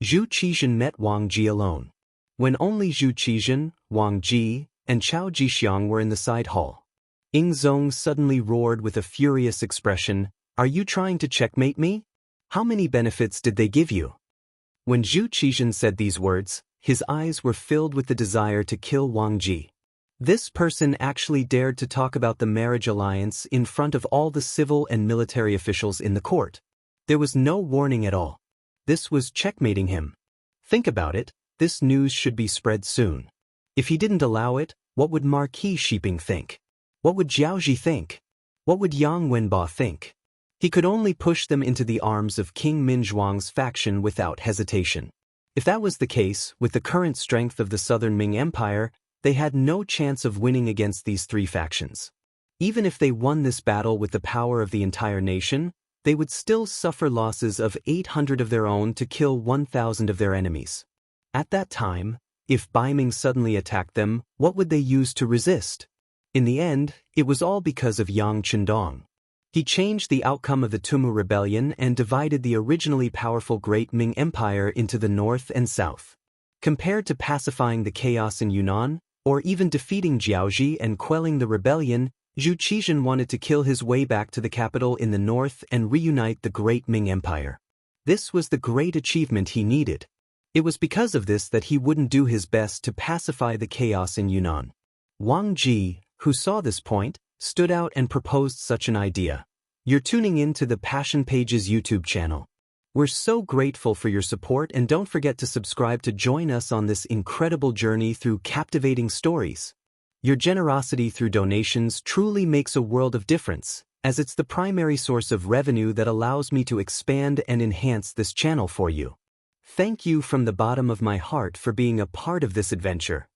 Zhu Qizhen met Wang Ji alone. When only Zhu Qizhen, Wang Ji, and Chao Jixiang were in the side hall, Ying Zong suddenly roared with a furious expression, "Are you trying to checkmate me? How many benefits did they give you?" When Zhu Qizhen said these words, his eyes were filled with the desire to kill Wang Ji. This person actually dared to talk about the marriage alliance in front of all the civil and military officials in the court. There was no warning at all. This was checkmating him. Think about it, this news should be spread soon. If he didn't allow it, what would Marquis Shiping think? What would Jiaozhi think? What would Yang Wenba think? He could only push them into the arms of King Minzhuang's faction without hesitation. If that was the case, with the current strength of the Southern Ming Empire, they had no chance of winning against these three factions. Even if they won this battle with the power of the entire nation, they would still suffer losses of 800 of their own to kill 1,000 of their enemies. At that time, if Baiming suddenly attacked them, what would they use to resist? In the end, it was all because of Yang Chendong. He changed the outcome of the Tumu Rebellion and divided the originally powerful Great Ming Empire into the north and south. Compared to pacifying the chaos in Yunnan, or even defeating Jiaozhi and quelling the rebellion, Zhu Qizhen wanted to kill his way back to the capital in the north and reunite the Great Ming Empire. This was the great achievement he needed. It was because of this that he wouldn't do his best to pacify the chaos in Yunnan. Wang Ji, who saw this point, stood out and proposed such an idea. You're tuning in to the Passion Pages YouTube channel. We're so grateful for your support, and don't forget to subscribe to join us on this incredible journey through captivating stories. Your generosity through donations truly makes a world of difference, as it's the primary source of revenue that allows me to expand and enhance this channel for you. Thank you from the bottom of my heart for being a part of this adventure.